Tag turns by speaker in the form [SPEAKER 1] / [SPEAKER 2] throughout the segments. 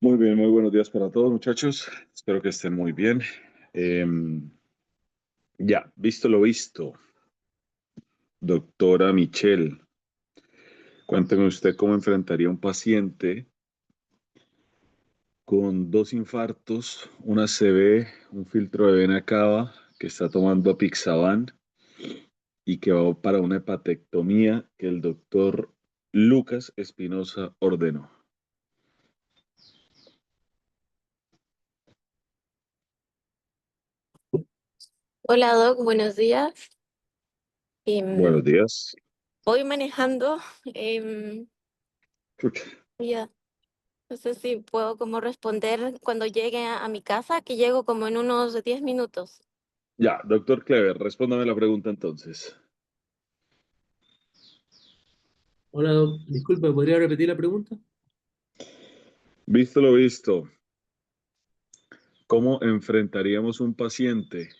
[SPEAKER 1] Muy bien, muy buenos días para todos, muchachos. Espero que estén muy bien. Ya, visto lo visto, doctora Michelle, cuénteme usted cómo enfrentaría a un paciente con dos infartos, una CB, un filtro de vena cava, que está tomando apixaban y que va para una hepatectomía que el doctor Lucas Espinosa ordenó.
[SPEAKER 2] Hola Doc, buenos días.
[SPEAKER 1] Buenos
[SPEAKER 2] Em,
[SPEAKER 1] días.
[SPEAKER 2] Voy manejando. em,
[SPEAKER 1] Chucha.
[SPEAKER 2] ya, no sé si puedo como responder cuando llegue a mi casa, que llego como en unos 10 minutos.
[SPEAKER 1] Ya, doctor Clever, respóndame la pregunta entonces.
[SPEAKER 3] Hola, Doc. Disculpe, ¿podría repetir la pregunta?
[SPEAKER 1] Visto lo visto. ¿Cómo enfrentaríamos un paciente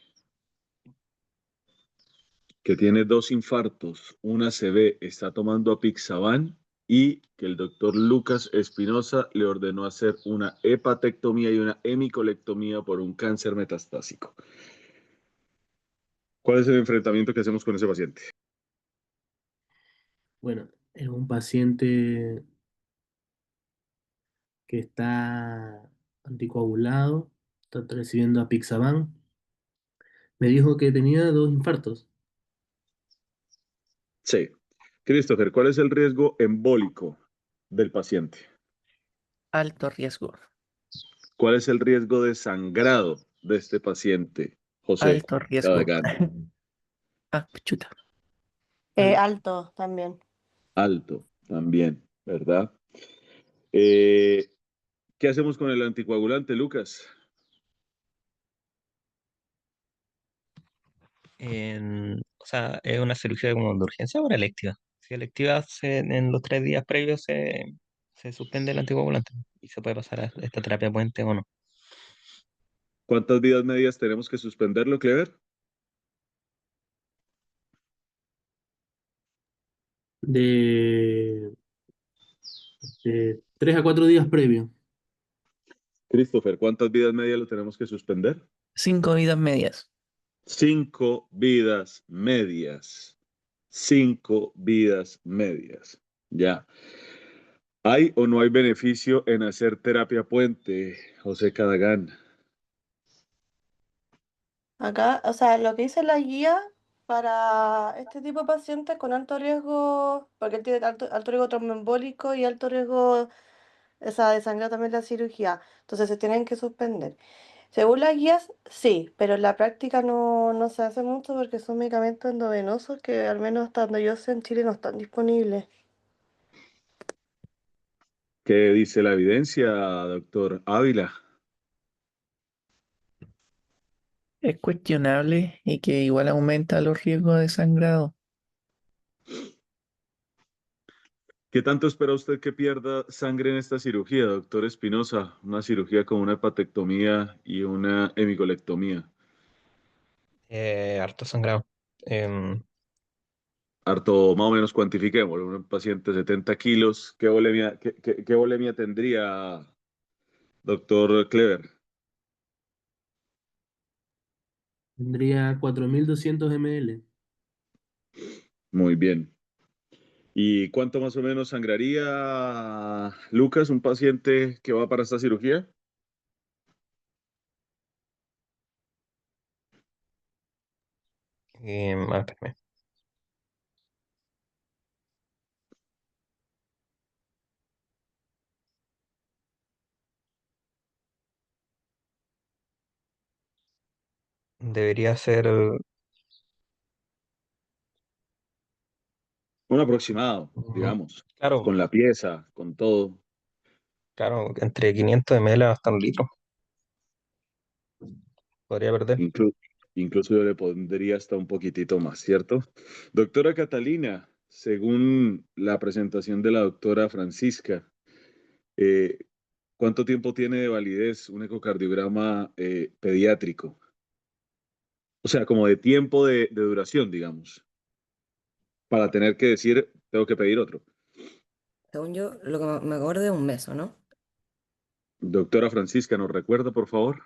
[SPEAKER 1] que tiene dos infartos, una CB, está tomando apixaban y que el doctor Lucas Espinosa le ordenó hacer una hepatectomía y una hemicolectomía por un cáncer metastásico? ¿Cuál es el enfrentamiento que hacemos con ese paciente?
[SPEAKER 3] Bueno, es un paciente que está anticoagulado, está recibiendo apixaban. Me dijo que tenía dos infartos.
[SPEAKER 1] Sí. Christopher, ¿cuál es el riesgo embólico del paciente?
[SPEAKER 4] Alto riesgo,
[SPEAKER 1] ¿Cuál es el riesgo de sangrado de este paciente, José
[SPEAKER 4] alto riesgo.
[SPEAKER 1] Cadagán?
[SPEAKER 4] Ah, chuta.
[SPEAKER 5] Alto también.
[SPEAKER 1] Alto, también, ¿verdad? Eh, ¿Qué hacemos con el anticoagulante, Lucas?
[SPEAKER 4] O sea, ¿es una cirugía como de urgencia o era electiva? Si electiva, en los 3 días previos se suspende el anticoagulante y se puede pasar a esta terapia puente o no.
[SPEAKER 1] ¿Cuántas vidas medias tenemos que suspenderlo, Clever?
[SPEAKER 3] De, de 3 a 4 días previo.
[SPEAKER 1] Christopher, ¿cuántas vidas medias lo tenemos que suspender?
[SPEAKER 4] 5 vidas medias.
[SPEAKER 1] 5 vidas medias. 5 vidas medias. Ya. ¿Hay o no hay beneficio en hacer terapia puente, José Cadagán?
[SPEAKER 5] Acá, o sea, lo que dice la guía para este tipo de pacientes con alto riesgo, porque él tiene alto riesgo tromboembólico y alto riesgo, o sea, de sangrar también la cirugía. Entonces se tienen que suspender. Según las guías, sí, pero en la práctica no se hace mucho porque son medicamentos endovenosos que al menos hasta donde yo sé en Chile no están disponibles.
[SPEAKER 1] ¿Qué dice la evidencia, doctor Ávila?
[SPEAKER 4] Es cuestionable y que igual aumenta los riesgos de sangrado.
[SPEAKER 1] ¿Qué tanto espera usted que pierda sangre en esta cirugía, doctor Espinosa? Una cirugía con una hepatectomía y una hemicolectomía.
[SPEAKER 4] Harto sangrado. Em,
[SPEAKER 1] Harto, más o menos cuantifiquemos, un paciente de 70 kilos, ¿qué volemia tendría, doctor Clever?
[SPEAKER 3] Tendría 4.200 ml.
[SPEAKER 1] Muy bien. ¿Y cuánto más o menos sangraría, Lucas, un paciente que va para esta cirugía?
[SPEAKER 4] Espérame. Debería ser,
[SPEAKER 1] Un aproximado,
[SPEAKER 4] mm,
[SPEAKER 1] digamos,
[SPEAKER 4] claro,
[SPEAKER 1] con la pieza, con todo.
[SPEAKER 4] claro, entre 500 ml hasta 1 litro. Podría perder.
[SPEAKER 1] Inclu- Incluso yo le pondría hasta un poquitito más, ¿cierto? Doctora Catalina, según la presentación de la doctora Francisca, eh, ¿cuánto tiempo tiene de validez un ecocardiograma pediátrico? O sea, como de tiempo de duración, digamos, para tener que decir, tengo que pedir otro.
[SPEAKER 6] Según yo, lo que me acuerdo es un mes, ¿o no?
[SPEAKER 1] Doctora Francisca, ¿nos recuerda, por favor?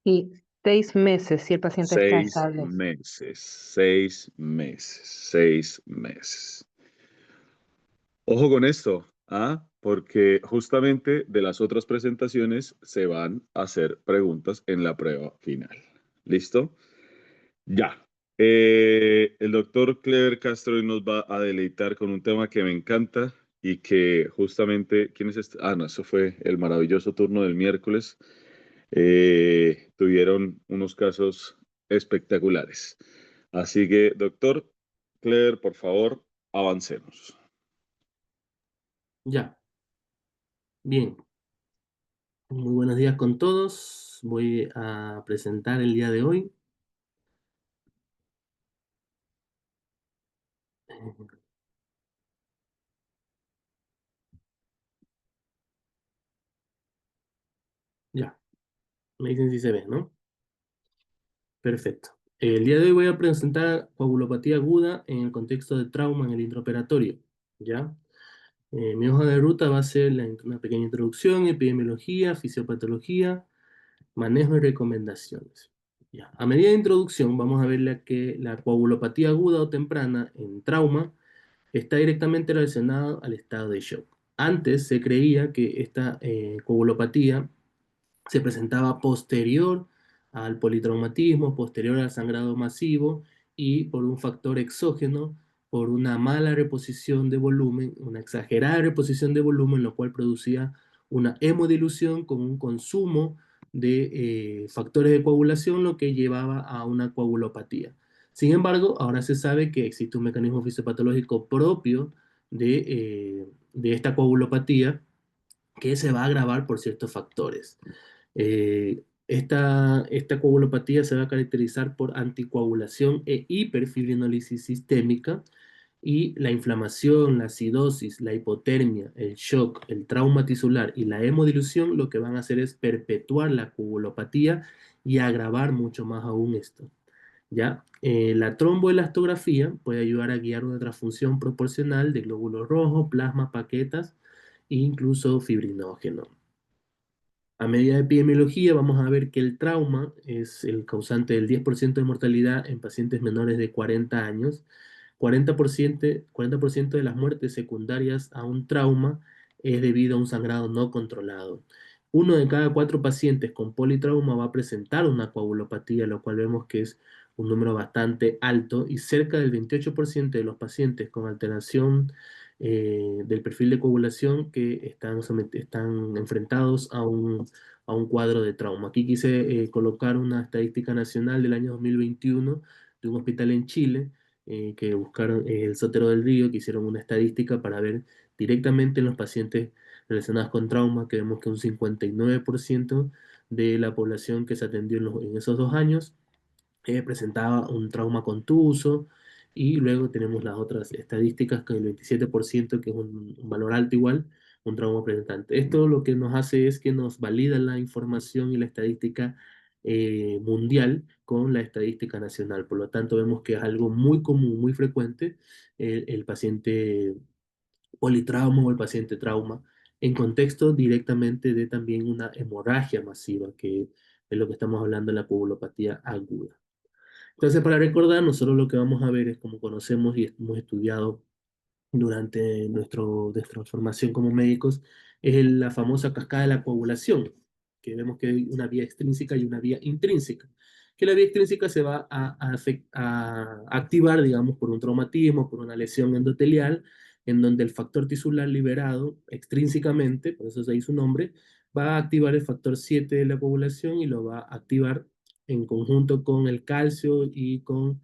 [SPEAKER 6] Y 6 meses si el paciente está
[SPEAKER 1] 6
[SPEAKER 6] estable.
[SPEAKER 1] meses, 6 meses, 6 meses. Ojo con esto, ¿ah? Porque justamente de las otras presentaciones se van a hacer preguntas en la prueba final. ¿Listo? Ya. El doctor Clever Castro hoy nos va a deleitar con un tema que me encanta y que justamente, ¿quién es este? Ah, no, eso fue el maravilloso turno del miércoles. Tuvieron unos casos espectaculares. Así que, doctor Clever, por favor, avancemos.
[SPEAKER 3] Ya, bien. Muy buenos días con todos. Voy a presentar el día de hoy. Ya, me dicen si se ve, ¿no? Perfecto. El día de hoy voy a presentar coagulopatía aguda en el contexto de trauma en el intraoperatorio. ¿Ya? Mi hoja de ruta va a ser una pequeña introducción, epidemiología, fisiopatología, manejo y recomendaciones. Ya. A medida de introducción, vamos a ver que la coagulopatía aguda o temprana en trauma está directamente relacionada al estado de shock. Antes se creía que esta coagulopatía se presentaba posterior al politraumatismo, posterior al sangrado masivo y por un factor exógeno, por una mala reposición de volumen, una exagerada reposición de volumen, lo cual producía una hemodilución con un consumo de factores de coagulación, lo que llevaba a una coagulopatía. Sin embargo, ahora se sabe que existe un mecanismo fisiopatológico propio de esta coagulopatía que se va a agravar por ciertos factores. Esta coagulopatía se va a caracterizar por anticoagulación e hiperfibrinolisis sistémica y la inflamación, la acidosis, la hipotermia, el shock, el trauma tisular y la hemodilución lo que van a hacer es perpetuar la coagulopatía y agravar mucho más aún esto. ¿Ya? La tromboelastografía puede ayudar a guiar una transfusión proporcional de glóbulos rojos, plasma, paquetas e incluso fibrinógeno. A medida de epidemiología vamos a ver que el trauma es el causante del 10% de mortalidad en pacientes menores de 40 años. 40% de las muertes secundarias a un trauma es debido a un sangrado no controlado. 1 de cada 4 pacientes con politrauma va a presentar una coagulopatía, lo cual vemos que es un número bastante alto, y cerca del 28% de los pacientes con alteración del perfil de coagulación que están enfrentados a un cuadro de trauma. Aquí quise colocar una estadística nacional del año 2021 de un hospital en Chile que buscaron el Sotero del Río, que hicieron una estadística para ver directamente en los pacientes relacionados con trauma, que vemos que un 59% de la población que se atendió en esos 2 años presentaba un trauma contuso, y luego tenemos las otras estadísticas, que el 27%, que es un valor alto igual, un trauma presentante. Esto lo que nos hace es que nos valida la información y la estadística mundial con la estadística nacional. Por lo tanto, vemos que es algo muy común, muy frecuente, el paciente politrauma o el paciente trauma, en contexto directamente de también una hemorragia masiva, que es lo que estamos hablando de la coagulopatía aguda. Entonces, para recordar, nosotros lo que vamos a ver es, como conocemos y hemos estudiado durante nuestra formación como médicos, es la famosa cascada de la coagulación, que vemos que hay una vía extrínseca y una vía intrínseca. Que la vía extrínseca se va a activar, digamos, por un traumatismo, por una lesión endotelial, en donde el factor tisular liberado extrínsecamente, por eso se ahí su nombre, va a activar el factor 7 de la coagulación y lo va a activar en conjunto con el calcio y con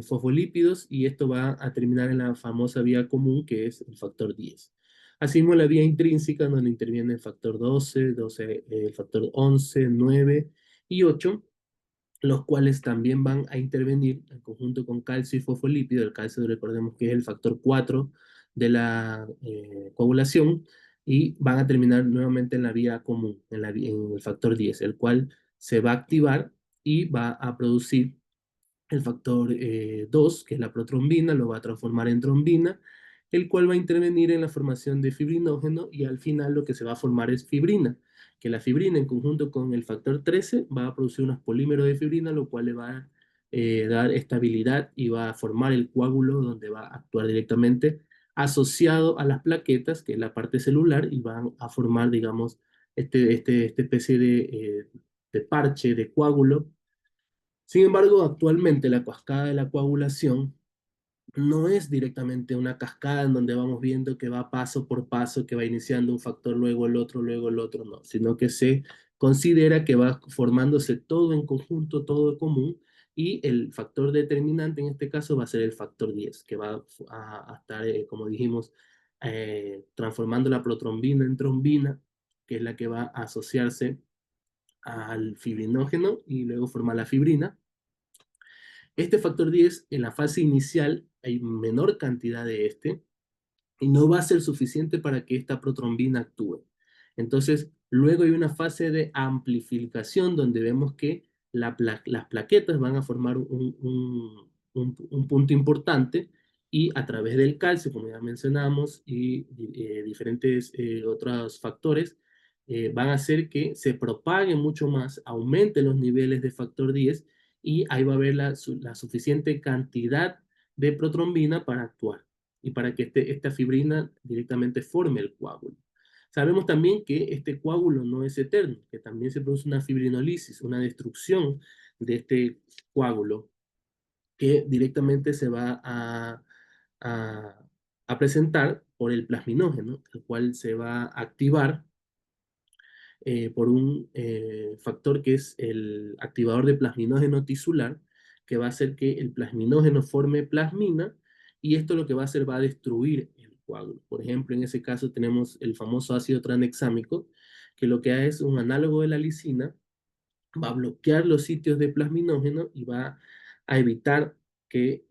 [SPEAKER 3] fosfolípidos, y esto va a terminar en la famosa vía común, que es el factor 10. Asimismo, la vía intrínseca, donde interviene el factor 12, el factor 11, 9 y 8, los cuales también van a intervenir en conjunto con calcio y fosfolípido. El calcio, recordemos que es el factor 4 de la coagulación, y van a terminar nuevamente en la vía común, en el factor 10, el cual se va a activar y va a producir el factor 2, que es la protrombina, lo va a transformar en trombina, el cual va a intervenir en la formación de fibrinógeno, y al final lo que se va a formar es fibrina, que la fibrina en conjunto con el factor 13 va a producir unos polímeros de fibrina, lo cual le va a dar estabilidad y va a formar el coágulo donde va a actuar directamente asociado a las plaquetas, que es la parte celular, y van a formar, digamos, esta especie de parche, de coágulo. Sin embargo, actualmente la cascada de la coagulación no es directamente una cascada en donde vamos viendo que va paso por paso, que va iniciando un factor, luego el otro, no, sino que se considera que va formándose todo en conjunto, todo en común, y el factor determinante en este caso va a ser el factor 10, que va a estar, como dijimos, transformando la protrombina en trombina, que es la que va a asociarse al fibrinógeno y luego formar la fibrina. Este factor 10, en la fase inicial hay menor cantidad de este y no va a ser suficiente para que esta protrombina actúe. Entonces, luego hay una fase de amplificación donde vemos que las plaquetas van a formar un punto importante y a través del calcio, como ya mencionamos, y diferentes otros factores, van a hacer que se propague mucho más, aumenten los niveles de factor 10 y ahí va a haber la suficiente cantidad de protrombina para actuar y para que esta fibrina directamente forme el coágulo. Sabemos también que este coágulo no es eterno, que también se produce una fibrinolisis, una destrucción de este coágulo que directamente se va a presentar por el plasminógeno, el cual se va a activar por un factor que es el activador de plasminógeno tisular, que va a hacer que el plasminógeno forme plasmina, y esto lo que va a hacer va a destruir el coágulo. Por ejemplo, en ese caso tenemos el famoso ácido tranexámico, que lo que hace es un análogo de la lisina, va a bloquear los sitios de plasminógeno y va a evitar que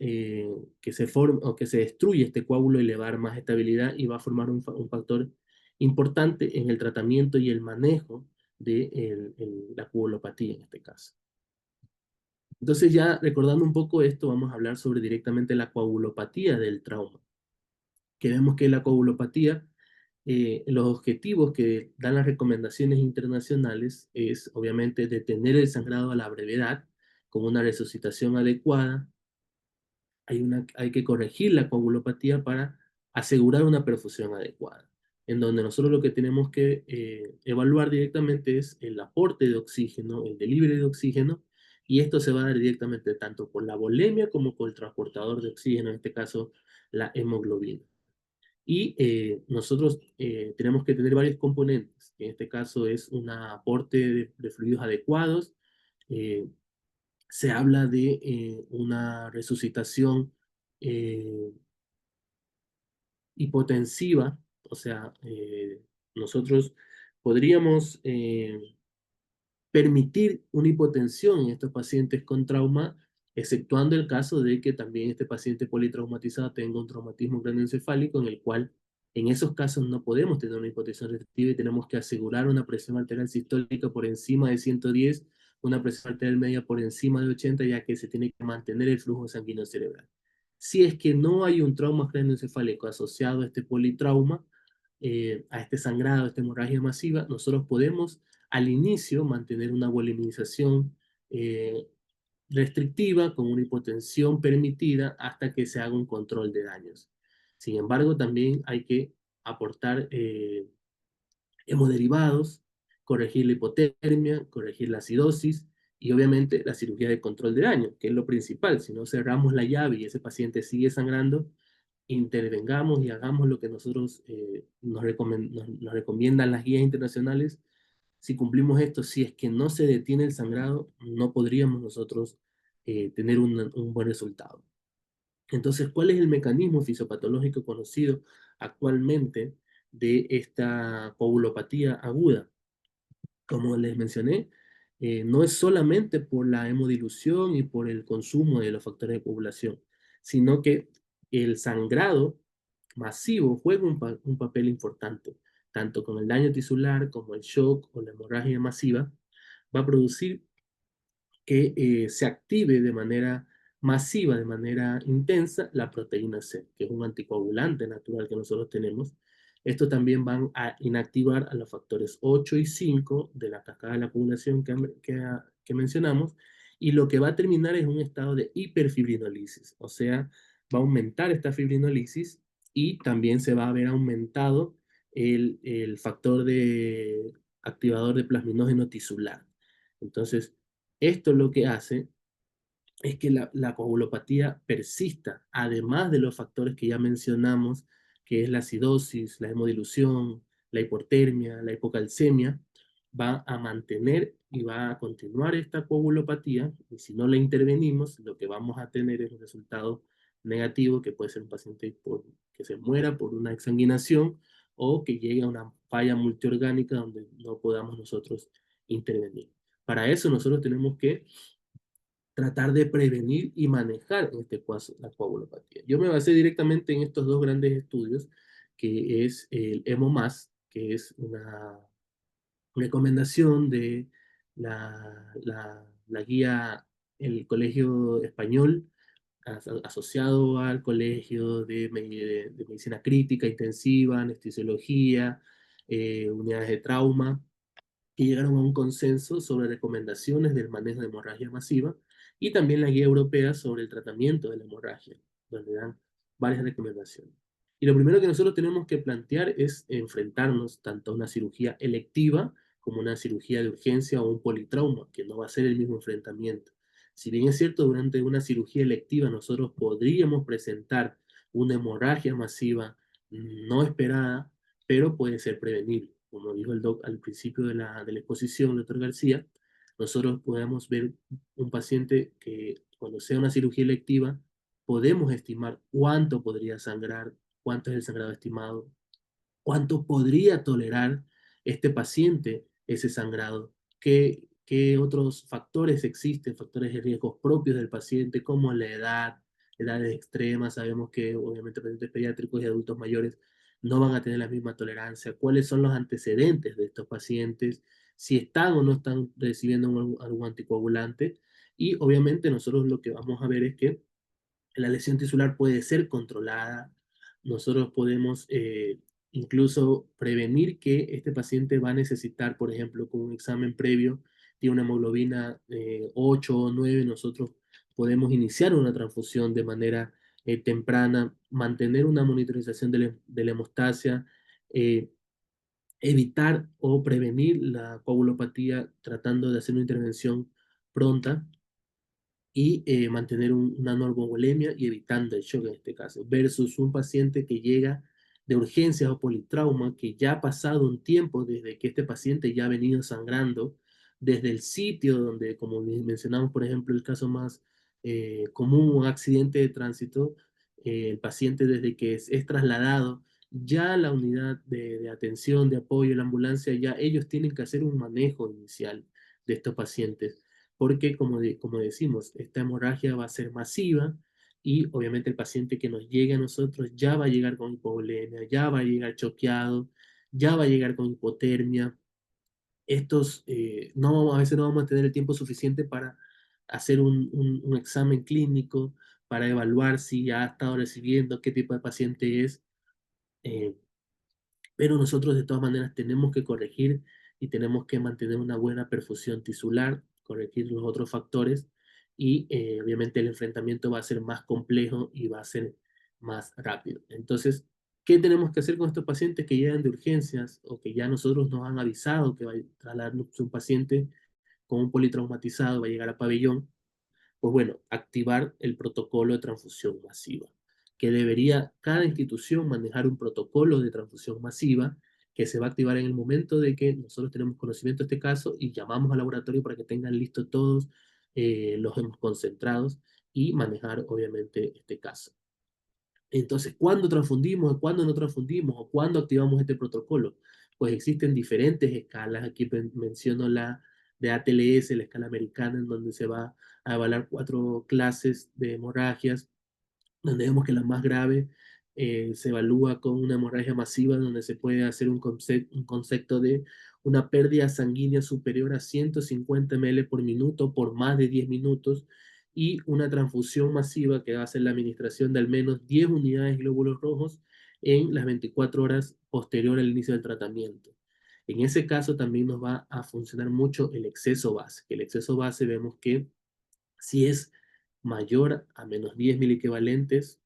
[SPEAKER 3] se forme o que se destruya este coágulo y le va a dar más estabilidad y va a formar un factor importante en el tratamiento y el manejo de la coagulopatía en este caso. Entonces, ya recordando un poco esto, vamos a hablar sobre directamente la coagulopatía del trauma. Que vemos que la coagulopatía, los objetivos que dan las recomendaciones internacionales es obviamente detener el sangrado a la brevedad con una resucitación adecuada. Hay que corregir la coagulopatía para asegurar una perfusión adecuada, en donde nosotros lo que tenemos que evaluar directamente es el aporte de oxígeno, el delivery de oxígeno, y esto se va a dar directamente tanto por la volemia como por el transportador de oxígeno, en este caso la hemoglobina. Y nosotros tenemos que tener varios componentes, que en este caso es un aporte de fluidos adecuados. Se habla de una resucitación hipotensiva, o sea, nosotros podríamos permitir una hipotensión en estos pacientes con trauma, exceptuando el caso de que también este paciente politraumatizado tenga un traumatismo craneoencefálico, en el cual en esos casos no podemos tener una hipotensión restrictiva y tenemos que asegurar una presión arterial sistólica por encima de 110, una presión arterial media por encima de 80, ya que se tiene que mantener el flujo sanguíneo cerebral. Si es que no hay un trauma craneoencefálico asociado a este politrauma, a este sangrado, a esta hemorragia masiva, nosotros podemos al inicio mantener una volemización restrictiva con una hipotensión permitida hasta que se haga un control de daños. Sin embargo, también hay que aportar hemoderivados, corregir la hipotermia, corregir la acidosis y obviamente la cirugía de control de daño, que es lo principal. Si no cerramos la llave y ese paciente sigue sangrando, intervengamos y hagamos lo que nosotros nos recomiendan las guías internacionales. Si cumplimos esto, si es que no se detiene el sangrado, no podríamos nosotros tener un buen resultado. Entonces, ¿cuál es el mecanismo fisiopatológico conocido actualmente de esta coagulopatía aguda? Como les mencioné, no es solamente por la hemodilución y por el consumo de los factores de coagulación, sino que el sangrado masivo juega un papel importante, tanto con el daño tisular como el shock o la hemorragia masiva, va a producir que se active de manera masiva, de manera intensa, la proteína C, que es un anticoagulante natural que nosotros tenemos, Estos también van a inactivar a los factores 8 y 5 de la cascada de la coagulación que mencionamos, y lo que va a terminar es un estado de hiperfibrinolisis, o sea, va a aumentar esta fibrinolisis y también se va a ver aumentado el factor de activador de plasminógeno tisular. Entonces, esto lo que hace es que la coagulopatía persista, además de los factores que ya mencionamos, que es la acidosis, la hemodilución, la hipotermia, la hipocalcemia, va a mantener y va a continuar esta coagulopatía, y si no la intervenimos, lo que vamos a tener es un resultado negativo, que puede ser un paciente que se muera por una exsanguinación, o que llegue a una falla multiorgánica donde no podamos nosotros intervenir. Para eso nosotros tenemos que tratar de prevenir y manejar en este caso la coagulopatía. Yo me basé directamente en estos dos grandes estudios, que es el EMO+, que es una recomendación de la guía, el Colegio Español, asociado al Colegio de Medicina Crítica, Intensiva, Anestesiología, unidades de trauma, que llegaron a un consenso sobre recomendaciones del manejo de hemorragia masiva, y también la guía europea sobre el tratamiento de la hemorragia, donde dan varias recomendaciones. Y lo primero que nosotros tenemos que plantear es enfrentarnos tanto a una cirugía electiva como una cirugía de urgencia o un politrauma, que no va a ser el mismo enfrentamiento. Si bien es cierto, durante una cirugía electiva nosotros podríamos presentar una hemorragia masiva no esperada, pero puede ser prevenible. Como dijo el doc al principio de la exposición, el doctor García, nosotros podemos ver un paciente que cuando sea una cirugía electiva, podemos estimar cuánto podría sangrar, cuánto es el sangrado estimado, cuánto podría tolerar este paciente ese sangrado, qué otros factores existen, factores de riesgo propios del paciente, como la edad, edades extremas. Sabemos que obviamente pacientes pediátricos y adultos mayores no van a tener la misma tolerancia, cuáles son los antecedentes de estos pacientes, si están o no están recibiendo algún anticoagulante, y obviamente nosotros lo que vamos a ver es que la lesión tisular puede ser controlada. Nosotros podemos incluso prevenir que este paciente va a necesitar, por ejemplo, con un examen previo, tiene una hemoglobina 8 o 9, nosotros podemos iniciar una transfusión de manera temprana, mantener una monitorización de la hemostasia, eh, evitar o prevenir la coagulopatía tratando de hacer una intervención pronta, y mantener una normovolemia y evitando el shock en este caso, versus un paciente que llega de urgencias o politrauma, que ya ha pasado un tiempo desde que este paciente ya ha venido sangrando, desde el sitio donde, como mencionamos, por ejemplo, el caso más común, un accidente de tránsito, el paciente desde que es trasladado ya a la unidad de atención, de apoyo, la ambulancia, ya ellos tienen que hacer un manejo inicial de estos pacientes, porque como decimos, esta hemorragia va a ser masiva, y obviamente el paciente que nos llegue a nosotros ya va a llegar con hipovolemia, ya va a llegar choqueado, ya va a llegar con hipotermia. Estos, a veces no vamos a tener el tiempo suficiente para hacer un examen clínico, para evaluar si ya ha estado recibiendo, qué tipo de paciente es. eh, pero nosotros de todas maneras tenemos que corregir y tenemos que mantener una buena perfusión tisular, corregir los otros factores, y obviamente el enfrentamiento va a ser más complejo y va a ser más rápido. Entonces, ¿qué tenemos que hacer con estos pacientes que llegan de urgencias o que ya nosotros nos han avisado que va a trasladarnos un paciente con un politraumatizado, va a llegar a pabellón? Pues bueno, activar el protocolo de transfusión masiva, que debería cada institución manejar un protocolo de transfusión masiva que se va a activar en el momento de que nosotros tenemos conocimiento de este caso y llamamos al laboratorio para que tengan listos todos los concentrados, y manejar obviamente este caso. Entonces, ¿cuándo transfundimos, cuándo no transfundimos, o cuándo activamos este protocolo? Pues existen diferentes escalas. Aquí menciono la de ATLS, la escala americana, en donde se va a evaluar 4 clases de hemorragias, donde vemos que la más grave se evalúa con una hemorragia masiva, donde se puede hacer un concepto de una pérdida sanguínea superior a 150 ml por minuto por más de 10 minutos, y una transfusión masiva que va a ser la administración de al menos 10 unidades de glóbulos rojos en las 24 horas posterior al inicio del tratamiento. En ese caso también nos va a funcionar mucho el exceso base. El exceso base vemos que si es mayor a menos 10 miliequivalentes,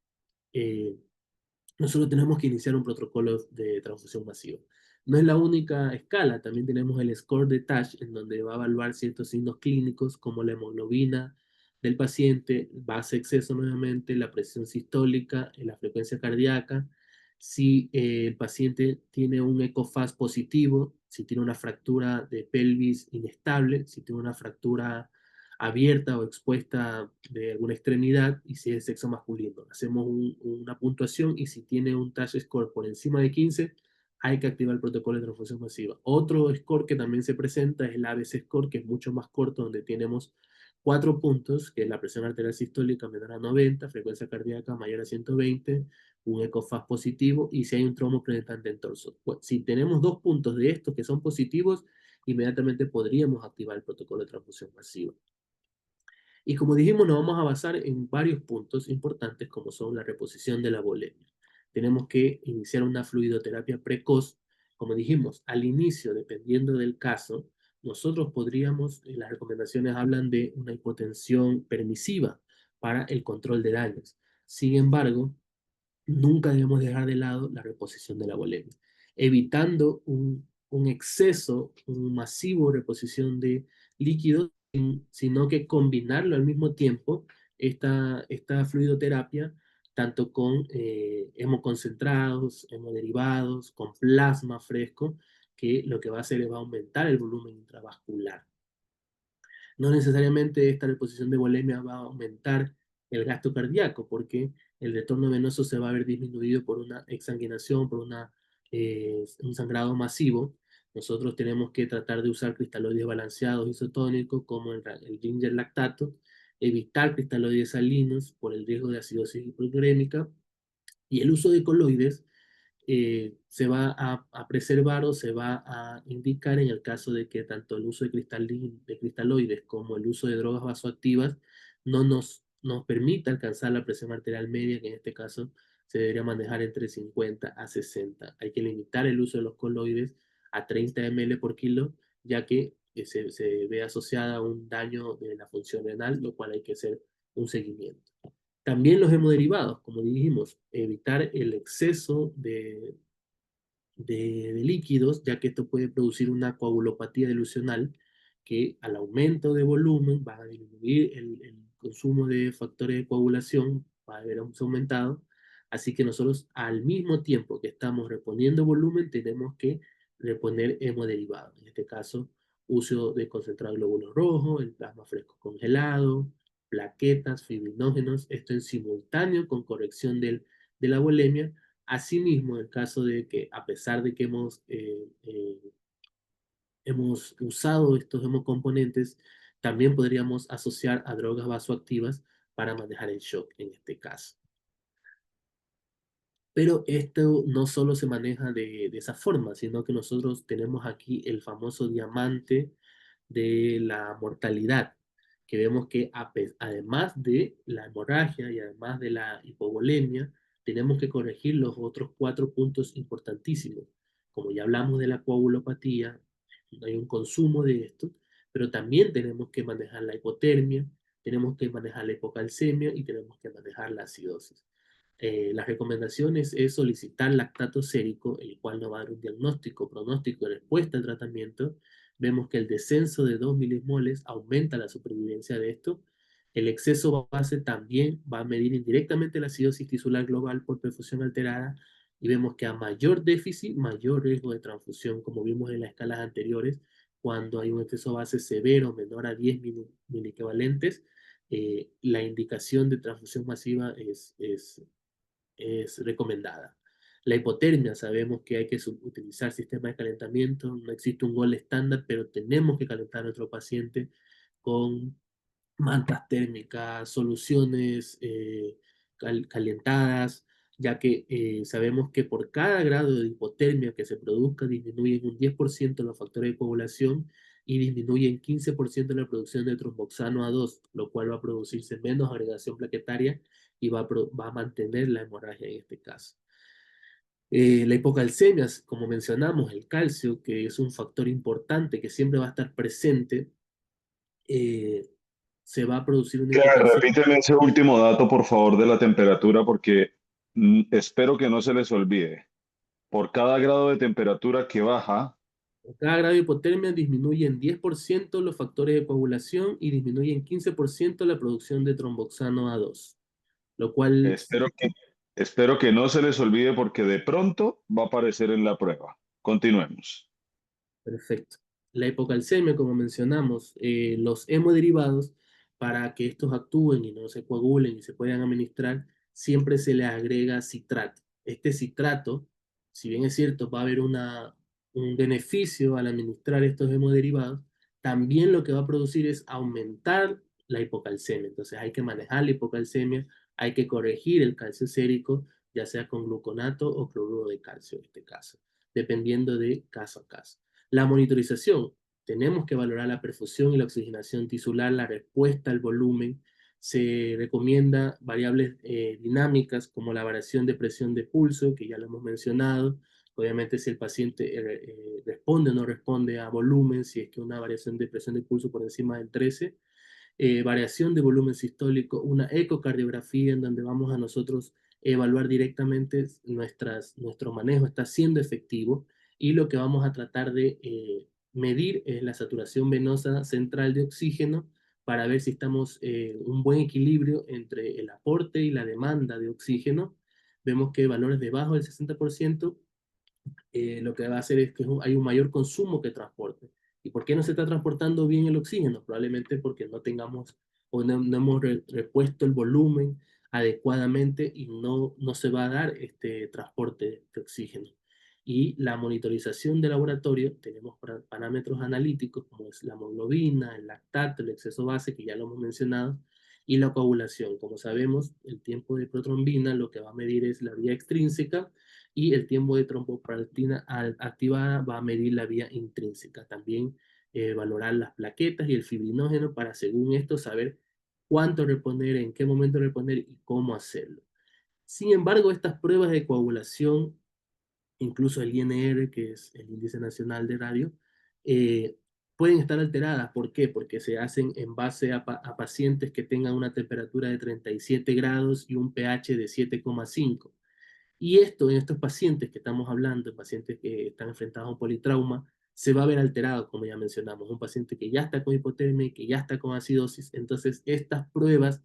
[SPEAKER 3] nosotros tenemos que iniciar un protocolo de transfusión masiva. No es la única escala, también tenemos el score de TASH, en donde va a evaluar ciertos signos clínicos como la hemoglobina del paciente, base exceso nuevamente, la presión sistólica, la frecuencia cardíaca, si el paciente tiene un ECOFAST positivo, si tiene una fractura de pelvis inestable, si tiene una fractura abierta o expuesta de alguna extremidad y si es sexo masculino. Hacemos una puntuación y si tiene un TASH score por encima de 15, hay que activar el protocolo de transfusión masiva. Otro score que también se presenta es el ABC score, que es mucho más corto, donde tenemos 4 puntos, que es la presión arterial sistólica menor a 90, frecuencia cardíaca mayor a 120, un ECOFAST positivo y si hay un traumo penetrante en torso. Pues, si tenemos 2 puntos de estos que son positivos, inmediatamente podríamos activar el protocolo de transfusión masiva. Y como dijimos, nos vamos a basar en varios puntos importantes como son la reposición de la volemia. Tenemos que iniciar una fluidoterapia precoz. Como dijimos, al inicio, dependiendo del caso, nosotros podríamos, las recomendaciones hablan de una hipotensión permisiva para el control de daños. Sin embargo, nunca debemos dejar de lado la reposición de la volemia, evitando un exceso, un masivo reposición de líquidos, sino que combinarlo al mismo tiempo, esta fluidoterapia, tanto con hemoconcentrados, hemoderivados, con plasma fresco, que lo que va a hacer es va a aumentar el volumen intravascular. No necesariamente esta reposición de volemia va a aumentar el gasto cardíaco, porque el retorno venoso se va a ver disminuido por una exsanguinación, por un sangrado masivo. Nosotros tenemos que tratar de usar cristaloides balanceados isotónicos como el ginger lactato, evitar cristaloides salinos por el riesgo de acidosis hipergrémica, y el uso de coloides se va a preservar o se va a indicar en el caso de que tanto el uso de cristaloides como el uso de drogas vasoactivas no nos permita alcanzar la presión arterial media, que en este caso se debería manejar entre 50 a 60. Hay que limitar el uso de los coloides a 30 ml por kilo, ya que se ve asociada a un daño de la función renal, lo cual hay que hacer un seguimiento. También los hemoderivados, como dijimos, evitar el exceso de líquidos, ya que esto puede producir una coagulopatía dilucional que al aumento de volumen va a disminuir el consumo de factores de coagulación, va a haber aumentado. Así que nosotros al mismo tiempo que estamos reponiendo volumen, tenemos que reponer hemoderivados. En este caso, uso de concentrado de glóbulos rojos, el plasma fresco congelado, plaquetas, fibrinógenos, esto en simultáneo con corrección de la volemia. Asimismo, en el caso de que, a pesar de que hemos usado estos hemocomponentes, también podríamos asociar a drogas vasoactivas para manejar el shock en este caso. Pero esto no solo se maneja de esa forma, sino que nosotros tenemos aquí el famoso diamante de la mortalidad, que vemos que además de la hemorragia y además de la hipovolemia, tenemos que corregir los otros 4 puntos importantísimos. Como ya hablamos de la coagulopatía, hay un consumo de esto, pero también tenemos que manejar la hipotermia, tenemos que manejar la hipocalcemia y tenemos que manejar la acidosis. Las recomendaciones es solicitar lactato sérico, el cual nos va a dar un diagnóstico, pronóstico y respuesta al tratamiento. Vemos que el descenso de 2 milimoles aumenta la supervivencia de esto. El exceso base también va a medir indirectamente la acidosis tisular global por perfusión alterada y vemos que a mayor déficit, mayor riesgo de transfusión, como vimos en las escalas anteriores, cuando hay un exceso base severo menor a 10 miliequivalentes, la indicación de transfusión masiva es recomendada. La hipotermia, sabemos que hay que utilizar sistemas de calentamiento, no existe un gol estándar, pero tenemos que calentar a nuestro paciente con mantas térmicas, soluciones calentadas, ya que sabemos que por cada grado de hipotermia que se produzca disminuye en un 10% los factores de coagulación y disminuye en 15% la producción de tromboxano A2, lo cual va a producirse menos agregación plaquetaria y va a mantener la hemorragia en este caso. La hipocalcemia, como mencionamos, el calcio, que es un factor importante que siempre va a estar presente, se va a producir una hipocalcemia.
[SPEAKER 1] Repíteme ese último dato, por favor, de la temperatura, porque espero que no se les olvide. Por cada grado de temperatura que baja,
[SPEAKER 3] Por cada grado de hipotermia disminuye en 10% los factores de coagulación y disminuye en 15% la producción de tromboxano A2, lo cual
[SPEAKER 1] espero que no se les olvide porque de pronto va a aparecer en la prueba. Continuemos.
[SPEAKER 3] perfecto. La hipocalcemia, como mencionamos, los hemoderivados, para que estos actúen y no se coagulen y se puedan administrar, siempre se le agrega citrato. Este citrato, si bien es cierto, va a haber un beneficio al administrar estos hemoderivados, también lo que va a producir es aumentar la hipocalcemia. Entonces hay que manejar la hipocalcemia, hay que corregir el calcio sérico, ya sea con gluconato o cloruro de calcio en este caso, dependiendo de caso a caso. La monitorización, tenemos que valorar la perfusión y la oxigenación tisular, la respuesta al volumen. Se recomienda variables dinámicas como la variación de presión de pulso, que ya lo hemos mencionado. Obviamente si el paciente responde o no responde a volumen, si es que una variación de presión de pulso por encima del 13, variación de volumen sistólico, una ecocardiografía en donde vamos a nosotros evaluar directamente nuestro manejo está siendo efectivo, y lo que vamos a tratar de medir es la saturación venosa central de oxígeno para ver si estamos en un buen equilibrio entre el aporte y la demanda de oxígeno. Vemos que valores debajo del 60% lo que va a hacer es que hay un mayor consumo que transporte. ¿Y por qué no se está transportando bien el oxígeno? Probablemente porque no tengamos o no hemos repuesto el volumen adecuadamente y no se va a dar este transporte de oxígeno. Y la monitorización de laboratorio, tenemos parámetros analíticos como es la hemoglobina, el lactato, el exceso base, que ya lo hemos mencionado, y la coagulación. Como sabemos, el tiempo de protrombina lo que va a medir es la vía extrínseca, y el tiempo de tromboplatina activada va a medir la vía intrínseca. También valorar las plaquetas y el fibrinógeno para, según esto, saber cuánto reponer, en qué momento reponer y cómo hacerlo. Sin embargo, estas pruebas de coagulación, incluso el INR, que es el Índice Nacional de Radio, pueden estar alteradas. ¿Por qué? Porque se hacen en base a pacientes que tengan una temperatura de 37 grados y un pH de 7,5. Y esto en estos pacientes que estamos hablando, pacientes que están enfrentados a un politrauma, se va a ver alterado, como ya mencionamos, un paciente que ya está con hipotermia, que ya está con acidosis. Entonces estas pruebas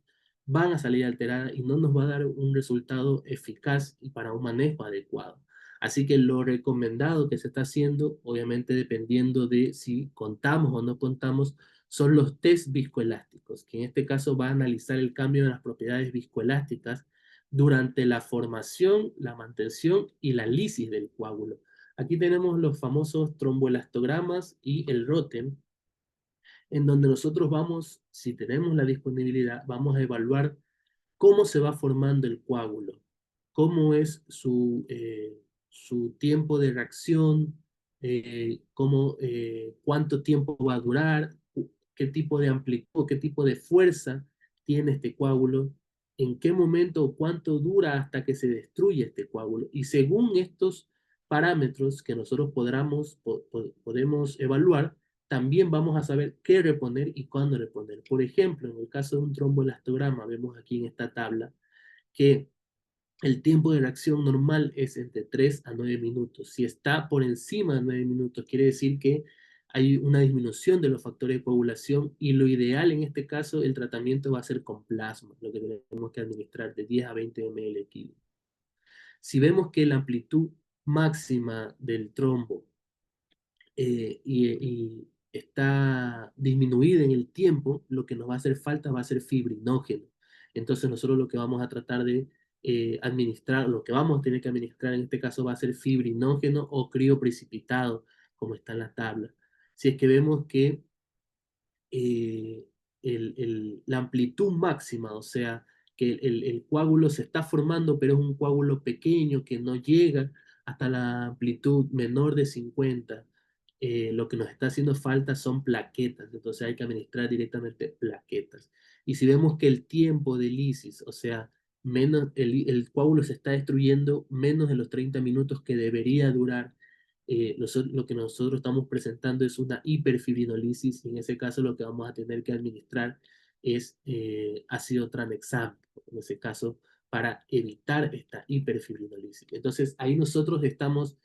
[SPEAKER 3] van a salir alteradas y no nos va a dar un resultado eficaz y para un manejo adecuado. Así que lo recomendado que se está haciendo, obviamente dependiendo de si contamos o no contamos, son los test viscoelásticos, que en este caso va a analizar el cambio de las propiedades viscoelásticas durante la formación, la mantención y la lisis del coágulo. Aquí tenemos los famosos tromboelastogramas y el ROTEM, en donde nosotros vamos, si tenemos la disponibilidad, vamos a evaluar cómo se va formando el coágulo, cómo es su tiempo de reacción, cuánto tiempo va a durar, qué tipo de amplitud, qué tipo de fuerza tiene este coágulo, en qué momento o cuánto dura hasta que se destruye este coágulo. Y según estos parámetros que nosotros podemos evaluar, también vamos a saber qué reponer y cuándo reponer. Por ejemplo, en el caso de un tromboelastograma, vemos aquí en esta tabla que el tiempo de reacción normal es entre 3 a 9 minutos. Si está por encima de 9 minutos, quiere decir que hay una disminución de los factores de coagulación, y lo ideal en este caso, el tratamiento va a ser con plasma, lo que tenemos que administrar de 10 a 20 ml kilo. Si vemos que la amplitud máxima del trombo y está disminuida en el tiempo, lo que nos va a hacer falta va a ser fibrinógeno. Entonces nosotros lo que vamos a tratar de administrar, lo que vamos a tener que administrar en este caso va a ser fibrinógeno o crioprecipitado, como está en la tabla. Si es que vemos que eh, la amplitud máxima, o sea, que el coágulo se está formando, pero es un coágulo pequeño que no llega hasta la amplitud menor de 50. Lo que nos está haciendo falta son plaquetas, entonces hay que administrar directamente plaquetas. Y si vemos que el tiempo de lisis, o sea, el coágulo se está destruyendo menos de los 30 minutos que debería durar. Lo que nosotros estamos presentando es una hiperfibrinolisis, y en ese caso lo que vamos a tener que administrar es ácido tranexámico, en ese caso, para evitar esta hiperfibrinolisis. Entonces, ahí nosotros estamos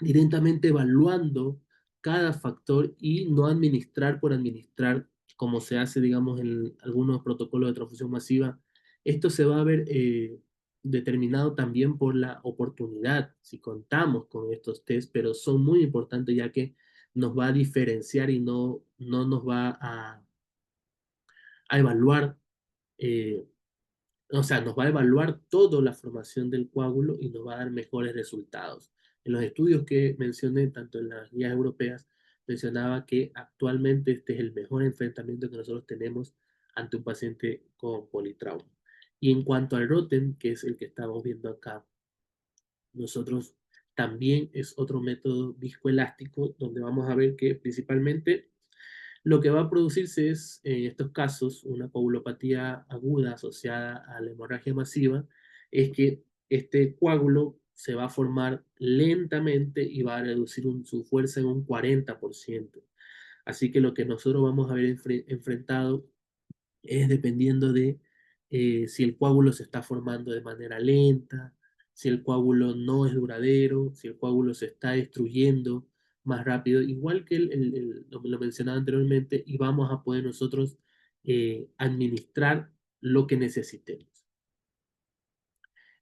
[SPEAKER 3] directamente evaluando cada factor y no administrar por administrar, como se hace, digamos, en algunos protocolos de transfusión masiva. Esto se va a ver determinado también por la oportunidad, si contamos con estos test, pero son muy importantes ya que nos va a diferenciar y no nos va a evaluar, eh, o sea, nos va a evaluar toda la formación del coágulo y nos va a dar mejores resultados. En los estudios que mencioné, tanto en las guías europeas, mencionaba que actualmente este es el mejor enfrentamiento que nosotros tenemos ante un paciente con politrauma. Y en cuanto al ROTEM, que es el que estamos viendo acá, nosotros también es otro método viscoelástico donde vamos a ver que principalmente lo que va a producirse es, en estos casos, una coagulopatía aguda asociada a la hemorragia masiva, es que este coágulo se va a formar lentamente y va a reducir su fuerza en un 40%. Así que lo que nosotros vamos a ver enfrentado es dependiendo de si el coágulo se está formando de manera lenta, si el coágulo no es duradero, si el coágulo se está destruyendo más rápido, igual que lo mencionaba anteriormente, y vamos a poder nosotros administrar lo que necesitemos.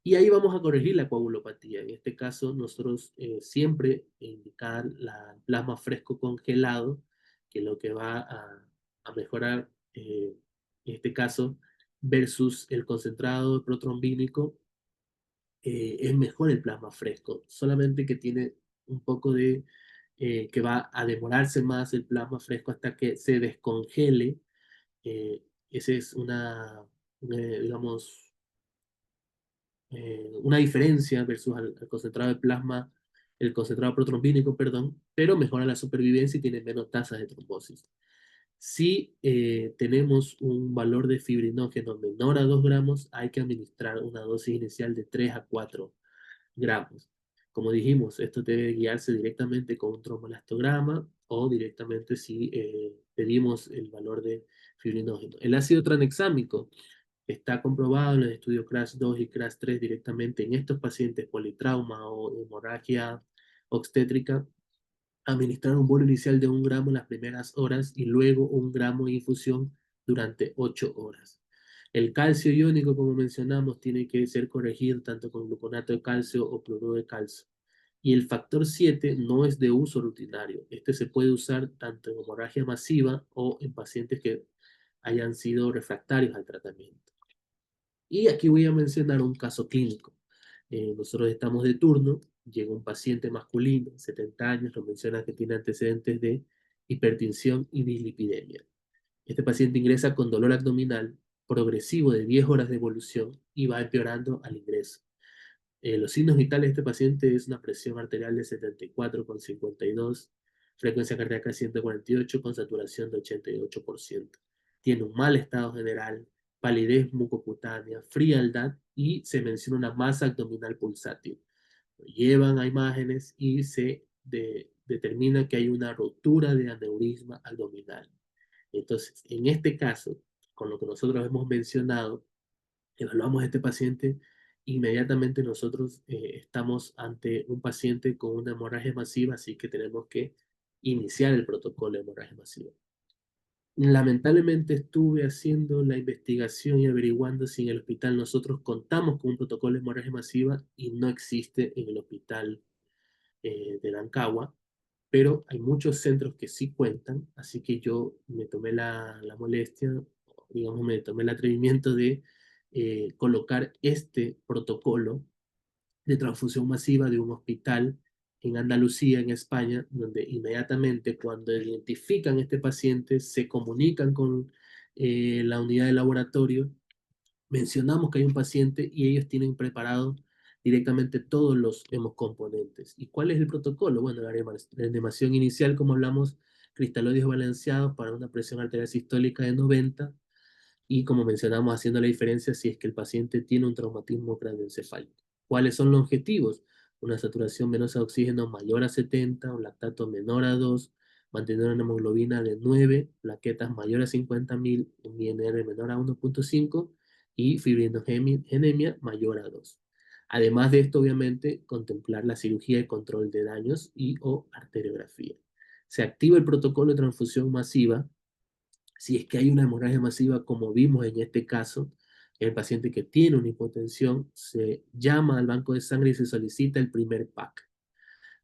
[SPEAKER 3] Y ahí vamos a corregir la coagulopatía. En este caso, nosotros siempre indicar la plasma fresco congelado, que lo que va a mejorar, en este caso, versus el concentrado protrombínico, es mejor el plasma fresco. Solamente que tiene un poco de, que va a demorarse más el plasma fresco hasta que se descongele. Esa es digamos, una diferencia versus al concentrado de plasma, el concentrado protrombínico, perdón, pero mejora la supervivencia y tiene menos tasas de trombosis. Si tenemos un valor de fibrinógeno menor a 2 gramos, hay que administrar una dosis inicial de 3 a 4 gramos. Como dijimos, esto debe guiarse directamente con un tromboelastograma o directamente si pedimos el valor de fibrinógeno. El ácido tranexámico está comprobado en los estudios CRASH 2 y CRASH 3 directamente en estos pacientes politrauma o hemorragia obstétrica, administrar un bolo inicial de 1 gramo en las primeras horas y luego 1 gramo de infusión durante 8 horas. El calcio iónico, como mencionamos, tiene que ser corregido tanto con gluconato de calcio o cloruro de calcio. Y el factor 7 no es de uso rutinario. Este se puede usar tanto en hemorragia masiva o en pacientes que hayan sido refractarios al tratamiento. Y aquí voy a mencionar un caso clínico. Nosotros estamos de turno, llega un paciente masculino, 70 años, nos menciona que tiene antecedentes de hipertensión y dislipidemia. Este paciente ingresa con dolor abdominal progresivo de 10 horas de evolución y va empeorando al ingreso. Los signos vitales de este paciente es una presión arterial de 74,52, frecuencia cardíaca 148 con saturación de 88%. Tiene un mal estado general, palidez mucocutánea, frialdad y se menciona una masa abdominal pulsátil. Lo llevan a imágenes y se determina que hay una rotura de aneurisma abdominal. Entonces, en este caso, con lo que nosotros hemos mencionado, evaluamos a este paciente, inmediatamente nosotros estamos ante un paciente con una hemorragia masiva, así que tenemos que iniciar el protocolo de hemorragia masiva. Lamentablemente estuve haciendo la investigación y averiguando si en el hospital nosotros contamos con un protocolo de hemorragia masiva y no existe en el hospital de Rancagua, pero hay muchos centros que sí cuentan, así que yo me tomé la molestia, digamos, me tomé el atrevimiento de colocar este protocolo de transfusión masiva de un hospital en Andalucía, en España, donde inmediatamente cuando identifican a este paciente se comunican con la unidad de laboratorio, mencionamos que hay un paciente y ellos tienen preparado directamente todos los hemocomponentes. ¿Y cuál es el protocolo? Bueno, la reanimación inicial, como hablamos, cristaloides balanceados para una presión arterial sistólica de 90, y, como mencionamos, haciendo la diferencia si es que el paciente tiene un traumatismo craneoencefálico. ¿Cuáles son los objetivos? Una saturación venosa de oxígeno mayor a 70, un lactato menor a 2, mantener una hemoglobina de 9, plaquetas mayor a 50.000, un INR menor a 1.5 y fibrinogenemia mayor a 2. Además de esto, obviamente, contemplar la cirugía y control de daños y o arteriografía. Se activa el protocolo de transfusión masiva si es que hay una hemorragia masiva, como vimos en este caso. El paciente que tiene una hipotensión se llama al banco de sangre y se solicita el primer pack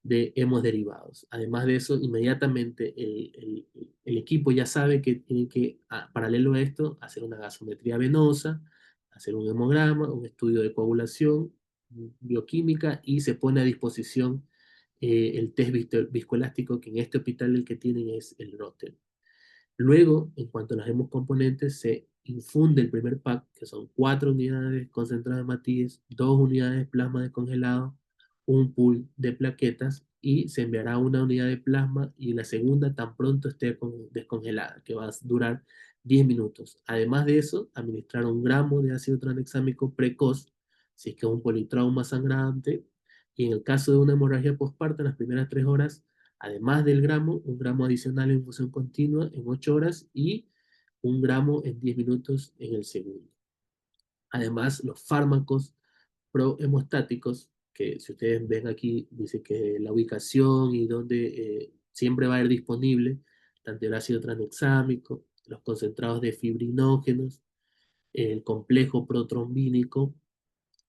[SPEAKER 3] de hemoderivados. Además de eso, inmediatamente el equipo ya sabe que tiene que, paralelo a esto, hacer una gasometría venosa, hacer un hemograma, un estudio de coagulación, bioquímica, y se pone a disposición el test viscoelástico, que en este hospital el que tienen es el Rotem. Luego, en cuanto a los hemocomponentes, se infunde el primer pack, que son 4 unidades concentradas de Matías, 2 unidades de plasma descongelado, un pool de plaquetas, y se enviará una unidad de plasma y la segunda tan pronto esté descongelada, que va a durar 10 minutos. Además de eso, administrar 1 gramo de ácido tranexámico precoz, si es que es un politrauma sangrante, y en el caso de una hemorragia postparto, en las primeras 3 horas, además del gramo, 1 gramo adicional en infusión continua en 8 horas y 1 gramo en 10 minutos en el segundo. Además, los fármacos prohemostáticos, que si ustedes ven aquí, dice que la ubicación y donde siempre va a ir disponible, tanto el ácido tranexámico, los concentrados de fibrinógenos, el complejo protrombínico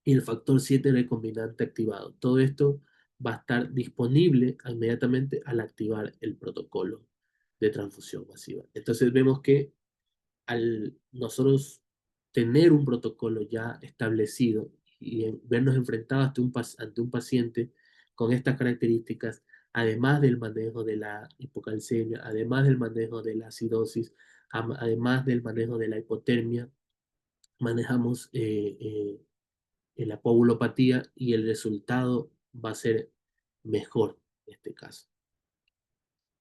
[SPEAKER 3] y el factor 7 recombinante activado. Todo esto va a estar disponible inmediatamente al activar el protocolo de transfusión masiva. Entonces vemos que al nosotros tener un protocolo ya establecido y vernos enfrentados ante un paciente con estas características, además del manejo de la hipocalcemia, además del manejo de la acidosis, además del manejo de la hipotermia, manejamos la coagulopatía, y el resultado va a ser mejor en este caso.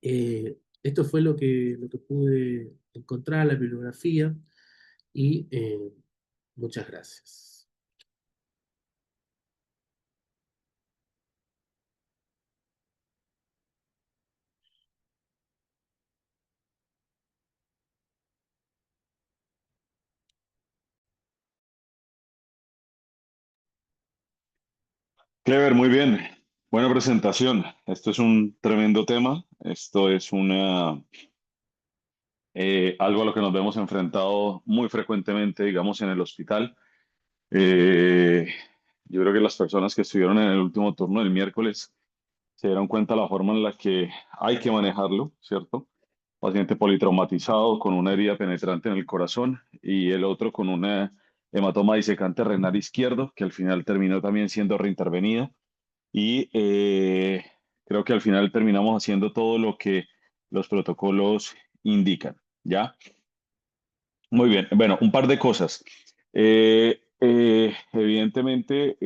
[SPEAKER 3] Esto fue lo que pude encontrar, la bibliografía, y muchas gracias.
[SPEAKER 1] Clever, muy bien. Buena presentación. Esto es un tremendo tema. Esto es algo a lo que nos vemos enfrentado muy frecuentemente, digamos, en el hospital. Eh, yo creo que las personas que estuvieron en el último turno del miércoles se dieron cuenta de la forma en la que hay que manejarlo, ¿cierto? Paciente politraumatizado con una herida penetrante en el corazón y el otro con una hematoma disecante renal izquierdo, que al final terminó también siendo reintervenido. Y creo que al final terminamos haciendo todo lo que los protocolos indican, ¿ya? Muy bien. Bueno, un par de cosas. Evidentemente,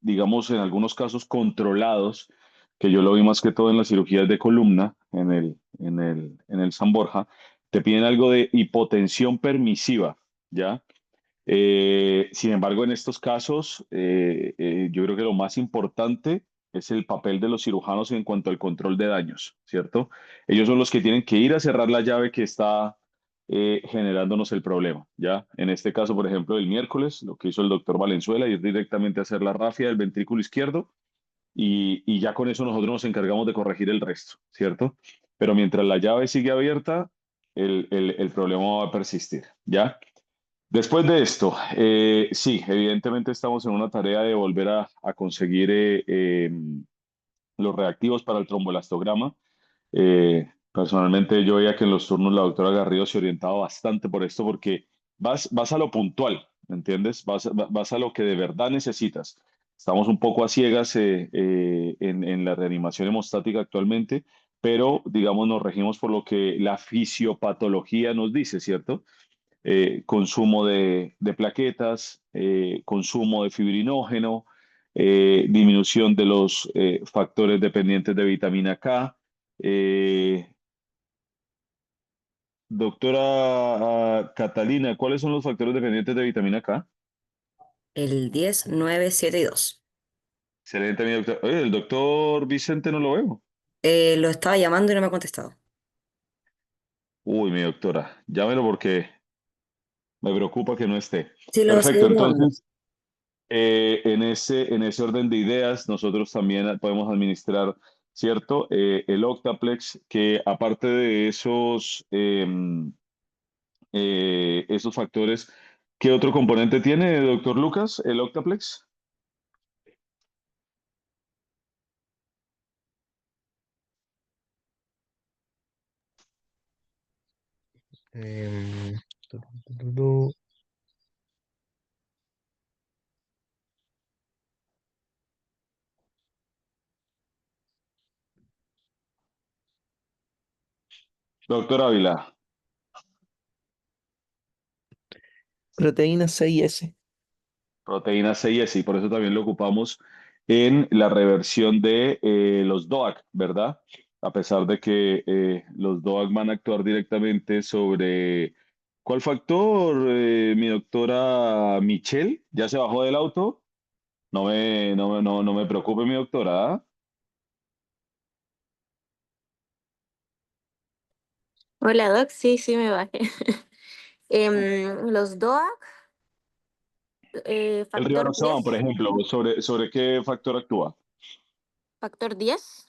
[SPEAKER 1] digamos, en algunos casos controlados, que yo lo vi más que todo en las cirugías de columna, en el San Borja, te piden algo de hipotensión permisiva, ¿ya? Sin embargo, en estos casos, yo creo que lo más importante es el papel de los cirujanos en cuanto al control de daños, ¿cierto? Ellos son los que tienen que ir a cerrar la llave que está generándonos el problema, ¿ya? En este caso, por ejemplo, el miércoles, lo que hizo el doctor Valenzuela, ir directamente a hacer la rafia del ventrículo izquierdo y ya con eso nosotros nos encargamos de corregir el resto, ¿cierto? Pero mientras la llave sigue abierta, el problema va a persistir, ¿ya? Después de esto, sí, evidentemente estamos en una tarea de volver a conseguir los reactivos para el tromboelastograma. Personalmente yo veía que en los turnos la doctora Garrido se orientaba bastante por esto porque vas a lo puntual, ¿me entiendes? Vas a lo que de verdad necesitas. Estamos un poco a ciegas en la reanimación hemostática actualmente, pero digamos nos regimos por lo que la fisiopatología nos dice, ¿cierto? Consumo de plaquetas, consumo de fibrinógeno, disminución de los factores dependientes de vitamina K, Doctora Catalina, ¿cuáles son los factores dependientes de vitamina K?
[SPEAKER 7] El 10, 9, 7 y 2.
[SPEAKER 1] Excelente, mi doctor. Oye, el doctor Vicente no lo veo.
[SPEAKER 7] Lo estaba llamando y no me ha contestado.
[SPEAKER 1] Uy, mi doctora, llámelo porque me preocupa que no esté.
[SPEAKER 7] Sí, lo
[SPEAKER 1] Perfecto,
[SPEAKER 7] sigo llamando.
[SPEAKER 1] entonces, en ese orden de ideas, nosotros también podemos administrar, ¿cierto? El Octaplex, que aparte de esos factores, ¿qué otro componente tiene, doctor Lucas, el Octaplex?
[SPEAKER 4] Em, tu, tu, tu, tu.
[SPEAKER 1] Doctor Ávila,
[SPEAKER 8] Proteína C y S.
[SPEAKER 1] proteína C y S, y por eso también lo ocupamos en la reversión de los DOAC, ¿verdad? A pesar de que los DOAC van a actuar directamente sobre... ¿Cuál factor, mi doctora Michelle? ¿Ya se bajó del auto? No me preocupe, mi doctora. ¿Ah?
[SPEAKER 2] Hola, Doc. Sí, sí, me bajé. Los DOAC,
[SPEAKER 1] El
[SPEAKER 2] factor
[SPEAKER 1] rivaroxaban, por
[SPEAKER 2] 10,
[SPEAKER 1] ejemplo, ¿sobre qué factor actúa?
[SPEAKER 2] factor 10.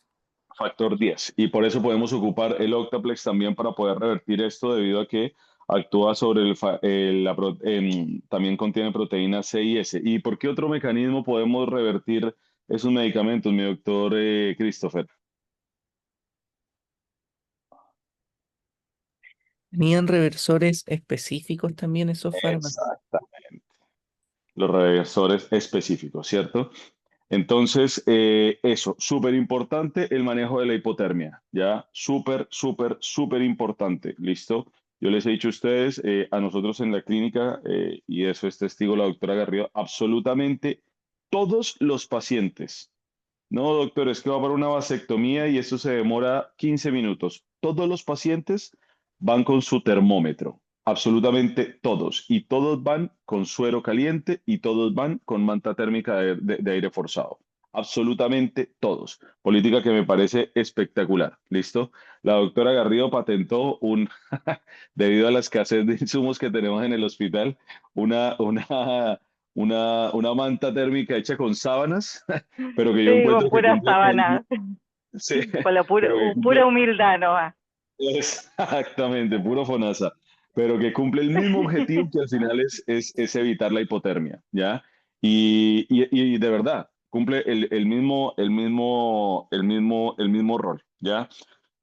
[SPEAKER 1] Factor 10. Y por eso podemos ocupar el Octaplex también para poder revertir esto debido a que actúa sobre también contiene proteína C y S. ¿Y por qué otro mecanismo podemos revertir esos medicamentos, mi doctor Christopher?
[SPEAKER 8] ¿Tenían reversores específicos también esos fármacos?
[SPEAKER 1] Exactamente. Los reversores específicos, ¿cierto? Entonces, eso, súper importante el manejo de la hipotermia, ¿ya? Súper, súper, súper importante, ¿listo? Yo les he dicho a ustedes, a nosotros en la clínica, y eso es testigo la doctora Garrido, absolutamente todos los pacientes. No, doctor, es que va para una vasectomía y eso se demora 15 minutos. Todos los pacientes van con su termómetro, absolutamente todos. Y todos van con suero caliente y todos van con manta térmica de aire forzado. Absolutamente todos. Política que me parece espectacular. ¿Listo? La doctora Garrido patentó debido a la escasez de insumos que tenemos en el hospital, una manta térmica hecha con sábanas pero que yo
[SPEAKER 9] Sí, con
[SPEAKER 1] encuentro que
[SPEAKER 9] pura
[SPEAKER 1] cumple
[SPEAKER 9] sábana,
[SPEAKER 1] sí,
[SPEAKER 9] con la
[SPEAKER 1] pero que
[SPEAKER 9] pura
[SPEAKER 1] cumple
[SPEAKER 9] humildad nomás.
[SPEAKER 1] exactamente, puro FONASA, pero que cumple el mismo objetivo que al final es evitar la hipotermia, ¿ya? Y de verdad, cumple el mismo rol, ¿ya?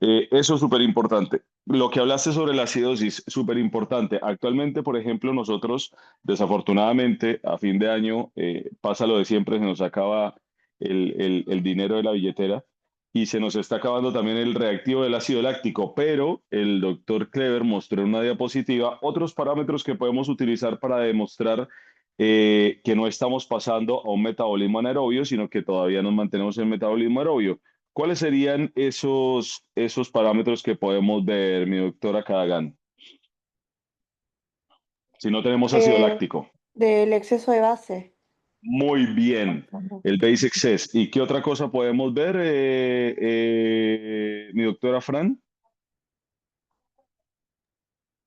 [SPEAKER 1] Eso es súper importante. Lo que hablaste sobre la acidosis, súper importante. Actualmente, por ejemplo, nosotros, desafortunadamente, a fin de año, pasa lo de siempre, se nos acaba el dinero de la billetera y se nos está acabando también el reactivo del ácido láctico, pero el doctor Kleber mostró en una diapositiva otros parámetros que podemos utilizar para demostrar que no estamos pasando a un metabolismo anaerobio, sino que todavía nos mantenemos en metabolismo aerobio. ¿Cuáles serían esos parámetros que podemos ver, mi doctora Cadagan, si no tenemos ácido
[SPEAKER 5] Eh,
[SPEAKER 1] láctico?
[SPEAKER 5] del exceso de base.
[SPEAKER 1] Muy bien, el base excess. ¿Y qué otra cosa podemos ver, mi doctora Fran?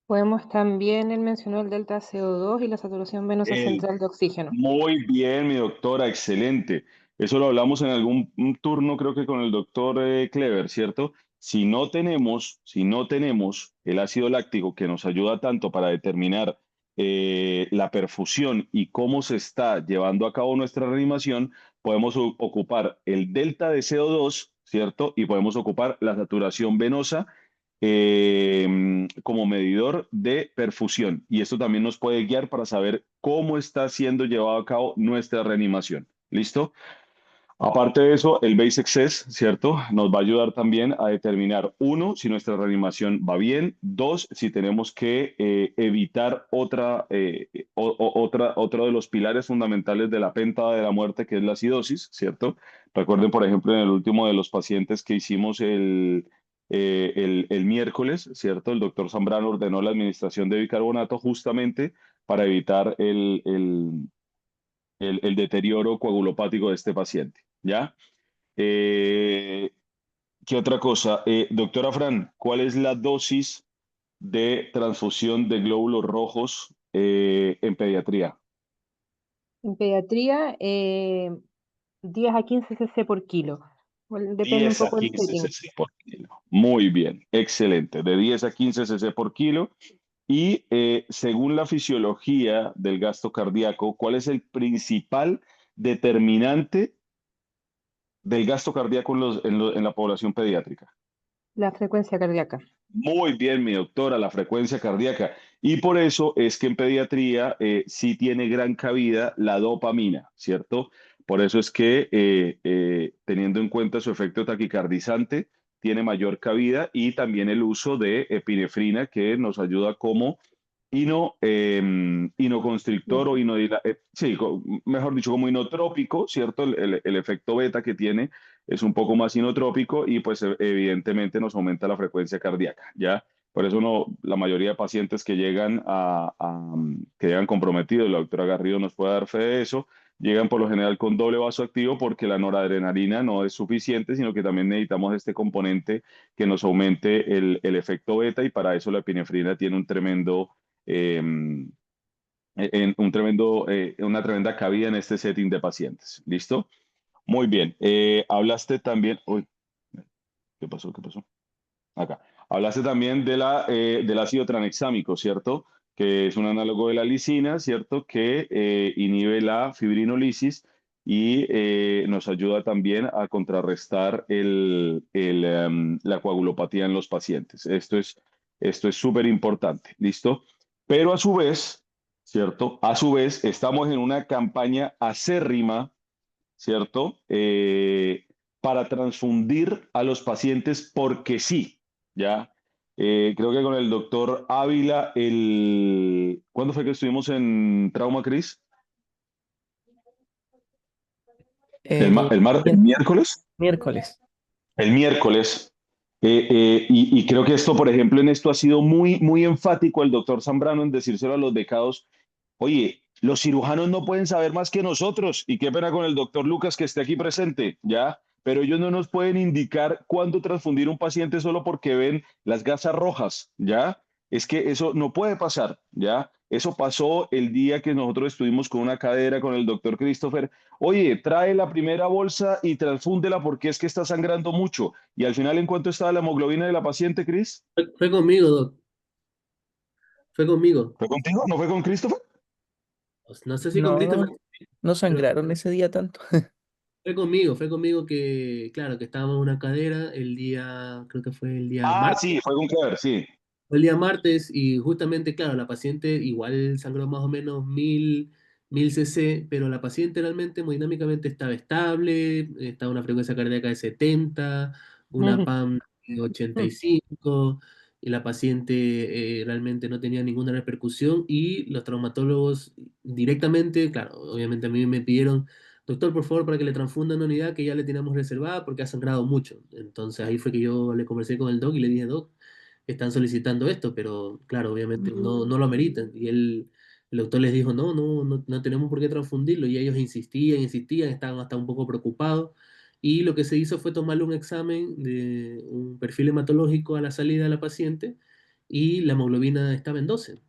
[SPEAKER 6] Podemos también, él mencionó el delta CO2 y la saturación venosa
[SPEAKER 1] El
[SPEAKER 6] central de oxígeno.
[SPEAKER 1] Muy bien, mi doctora, excelente. Eso lo hablamos en algún un turno, creo que con el doctor Clever, ¿cierto? Si no tenemos el ácido láctico que nos ayuda tanto para determinar la perfusión y cómo se está llevando a cabo nuestra reanimación, podemos ocupar el delta de CO2, ¿cierto? Y podemos ocupar la saturación venosa como medidor de perfusión. Y esto también nos puede guiar para saber cómo está siendo llevado a cabo nuestra reanimación. ¿Listo? Aparte de eso, el base excess, ¿cierto? Nos va a ayudar también a determinar, uno, si nuestra reanimación va bien, dos, si tenemos que evitar otro de los pilares fundamentales de la pentada de la muerte, que es la acidosis, ¿cierto? Recuerden, por ejemplo, en el último de los pacientes que hicimos el miércoles, ¿cierto? El doctor Zambrano ordenó la administración de bicarbonato justamente para evitar el deterioro coagulopático de este paciente, ¿ya? Eh, ¿Qué otra cosa? Doctora Fran, ¿cuál es la dosis de transfusión de glóbulos rojos en pediatría?
[SPEAKER 6] En pediatría, 10 a 15 cc por kilo. Depende un
[SPEAKER 1] 10 a
[SPEAKER 6] poco del
[SPEAKER 1] 15
[SPEAKER 6] setting.
[SPEAKER 1] cc por kilo. Muy bien, excelente. De 10 a 15 cc por kilo. Y según la fisiología del gasto cardíaco, ¿cuál es el principal determinante del gasto cardíaco en la población pediátrica?
[SPEAKER 6] La frecuencia cardíaca.
[SPEAKER 1] Muy bien, mi doctora, la frecuencia cardíaca. Y por eso es que en pediatría sí tiene gran cabida la dopamina, ¿cierto? Por eso es que teniendo en cuenta su efecto taquicardizante, tiene mayor cabida y también el uso de epinefrina que nos ayuda como inoconstrictor o sí, mejor dicho, como inotrópico, ¿cierto? El efecto beta que tiene es un poco más inotrópico y pues evidentemente nos aumenta la frecuencia cardíaca, ¿ya? Por eso no, la mayoría de pacientes que llegan que llegan comprometidos, la doctora Garrido nos puede dar fe de eso, llegan por lo general con doble vasoactivo porque la noradrenalina no es suficiente, sino que también necesitamos este componente que nos aumente el efecto beta y para eso la epinefrina tiene un tremendo una tremenda cabida en este setting de pacientes. ¿Listo? Muy bien. Hablaste también. Uy, ¿qué pasó? ¿Qué pasó? Acá. Hablaste también del ácido tranexámico, ¿cierto? Que es un análogo de la lisina, ¿cierto? Que inhibe la fibrinolisis y nos ayuda también a contrarrestar la coagulopatía en los pacientes. Esto es súper importante, ¿listo? Pero a su vez, ¿cierto? A su vez, estamos en una campaña acérrima, ¿cierto? Para transfundir a los pacientes porque sí, ¿ya? Creo que con el doctor Ávila, ¿cuándo fue que estuvimos en Trauma, Cris?
[SPEAKER 8] El
[SPEAKER 1] El miércoles.
[SPEAKER 8] miércoles.
[SPEAKER 1] El miércoles. Y creo que esto, por ejemplo, en esto ha sido muy, muy enfático el doctor Zambrano en decírselo a los becados. Oye, los cirujanos no pueden saber más que nosotros, y qué pena con el doctor Lucas que esté aquí presente, ¿ya? Pero ellos no nos pueden indicar cuándo transfundir un paciente solo porque ven las gasas rojas, ¿ya? Es que eso no puede pasar, ¿ya? Eso pasó el día que nosotros estuvimos con una cadera con el doctor Christopher. Oye, trae la primera bolsa y transfúndela porque es que está sangrando mucho. Y al final, ¿en cuánto estaba la hemoglobina de la paciente, Chris?
[SPEAKER 3] Fue conmigo, Doc. Fue conmigo.
[SPEAKER 1] ¿Fue contigo? ¿No fue con Christopher?
[SPEAKER 3] No sé si con Christopher,
[SPEAKER 8] No, no
[SPEAKER 3] pero
[SPEAKER 8] sangraron ese día tanto.
[SPEAKER 3] fue conmigo que, claro, que estábamos en una cadera el día, creo que fue el día
[SPEAKER 1] Ah,
[SPEAKER 3] martes.
[SPEAKER 1] sí, fue con Clever, sí.
[SPEAKER 3] Fue el día martes y justamente, claro, la paciente igual sangró más o menos 1000 cc, pero la paciente realmente hemodinámicamente estaba estable, estaba una frecuencia cardíaca de 70, una PAM de 85, y la paciente realmente no tenía ninguna repercusión y los traumatólogos directamente, claro, obviamente a mí me pidieron, doctor, por favor, para que le transfundan una unidad que ya le teníamos reservada porque ha sangrado mucho. Entonces ahí fue que yo le conversé con el doc y le dije, doc, están solicitando esto, pero claro, obviamente no lo ameritan. Y el doctor les dijo, no tenemos por qué transfundirlo. Y ellos insistían, estaban hasta un poco preocupados. Y lo que se hizo fue tomarle un examen de un perfil hematológico a la salida de la paciente y la hemoglobina estaba en 12.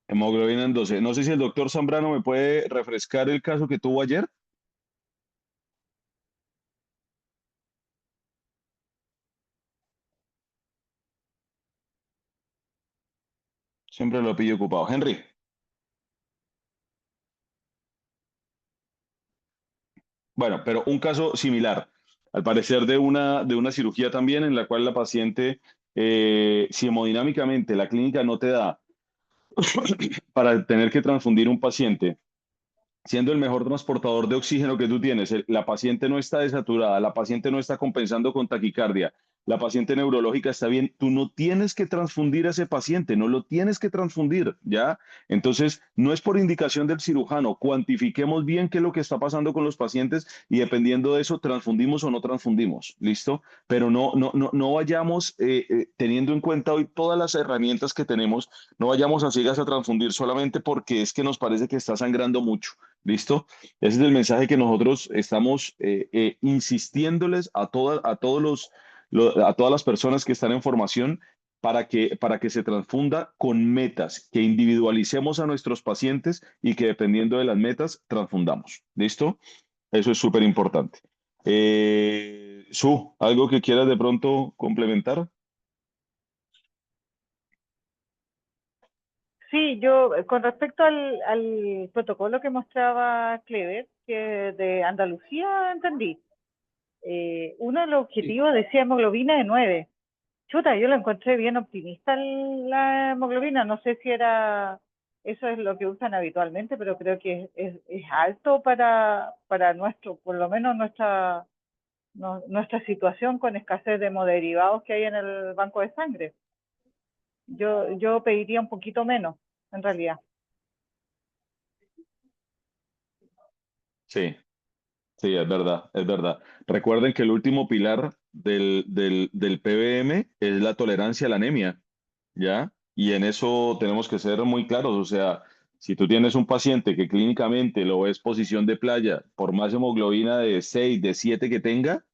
[SPEAKER 1] Hemoglobina en 12. No sé si el doctor Zambrano me puede refrescar el caso que tuvo ayer. Siempre lo pillo ocupado. Henry. Bueno, pero un caso similar, al parecer de una cirugía también en la cual la paciente, si hemodinámicamente la clínica no te da para tener que transfundir un paciente, siendo el mejor transportador de oxígeno que tú tienes, la paciente no está desaturada, la paciente no está compensando con taquicardia, la paciente neurológica está bien, tú no tienes que transfundir a ese paciente, no lo tienes que transfundir, ¿ya? Entonces, no es por indicación del cirujano, cuantifiquemos bien qué es lo que está pasando con los pacientes y dependiendo de eso, transfundimos o no transfundimos, ¿listo? Pero no vayamos, teniendo en cuenta hoy todas las herramientas que tenemos, no vayamos a ciegas a transfundir solamente porque es que nos parece que está sangrando mucho, ¿listo? Ese es el mensaje que nosotros estamos insistiéndoles a todos a todas las personas que están en formación para que se transfunda con metas, que individualicemos a nuestros pacientes y que dependiendo de las metas, transfundamos. ¿Listo? Eso es súper importante. ¿Algo que quieras de pronto complementar?
[SPEAKER 9] Sí, yo con respecto al protocolo que mostraba Clever, que de Andalucía entendí, uno de los
[SPEAKER 3] Sí.
[SPEAKER 9] objetivos decía hemoglobina de 9. Chuta, yo lo encontré bien optimista la hemoglobina, no sé si eso es lo que usan habitualmente, pero creo que es alto para nuestro, por lo menos nuestra situación con escasez de hemoderivados que hay en el banco de sangre. Yo pediría un poquito menos, en realidad.
[SPEAKER 1] Sí, sí, es verdad, es verdad. Recuerden que el último pilar del PBM es la tolerancia a la anemia. ¿Ya? Y en eso tenemos que ser muy claros, o sea, si tú tienes un paciente que clínicamente lo ves posición de playa, por más hemoglobina de 6 de 7 que tenga,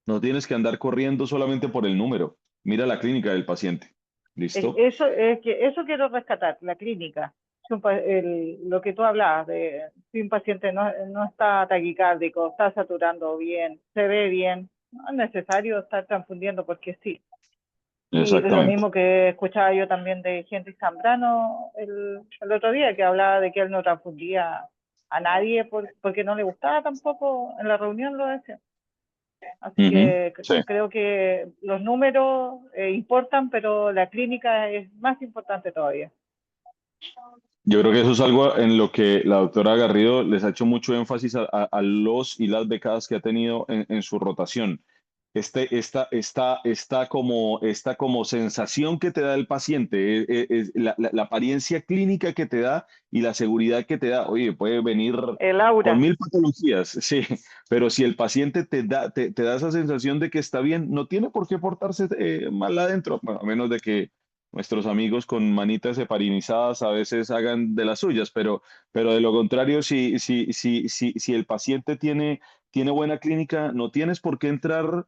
[SPEAKER 1] no tienes que andar corriendo solamente por el número. Mira la clínica del paciente. ¿Listo?
[SPEAKER 9] Eso quiero rescatar, la clínica. Lo que tú hablabas, de si un paciente no está taquicárdico, está saturando bien, se ve bien, no es necesario estar transfundiendo porque sí. Y lo
[SPEAKER 1] Exactamente.
[SPEAKER 9] mismo que escuchaba yo también de Henry Zambrano el otro día, que hablaba de que él no transfundía a nadie porque no le gustaba tampoco, en la reunión lo decía. Así
[SPEAKER 1] Ujú,
[SPEAKER 9] que
[SPEAKER 1] sí.
[SPEAKER 9] creo que los números importan, pero la clínica es más importante todavía.
[SPEAKER 1] Yo creo que eso es algo en lo que la doctora Garrido les ha hecho mucho énfasis a los y las becadas que ha tenido en su rotación. Esta como sensación que te da el paciente, la apariencia clínica que te da y la seguridad que te da. Oye, puede venir
[SPEAKER 9] El
[SPEAKER 1] con
[SPEAKER 9] aura.
[SPEAKER 1] 1000 patologías, sí, pero si el paciente te da esa sensación de que está bien, no tiene por qué portarse mal adentro, bueno, a menos de que nuestros amigos con manitas heparinizadas a veces hagan de las suyas, pero de lo contrario, si el paciente tiene buena clínica, no tienes por qué entrar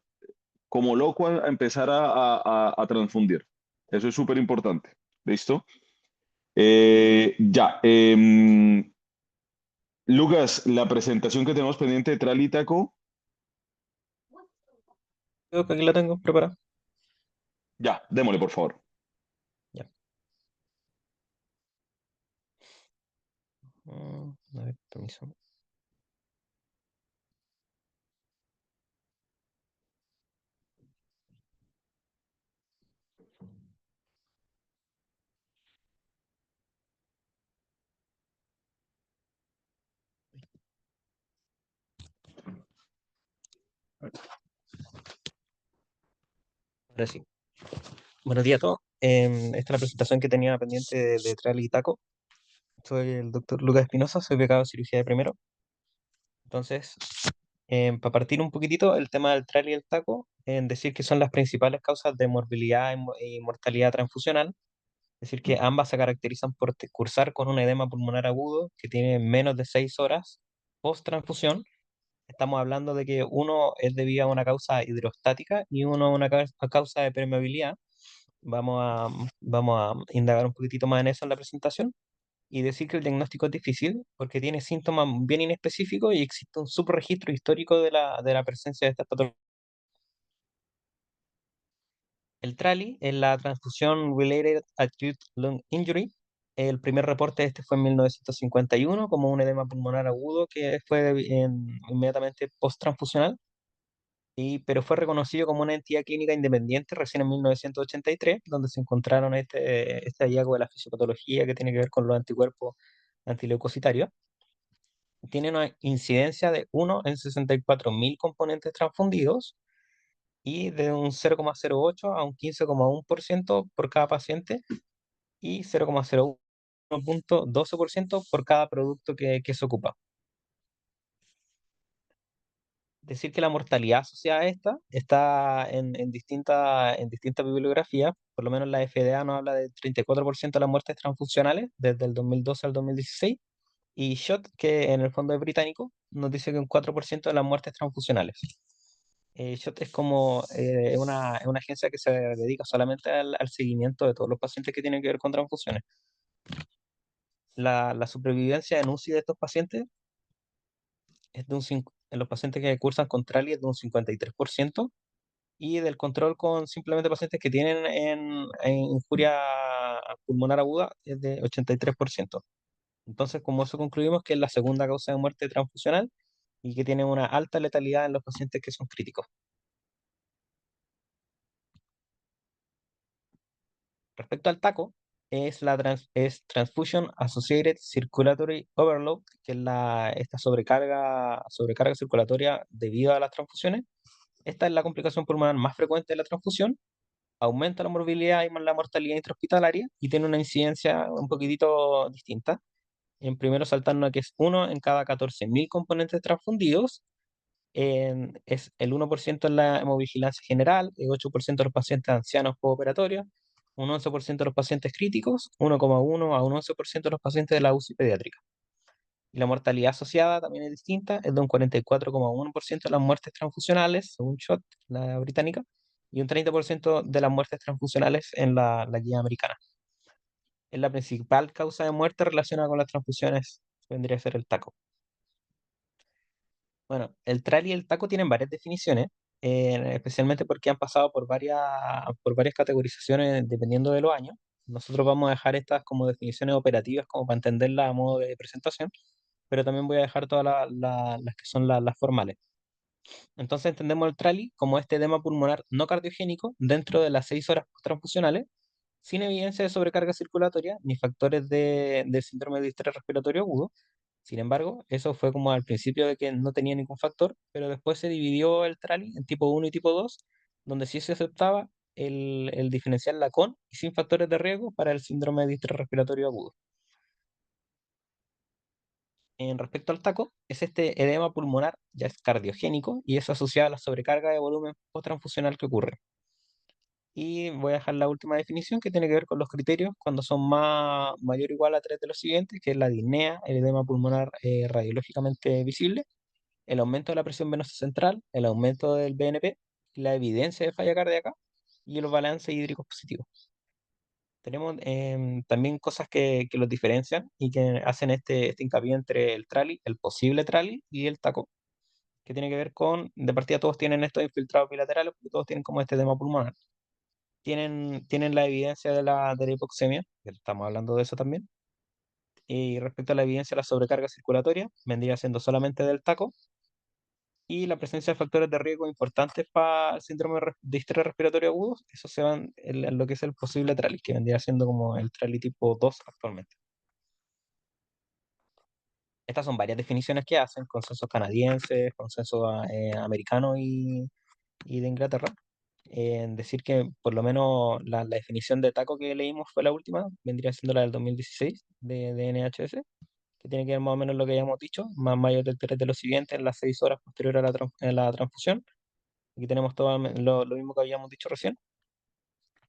[SPEAKER 1] como loco a empezar a transfundir. Eso es súper importante. ¿Listo? Ya. Lucas, la presentación que tenemos pendiente de Tral y Taco,
[SPEAKER 4] Creo que aquí la tengo preparada.
[SPEAKER 1] ya, démosle, por favor.
[SPEAKER 4] Ya. A ver, permiso. Ahora sí. Buenos días a todos. Esta es la presentación que tenía pendiente de Tral y Taco. Soy el doctor Lucas Espinosa, soy becado en cirugía de primero. Entonces, para partir un poquitito, el tema del Tral y el Taco, en decir que son las principales causas de morbilidad y mortalidad transfusional. Es decir, que ambas se caracterizan por cursar con un edema pulmonar agudo que tiene menos de 6 horas post transfusión. Estamos hablando de que uno es debido a una causa hidrostática y uno a una causa de permeabilidad. Vamos a indagar un poquitito más en eso en la presentación y decir que el diagnóstico es difícil porque tiene síntomas bien inespecíficos y existe un subregistro histórico de la presencia de estas patologías. El TRALI es la Transfusion Related Acute Lung Injury. El primer reporte de este fue en 1951 como un edema pulmonar agudo que fue inmediatamente post-transfusional, pero fue reconocido como una entidad clínica independiente recién en 1983, donde se encontraron este hallazgo de la fisiopatología que tiene que ver con los anticuerpos antileucocitarios. Tiene una incidencia de 1 en 64.000 componentes transfundidos y de un 0,08 a un 15,1% por cada paciente y 0,01.12% por cada producto que se ocupa. Decir que la mortalidad asociada a esta está en distintas bibliografías, por lo menos la FDA nos habla del 34% de las muertes transfusionales desde el 2012 al 2016, y SHOT, que en el fondo es británico, nos dice que un 4% de las muertes transfusionales. SHOT es como es una agencia que se dedica solamente al seguimiento de todos los pacientes que tienen que ver con transfusiones. La supervivencia en UCI de estos pacientes es de en los pacientes que cursan con TRALI es de un 53%, y del control con simplemente pacientes que tienen en injuria pulmonar aguda es de 83%. Entonces, como eso concluimos que es la segunda causa de muerte transfusional y que tiene una alta letalidad en los pacientes que son críticos. Respecto al TACO, es Transfusion Associated Circulatory Overload, que es esta sobrecarga circulatoria debido a las transfusiones. Esta es la complicación pulmonar más frecuente de la transfusión, aumenta la morbilidad y la mortalidad intrahospitalaria y tiene una incidencia un poquitito distinta. En primero saltando que es 1 en cada 14.000 componentes transfundidos, es el 1% en la hemovigilancia general, el 8% de los pacientes ancianos postoperatorios, un 11% de los pacientes críticos, 1,1 a un 11% de los pacientes de la UCI pediátrica. Y la mortalidad asociada también es distinta, es de un 44,1% de las muertes transfusionales, según SHOT, la británica, y un 30% de las muertes transfusionales en la guía americana. Es la principal causa de muerte relacionada con las transfusiones, vendría a ser el TACO. Bueno, el TRAL y el TACO tienen varias definiciones, especialmente porque han pasado por varias categorizaciones dependiendo de los años. Nosotros vamos a dejar estas como definiciones operativas como para entenderlas a modo de presentación, pero también voy a dejar todas las que son las formales. Entonces entendemos el TRALI como este edema pulmonar no cardiogénico dentro de las 6 horas transfusionales, sin evidencia de sobrecarga circulatoria ni factores de síndrome de distrés respiratorio agudo. Sin embargo, eso fue como al principio de que no tenía ningún factor, pero después se dividió el TRALI en tipo 1 y tipo 2, donde sí se aceptaba el diferencial la con y sin factores de riesgo para el síndrome de distrés respiratorio agudo. En respecto al TACO, es este edema pulmonar, ya es cardiogénico y es asociado a la sobrecarga de volumen posttransfusional que ocurre. Y voy a dejar la última definición que tiene que ver con los criterios cuando son mayor o igual a 3 de los siguientes, que es la disnea, el edema pulmonar radiológicamente visible, el aumento de la presión venosa central, el aumento del BNP, la evidencia de falla cardíaca y los balances hídricos positivos. Tenemos también cosas que los diferencian y que hacen este hincapié entre el TRALI, el posible TRALI y el TACO, que tiene que ver con, de partida todos tienen estos infiltrados bilaterales, porque todos tienen como este edema pulmonar. Tienen la evidencia de la hipoxemia, que estamos hablando de eso también. Y respecto a la evidencia de la sobrecarga circulatoria, vendría siendo solamente del TACO, y la presencia de factores de riesgo importantes para el síndrome de distrés respiratorio agudo, eso se van en lo que es el posible TRALI, que vendría siendo como el TRALI tipo 2 actualmente. Estas son varias definiciones que hacen, consensos canadienses, consensos americanos y de Inglaterra. En decir que por lo menos la definición de TACO que leímos fue la última, vendría siendo la del 2016 de NHS, que tiene que ver más o menos lo que habíamos dicho, más mayor del 3 de lo siguiente en las 6 horas posteriores a la transfusión. Aquí tenemos todo lo mismo que habíamos dicho recién.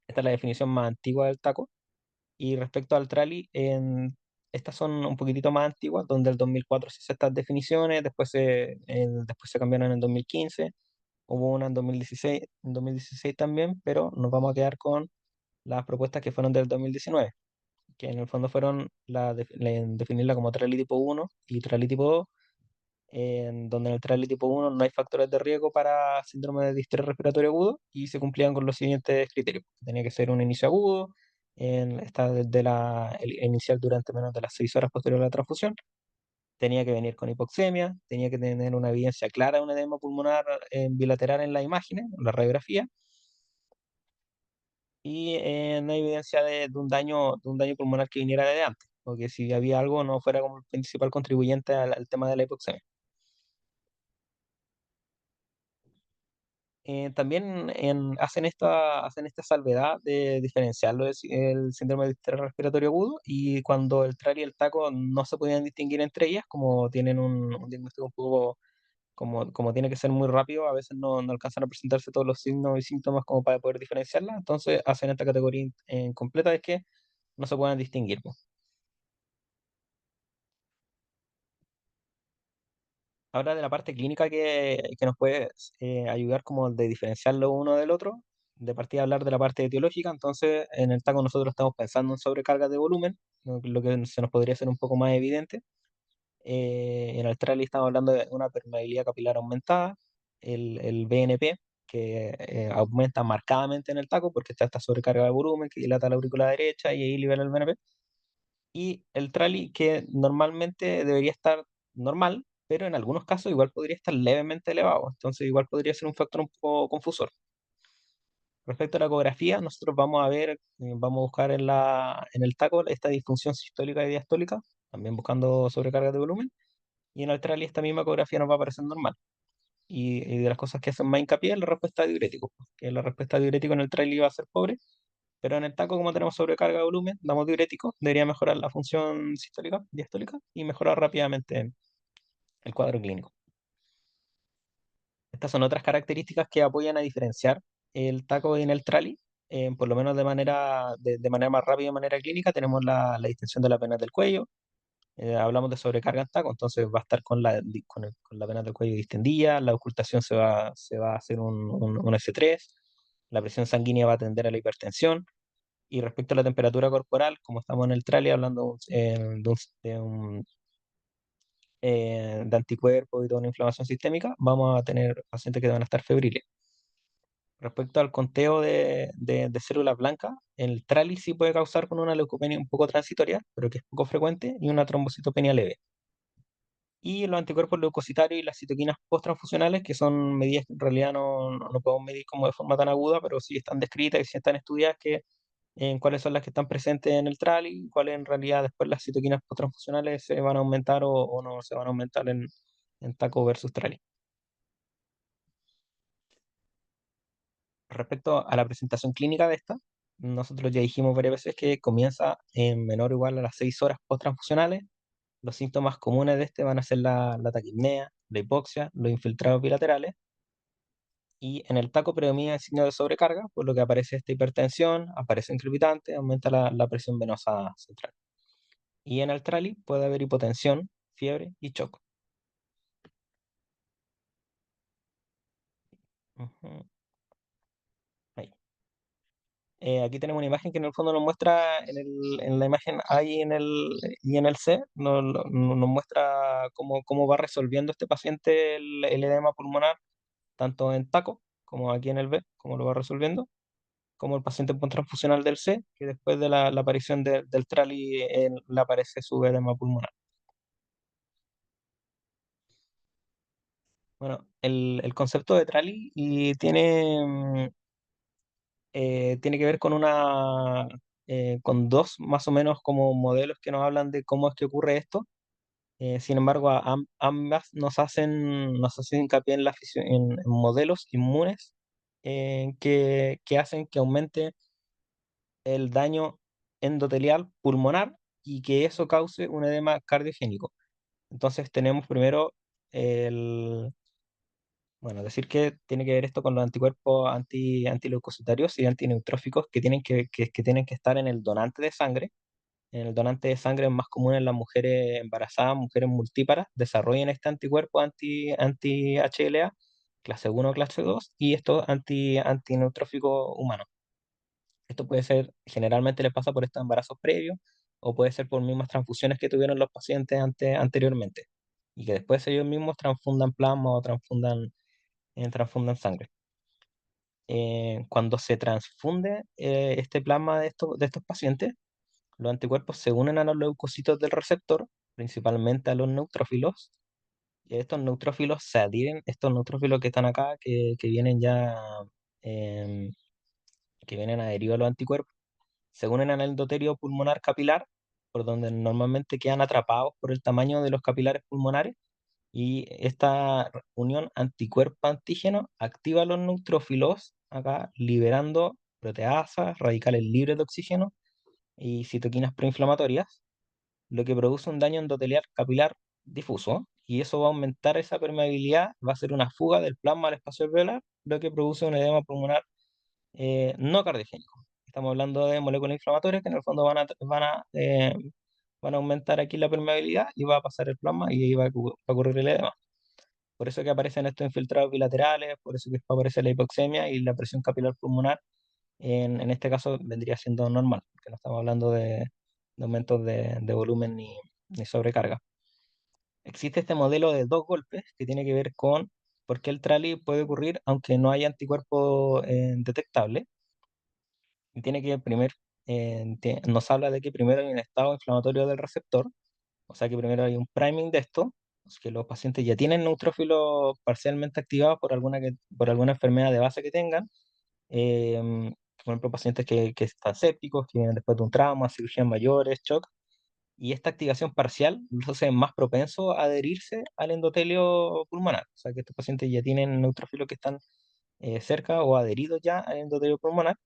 [SPEAKER 4] Esta es la definición más antigua del TACO. Y respecto al TRALI, estas son un poquitito más antiguas, donde el 2004 se hizo estas definiciones, después se cambiaron en el 2015, hubo una en 2016 también, pero nos vamos a quedar con las propuestas que fueron del 2019, que en el fondo fueron definirla como TRALI tipo 1 y TRALI tipo 2, en donde en el TRALI tipo 1 no hay factores de riesgo para síndrome de distrés respiratorio agudo y se cumplían con los siguientes criterios. Tenía que ser un inicio agudo, esta desde inicial durante menos de las 6 horas posteriores a la transfusión, tenía que venir con hipoxemia, tenía que tener una evidencia clara de un edema pulmonar bilateral en las imágenes, en la radiografía, y no hay evidencia de un daño pulmonar que viniera de antes, porque si había algo no fuera como el principal contribuyente al tema de la hipoxemia. también hacen esta salvedad de diferenciarlo el síndrome de distrés respiratorio agudo y cuando el TRAL y el TACO no se podían distinguir entre ellas, como tienen un diagnóstico un poco, como tiene que ser muy rápido, a veces no alcanzan a presentarse todos los signos y síntomas como para poder diferenciarla, entonces hacen esta categoría en completa de que no se puedan distinguir, po. Ahora de la parte clínica que nos puede ayudar como de diferenciarlo uno del otro, de partida hablar de la parte etiológica, entonces en el TACO nosotros estamos pensando en sobrecarga de volumen, lo que se nos podría hacer un poco más evidente. En el TRALI estamos hablando de una permeabilidad capilar aumentada, el BNP, que aumenta marcadamente en el TACO porque está esta sobrecarga de volumen que dilata la aurícula derecha y ahí libera el BNP. Y el trali que normalmente debería estar normal, pero en algunos casos igual podría estar levemente elevado, entonces igual podría ser un factor un poco confusor. Respecto a la ecografía, nosotros vamos a ver, vamos a buscar en el TACO esta disfunción sistólica y diastólica, también buscando sobrecarga de volumen, y en el trali esta misma ecografía nos va a parecer normal. Y de las cosas que hacen más hincapié es la respuesta de diuréticos, que la respuesta de diurético en el trali va a ser pobre, pero en el taco, como tenemos sobrecarga de volumen, damos diurético, debería mejorar la función sistólica, diastólica y mejorar rápidamente el cuadro clínico. Estas son otras características que apoyan a diferenciar el taco en el trali, por lo menos de manera más rápida, de manera clínica, tenemos la distensión de las venas del cuello. Hablamos de sobrecarga en taco, entonces va a estar con la vena del cuello distendida, la ocultación se va a hacer un S3, la presión sanguínea va a tender a la hipertensión. Y respecto a la temperatura corporal, como estamos en el trali hablando de anticuerpos y toda una inflamación sistémica, vamos a tener pacientes que van a estar febriles. Respecto al conteo de células blancas, el trali sí puede causar con una leucopenia un poco transitoria, pero que es poco frecuente, y una trombocitopenia leve. Y los anticuerpos leucocitarios y las citoquinas posttransfusionales, que son medidas que en realidad no podemos medir como de forma tan aguda, pero sí están descritas y sí están estudiadas, que en cuáles son las que están presentes en el TRAL y cuáles en realidad después las citoquinas posttransfusionales se van a aumentar o no se van a aumentar en TACO versus TRALI. Respecto a la presentación clínica de esta, nosotros ya dijimos varias veces que comienza en menor o igual a las 6 horas posttransfusionales. Los síntomas comunes de este van a ser la taquipnea, la hipoxia, los infiltrados bilaterales. Y en el taco predomina el signo de sobrecarga, por lo que aparece esta hipertensión, aparece un crepitante, aumenta la presión venosa central. Y en el trali puede haber hipotensión, fiebre y shock. Ujú, ahí. Aquí tenemos una imagen que en el fondo nos muestra, en la imagen A y en el C, nos muestra cómo va resolviendo este paciente el edema pulmonar, tanto en taco como aquí en el B, cómo lo va resolviendo, como el paciente transfusional del C, que después de la aparición del trali le aparece su edema pulmonar. Bueno, el concepto de trali y tiene que ver con dos más o menos como modelos que nos hablan de cómo es que ocurre esto. Sin embargo, ambas nos hacen hincapié en modelos inmunes que hacen que aumente el daño endotelial pulmonar y que eso cause un edema cardiogénico. Entonces tenemos primero bueno, decir que tiene que ver esto con los anticuerpos antileucocitarios y antineutróficos que tienen que estar en el donante de sangre. En el donante de sangre es más común en las mujeres embarazadas, mujeres multíparas, desarrollan este anticuerpo anti-HLA, clase 1 o clase 2, y estos antineutróficos humanos. Esto puede ser, generalmente les pasa por estos embarazos previos, o puede ser por mismas transfusiones que tuvieron los pacientes anteriormente, y que después ellos mismos transfundan plasma o transfundan sangre. Cuando se transfunde este plasma de estos pacientes, los anticuerpos se unen a los leucocitos del receptor, principalmente a los neutrófilos, y estos neutrófilos se adhieren, estos neutrófilos que están acá, que vienen ya, em, que vienen adheridos a los anticuerpos, se unen al endotelio pulmonar capilar, por donde normalmente quedan atrapados por el tamaño de los capilares pulmonares, Y esta unión anticuerpo-antígeno activa los neutrófilos acá, liberando proteasas, radicales libres de oxígeno y citoquinas proinflamatorias, lo que produce un daño endotelial capilar difuso, y eso va a aumentar esa permeabilidad, va a ser una fuga del plasma al espacio alveolar, lo que produce un edema pulmonar no cardiogénico. Estamos hablando de moléculas inflamatorias que en el fondo van a aumentar aquí la permeabilidad y va a pasar el plasma y ahí va a ocurrir el edema. Por eso que aparecen estos infiltrados bilaterales, por eso que aparece la hipoxemia y la presión capilar pulmonar, en este caso vendría siendo normal, porque no estamos hablando de aumentos de volumen ni sobrecarga. Existe este modelo de dos golpes que tiene que ver con por qué el TRALI puede ocurrir aunque no haya anticuerpo detectable. Y tiene que nos habla de que primero hay un estado inflamatorio del receptor, o sea que primero hay un priming de esto, que los pacientes ya tienen neutrófilos parcialmente activados por alguna enfermedad de base que tengan, por ejemplo, pacientes que están sépticos, que vienen después de un trauma, cirugías mayores, shock, y esta activación parcial los hace más propensos a adherirse al endotelio pulmonar, o sea que estos pacientes ya tienen neutrófilos que están cerca o adheridos ya al endotelio pulmonar,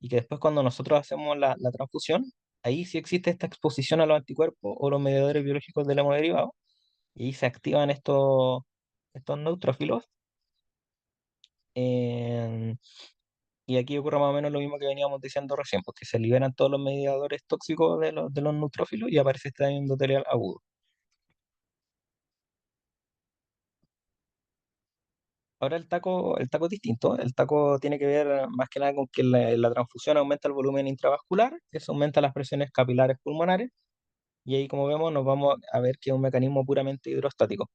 [SPEAKER 4] y que después cuando nosotros hacemos la transfusión, ahí sí existe esta exposición a los anticuerpos o los mediadores biológicos del hemoderivados, y ahí se activan estos neutrófilos. eh, y aquí ocurre más o menos lo mismo que veníamos diciendo recién, porque se liberan todos los mediadores tóxicos de los neutrófilos y aparece este daño endotelial agudo. Ahora el taco es distinto. El taco tiene que ver más que nada con que la transfusión aumenta el volumen intravascular, eso aumenta las presiones capilares pulmonares, y ahí como vemos nos vamos a ver que es un mecanismo puramente hidrostático.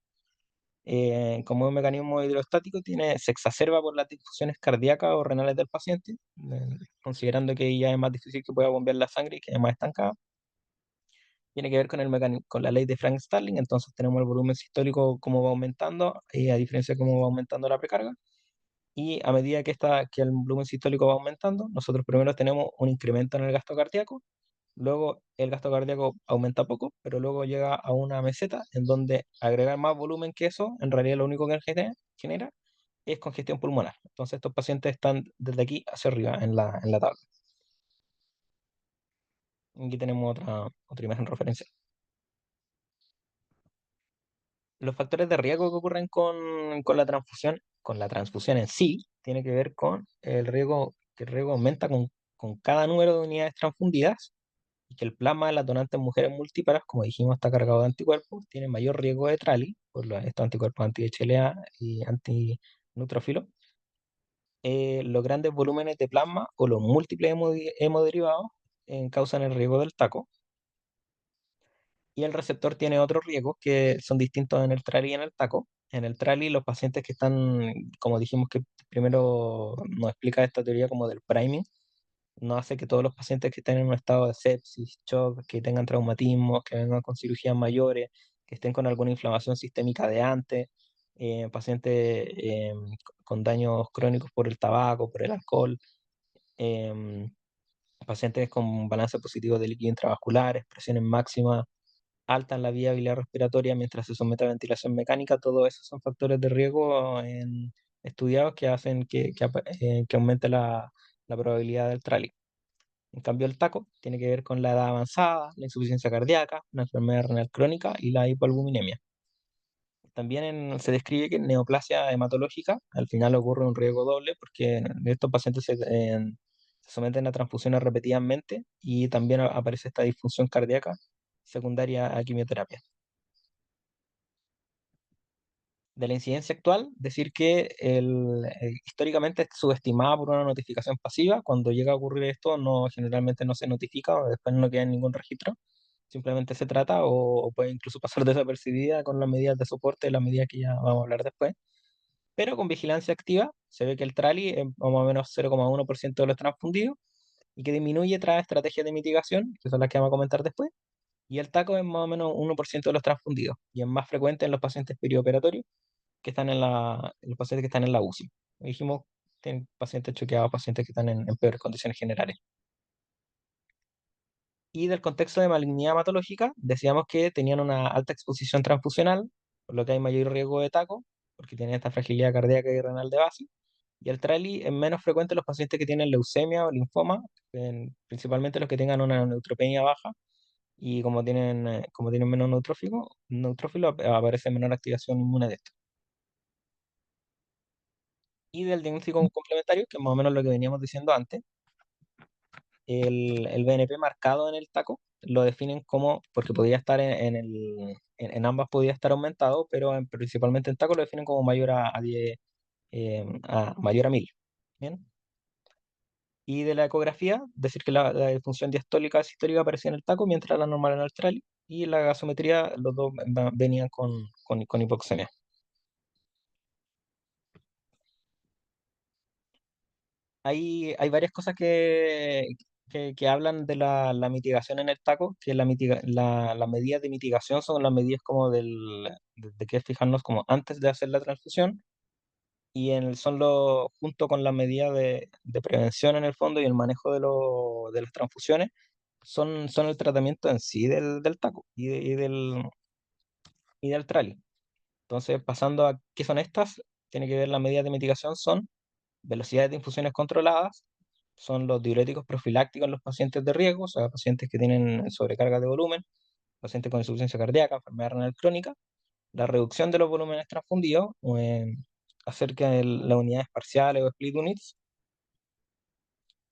[SPEAKER 4] Como es un mecanismo hidrostático, se exacerba por las disfunciones cardíacas o renales del paciente, considerando que ya es más difícil que pueda bombear la sangre y que es más estancada. Tiene que ver con la ley de Frank-Starling, entonces tenemos el volumen sistólico como va aumentando, a diferencia de cómo va aumentando la precarga. Y a medida que el volumen sistólico va aumentando, nosotros primero tenemos un incremento en el gasto cardíaco, luego el gasto cardíaco aumenta poco, pero luego llega a una meseta en donde agregar más volumen que eso, en realidad lo único que genera es congestión pulmonar. Entonces estos pacientes están desde aquí hacia arriba en la tabla. Aquí tenemos otra imagen referencial. Los factores de riesgo que ocurren con la transfusión en sí, tiene que ver con el riesgo, que el riesgo aumenta con cada número de unidades transfundidas, y que el plasma de las donantes mujeres múltiples, como dijimos, está cargado de anticuerpos, tiene mayor riesgo de TRALI, por estos anticuerpos anti-HLA y anti-neutrófilo. Los grandes volúmenes de plasma o los múltiples hemoderivados causan el riesgo del taco. Y el receptor tiene otros riesgos que son distintos en el TRALI y en el taco. En el TRALI, los pacientes que están, como dijimos que primero nos explica esta teoría como del priming, no hace que todos los pacientes que estén en un estado de sepsis, shock, que tengan traumatismos, que vengan con cirugías mayores, que estén con alguna inflamación sistémica de antes, pacientes con daños crónicos por el tabaco, por el alcohol, em, pacientes con balance positivo de líquido intravasculares, presiones máximas alta en la vía biliar respiratoria mientras se somete a ventilación mecánica, todo eso son factores de riesgo estudiados que hacen que aumente la probabilidad del TRALI. En cambio, el taco tiene que ver con la edad avanzada, la insuficiencia cardíaca, una enfermedad renal crónica y la hipoalbuminemia. También se describe que en neoplasia hematológica al final ocurre un riesgo doble porque estos pacientes se someten a transfusiones repetidamente y también aparece esta disfunción cardíaca secundaria a quimioterapia. De la incidencia actual, decir que históricamente es subestimada por una notificación pasiva. Cuando llega a ocurrir esto, generalmente no se notifica o después no queda en ningún registro. Simplemente se trata o puede incluso pasar desapercibida con las medidas de soporte, las medidas que ya vamos a hablar después. Pero con vigilancia activa se ve que el TRALI es más o menos 0,1% de los transfundidos y que disminuye tras estrategias de mitigación, que son las que vamos a comentar después. Y el taco es más o menos 1% de los transfundidos y es más frecuente en los pacientes perioperatorios que están los pacientes que están en la UCI. Dijimos, tienen pacientes choqueados, pacientes que están en peores condiciones generales. Y del contexto de malignidad hematológica, decíamos que tenían una alta exposición transfusional, por lo que hay mayor riesgo de taco, porque tienen esta fragilidad cardíaca y renal de base. Y el trali es menos frecuente en los pacientes que tienen leucemia o linfoma, principalmente los que tengan una neutropenia baja, y como tienen menos neutrófilo, aparece menor activación inmune de esto. Y del diagnóstico complementario, que es más o menos lo que veníamos diciendo antes, el BNP marcado en el taco lo definen como, porque podía estar en ambas podía estar aumentado, pero principalmente en taco lo definen como mayor a 10, mayor a 1000. ¿Bien? Y de la ecografía, decir que la disfunción diastólica sistólica aparecía en el taco, mientras la normal en el trali, y la gasometría, los dos venían con hipoxemia. Hay varias cosas que hablan de la mitigación en el taco, que las medidas de mitigación son las medidas como de que fijarnos como antes de hacer la transfusión, y junto con las medidas de prevención en el fondo y el manejo de las transfusiones, son el tratamiento en sí del taco y del trali. Entonces, pasando a qué son estas, tiene que ver las medidas de mitigación, son velocidades de infusiones controladas, son los diuréticos profilácticos en los pacientes de riesgo, o sea, pacientes que tienen sobrecarga de volumen, pacientes con insuficiencia cardíaca, enfermedad renal crónica, la reducción de los volúmenes transfundidos, hacer que las unidades parciales o split units,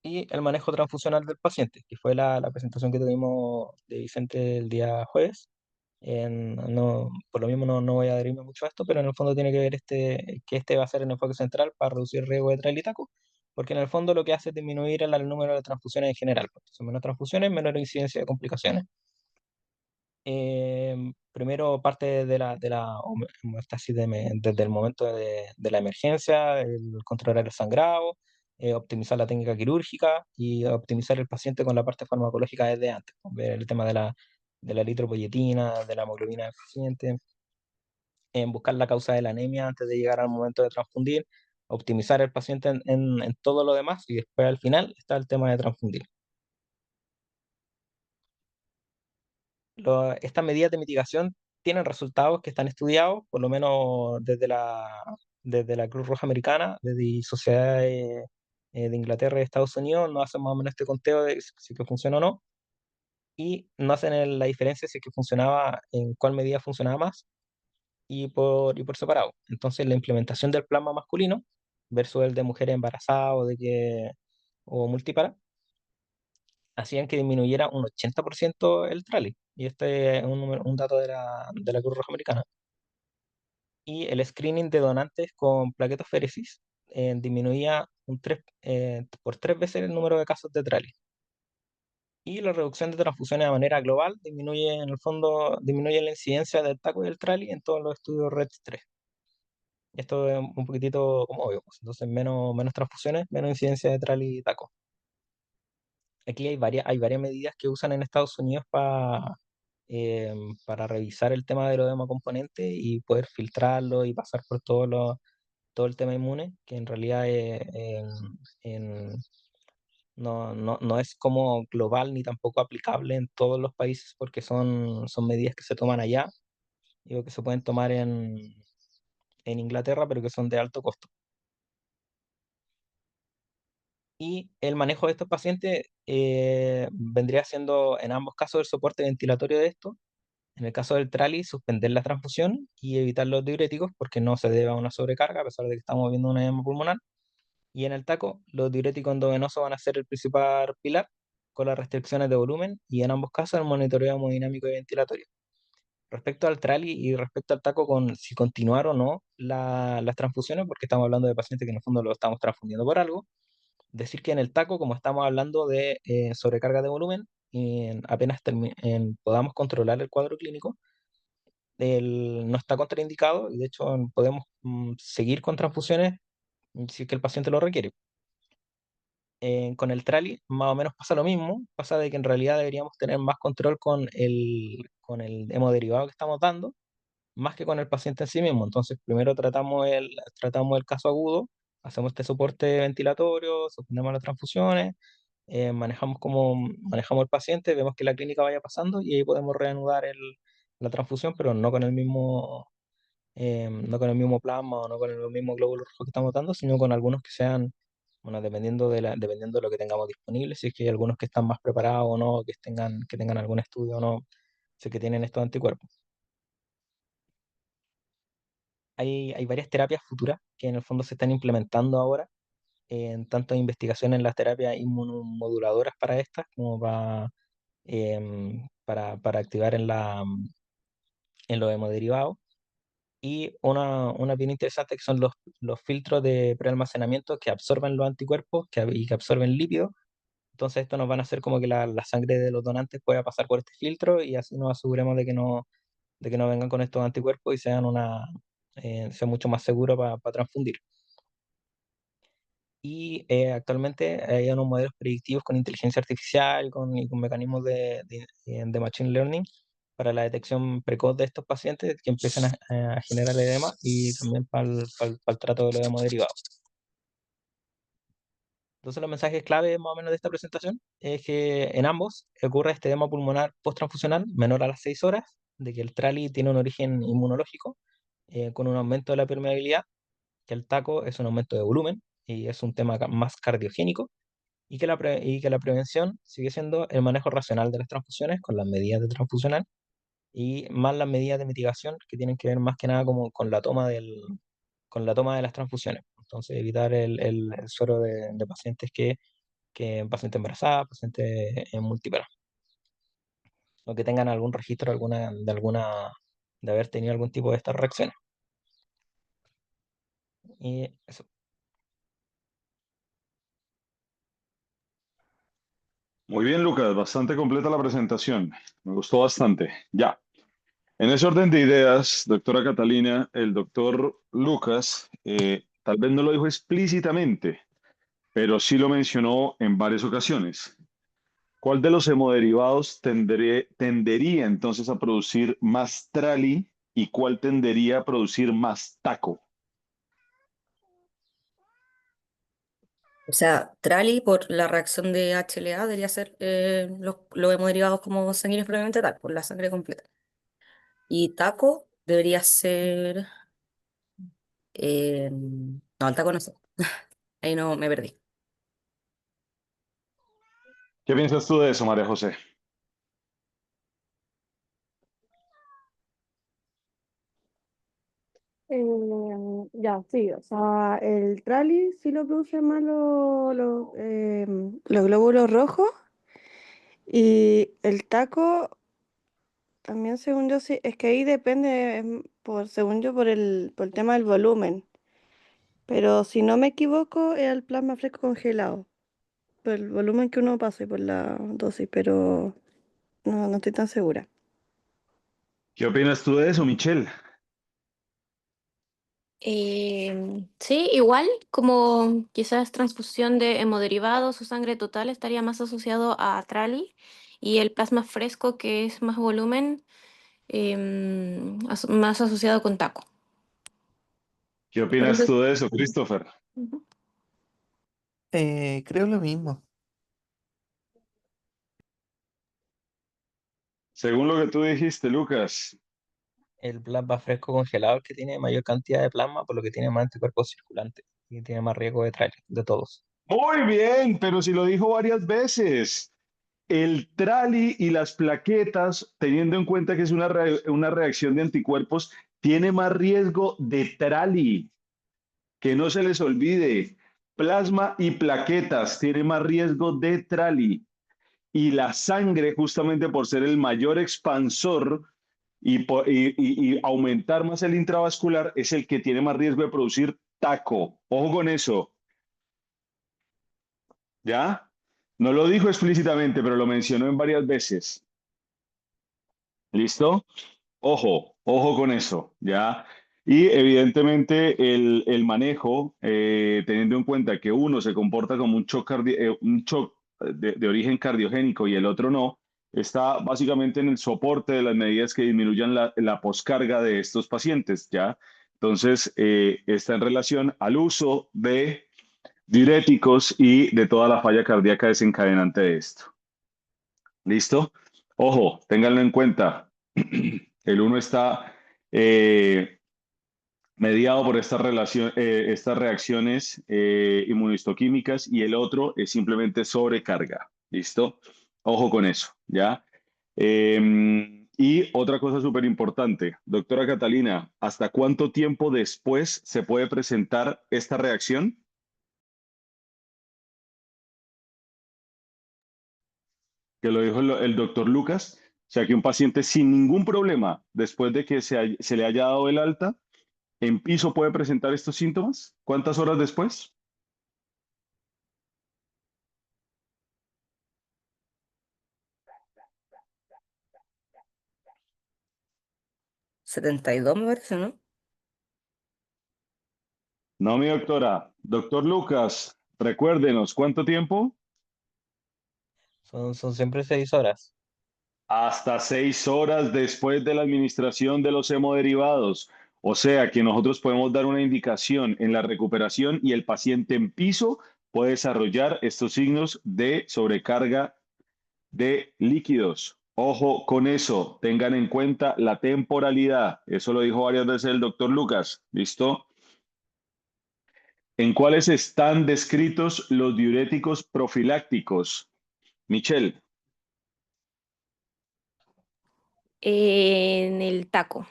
[SPEAKER 4] y el manejo transfusional del paciente, que fue la presentación que tuvimos de Vicente el día jueves. Por lo mismo no voy a adherirme mucho a esto, pero en el fondo tiene que ver que este va a ser el enfoque central para reducir el riesgo de tralitaco, porque en el fondo lo que hace es disminuir el número de transfusiones en general. Son menos transfusiones, menor incidencia de complicaciones. Primero parte de la homeostasis desde el momento de la emergencia, el controlar el sangrado, optimizar la técnica quirúrgica y optimizar el paciente con la parte farmacológica desde antes. Ver el tema de la eritropoyetina, de la hemoglobina del paciente, en buscar la causa de la anemia antes de llegar al momento de transfundir, optimizar el paciente en todo lo demás, y después al final está el tema de transfundir. Estas medidas de mitigación tienen resultados que están estudiados, por lo menos desde la Cruz Roja Americana, desde sociedades de Inglaterra y Estados Unidos, nos hacen más o menos este conteo de si que funciona o no, y no hacen la diferencia si es que funcionaba, en cuál medida funcionaba más, y por separado. Entonces, la implementación del plasma masculino versus el de mujeres embarazadas o multípara, hacían que disminuyera un 80% el trali. Y este es un dato de la Cruz Roja Americana. Y el screening de donantes con plaquetoféresis disminuía por 3 veces el número de casos de trali. Y la reducción de transfusiones de manera global disminuye, en el fondo, disminuye la incidencia del taco y del trali en todos los estudios RED3. Esto es un poquitito como obvio, pues. Entonces, menos transfusiones, menos incidencia de trali y taco. Aquí hay varias medidas que usan en Estados Unidos para revisar el tema de los hemocomponentes y poder filtrarlo y pasar por todo el tema inmune, que en realidad no es como global ni tampoco aplicable en todos los países, porque son medidas que se toman allá, digo, que se pueden tomar en Inglaterra, pero que son de alto costo. Y el manejo de estos pacientes vendría siendo, en ambos casos, el soporte ventilatorio de esto. En el caso del trali, suspender la transfusión y evitar los diuréticos, porque no se debe a una sobrecarga, a pesar de que estamos viendo una edema pulmonar. Y en el taco, los diuréticos endovenosos van a ser el principal pilar, con las restricciones de volumen, y en ambos casos el monitoreo hemodinámico y ventilatorio. Respecto al trali y respecto al taco, con si continuar o no las transfusiones, porque estamos hablando de pacientes que en el fondo lo estamos transfundiendo por algo, decir que en el taco, como estamos hablando de sobrecarga de volumen, y apenas podamos controlar el cuadro clínico, no está contraindicado, y de hecho podemos seguir con transfusiones si es que el paciente lo requiere. Con el trali más o menos pasa lo mismo, pasa de que en realidad deberíamos tener más control con el hemodiderivado que estamos dando, más que con el paciente en sí mismo. Entonces, primero tratamos el caso agudo, hacemos este soporte ventilatorio, suspendemos las transfusiones, manejamos el paciente, vemos que la clínica vaya pasando, y ahí podemos reanudar la transfusión, pero no con el mismo no con el mismo plasma o no con el mismo glóbulo rojo que estamos dando, sino con algunos que sean, bueno, dependiendo de lo que tengamos disponible, si es que hay algunos que están más preparados o no, que tengan algún estudio o no, si es que tienen estos anticuerpos. Hay varias terapias futuras que en el fondo se están implementando ahora, en tanto investigación en las terapias inmunomoduladoras para estas, como para activar en los hemoderivados. Y una bien interesante que son los filtros de prealmacenamiento que absorben los anticuerpos y que absorben lípidos. Entonces esto nos van a hacer como que la sangre de los donantes pueda pasar por este filtro y así nos aseguremos de que no vengan con estos anticuerpos y sea mucho más seguro para transfundir. Y actualmente hay unos modelos predictivos con inteligencia artificial y con mecanismos de machine learning para la detección precoz de estos pacientes que empiezan a generar edema y también para el trato de los hemoderivados. Entonces los mensajes clave más o menos de esta presentación es que en ambos ocurre este edema pulmonar post-transfusional menor a las 6 horas, de que el trali tiene un origen inmunológico con un aumento de la permeabilidad, que el taco es un aumento de volumen y es un tema más cardiogénico, y que la prevención sigue siendo el manejo racional de las transfusiones con las medidas de transfusional y más las medidas de mitigación que tienen que ver más que nada como con la toma de las transfusiones. Entonces, evitar el suero de pacientes pacientes embarazadas, pacientes multíparos, o que tengan algún registro de haber tenido algún tipo de estas reacciones. Y eso.
[SPEAKER 1] Muy bien, Lucas, bastante completa la presentación. Me gustó bastante. Ya. En ese orden de ideas, doctora Catalina, el doctor Lucas tal vez no lo dijo explícitamente, pero sí lo mencionó en varias ocasiones. ¿Cuál de los hemoderivados tendería entonces a producir más trali y cuál tendería a producir más taco?
[SPEAKER 7] O sea, Trali por la reacción de HLA debería ser los hemoderivados como sanguíneos propiamente tal, por la sangre completa. Y taco debería ser... no, el taco no sé. Ahí no me perdí.
[SPEAKER 1] ¿Qué piensas tú de eso, María José?
[SPEAKER 5] Ya, sí, o sea, el trali sí lo producen más los glóbulos rojos y el taco también, según yo, sí, es que ahí depende, según yo, por el tema del volumen. Pero si no me equivoco, es el plasma fresco congelado, por el volumen que uno pasa y por la dosis, pero no estoy tan segura.
[SPEAKER 1] ¿Qué opinas tú de eso, Michelle?
[SPEAKER 2] Sí, igual como quizás transfusión de hemoderivados o sangre total estaría más asociado a trali y el plasma fresco que es más volumen más asociado con taco.
[SPEAKER 1] ¿Qué
[SPEAKER 2] Por
[SPEAKER 1] opinas
[SPEAKER 2] eso,
[SPEAKER 1] tú de eso, Christopher?
[SPEAKER 2] ujú.
[SPEAKER 8] Creo lo mismo.
[SPEAKER 1] Según lo que tú dijiste, Lucas.
[SPEAKER 4] El plasma fresco congelado es el que tiene mayor cantidad de plasma, por lo que tiene más anticuerpos circulantes y tiene más riesgo de trailer de todos.
[SPEAKER 1] Muy bien, pero si lo dijo varias veces. El trali y las plaquetas, teniendo en cuenta que es una reacción de anticuerpos, tiene más riesgo de trali. Que no se les olvide, plasma y plaquetas tiene más riesgo de trali. Y la sangre, justamente por ser el mayor expansor y aumentar más el intravascular, es el que tiene más riesgo de producir taco. Ojo con eso. ¿Ya? No lo dijo explícitamente, pero lo mencionó en varias veces. ¿Listo? Ojo con eso, ¿ya? Y evidentemente el manejo, teniendo en cuenta que uno se comporta como un shock de origen cardiogénico y el otro no, está básicamente en el soporte de las medidas que disminuyan la poscarga de estos pacientes, ¿ya? Entonces, está en relación al uso de diuréticos y de toda la falla cardíaca desencadenante de esto. ¿Listo? Ojo, ténganlo en cuenta. El uno está mediado por estas reacciones inmunohistoquímicas, y el otro es simplemente sobrecarga. ¿Listo? Ojo con eso, ¿ya? Y otra cosa súper importante, doctora Catalina, ¿hasta cuánto tiempo después se puede presentar esta reacción? Que lo dijo el doctor Lucas, o sea que un paciente sin ningún problema, después de que se le haya dado el alta, en piso puede presentar estos síntomas. ¿Cuántas horas después?
[SPEAKER 7] 72 me parece, ¿no?
[SPEAKER 1] No, mi doctora. Doctor Lucas, recuérdenos, ¿cuánto tiempo?
[SPEAKER 4] Son siempre 6 horas.
[SPEAKER 1] Hasta 6 horas después de la administración de los hemoderivados. O sea que nosotros podemos dar una indicación en la recuperación y el paciente en piso puede desarrollar estos signos de sobrecarga de líquidos. Ojo con eso, tengan en cuenta la temporalidad. Eso lo dijo varias veces el doctor Lucas. ¿Listo? ¿En cuáles están descritos los diuréticos profilácticos? Michelle.
[SPEAKER 2] En el taco.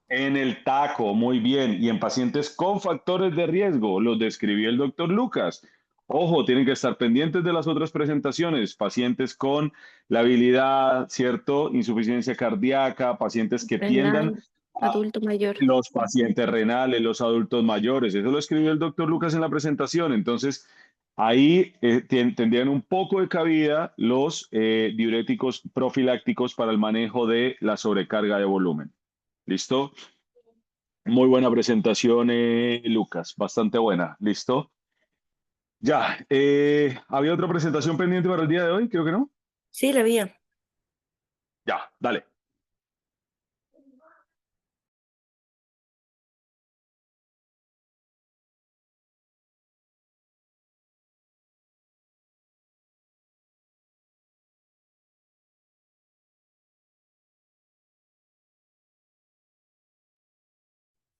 [SPEAKER 1] En el taco, muy bien. Y en pacientes con factores de riesgo, los describió el doctor Lucas. Ojo, tienen que estar pendientes de las otras presentaciones. Pacientes con la habilidad, ¿cierto? Insuficiencia cardíaca, pacientes que tiendan
[SPEAKER 2] Renal, adulto mayor.
[SPEAKER 1] los pacientes renales, los adultos mayores. Eso lo escribió el doctor Lucas en la presentación. Entonces, ahí tendrían un poco de cabida los diuréticos profilácticos para el manejo de la sobrecarga de volumen. ¿Listo? Muy buena presentación, Lucas. Bastante buena. ¿Listo? Ya. ¿Había otra presentación pendiente para el día de hoy? Creo que no.
[SPEAKER 7] Sí, la había.
[SPEAKER 1] Ya, dale.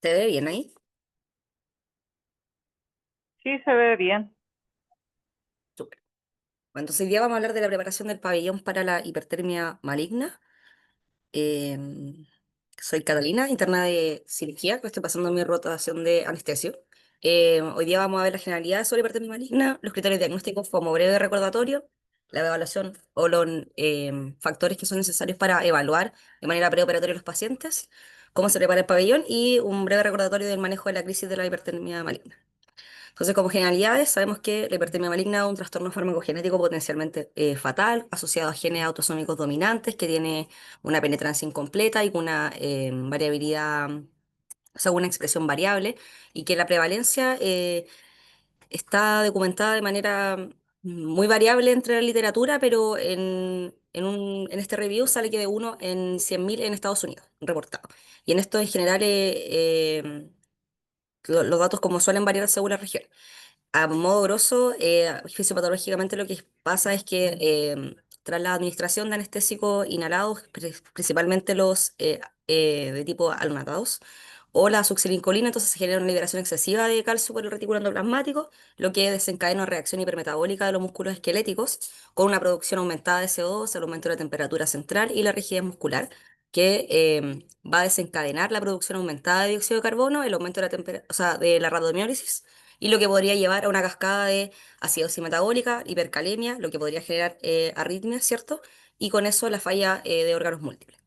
[SPEAKER 7] ¿Te ve bien ahí?
[SPEAKER 9] Sí, se ve bien.
[SPEAKER 7] Súper. Bueno, entonces hoy día vamos a hablar de la preparación del pabellón para la hipertermia maligna. Em, Soy Catalina, interna de cirugía, que estoy pasando mi rotación de anestesio. Hoy día vamos a ver las generalidades sobre hipertermia maligna, los criterios diagnósticos como breve recordatorio, la evaluación o los factores que son necesarios para evaluar de manera preoperatoria a los pacientes, cómo se prepara el pabellón y un breve recordatorio del manejo de la crisis de la hipertermia maligna. Entonces, como generalidades, sabemos que la hipertermia maligna es un trastorno farmacogenético potencialmente fatal, asociado a genes autosómicos dominantes, que tiene una penetrancia incompleta y con una variabilidad, o sea, una expresión variable, y que la prevalencia está documentada de manera muy variable entre la literatura, pero en este review sale que de 1 en 100.000 en Estados Unidos, reportado. Y en esto, en general, los datos como suelen variar según la región. A modo grosso, fisiopatológicamente lo que pasa es que tras la administración de anestésicos inhalados, principalmente los de tipo alonatados, o la succinilcolina, entonces se genera una liberación excesiva de calcio por el retículo endoplasmático, lo que desencadena una reacción hipermetabólica de los músculos esqueléticos, con una producción aumentada de CO2, el aumento de la temperatura central y la rigidez muscular, que va a desencadenar la producción aumentada de dióxido de carbono, el aumento de la o sea, de la rhabdomiólisis, y lo que podría llevar a una cascada de acidosis metabólica, hipercalemia, lo que podría generar arritmias, ¿cierto? Y con eso la falla de órganos múltiples.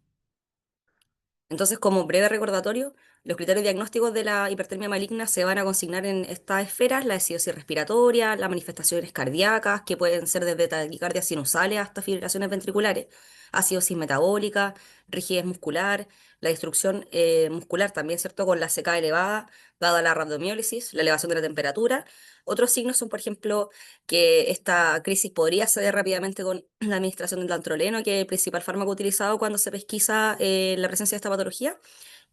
[SPEAKER 7] Entonces, como breve recordatorio, los criterios diagnósticos de la hipertermia maligna se van a consignar en estas esferas: la acidosis respiratoria, las manifestaciones cardíacas, que pueden ser desde taquicardias sinusales hasta fibrilaciones ventriculares, acidosis metabólica, rigidez muscular, la destrucción muscular también, ¿cierto? Con la CK elevada, dada la rhabdomiólisis, la elevación de la temperatura. Otros signos son, por ejemplo, que esta crisis podría ceder rápidamente con la administración del dantroleno, que es el principal fármaco utilizado cuando se pesquisa la presencia de esta patología,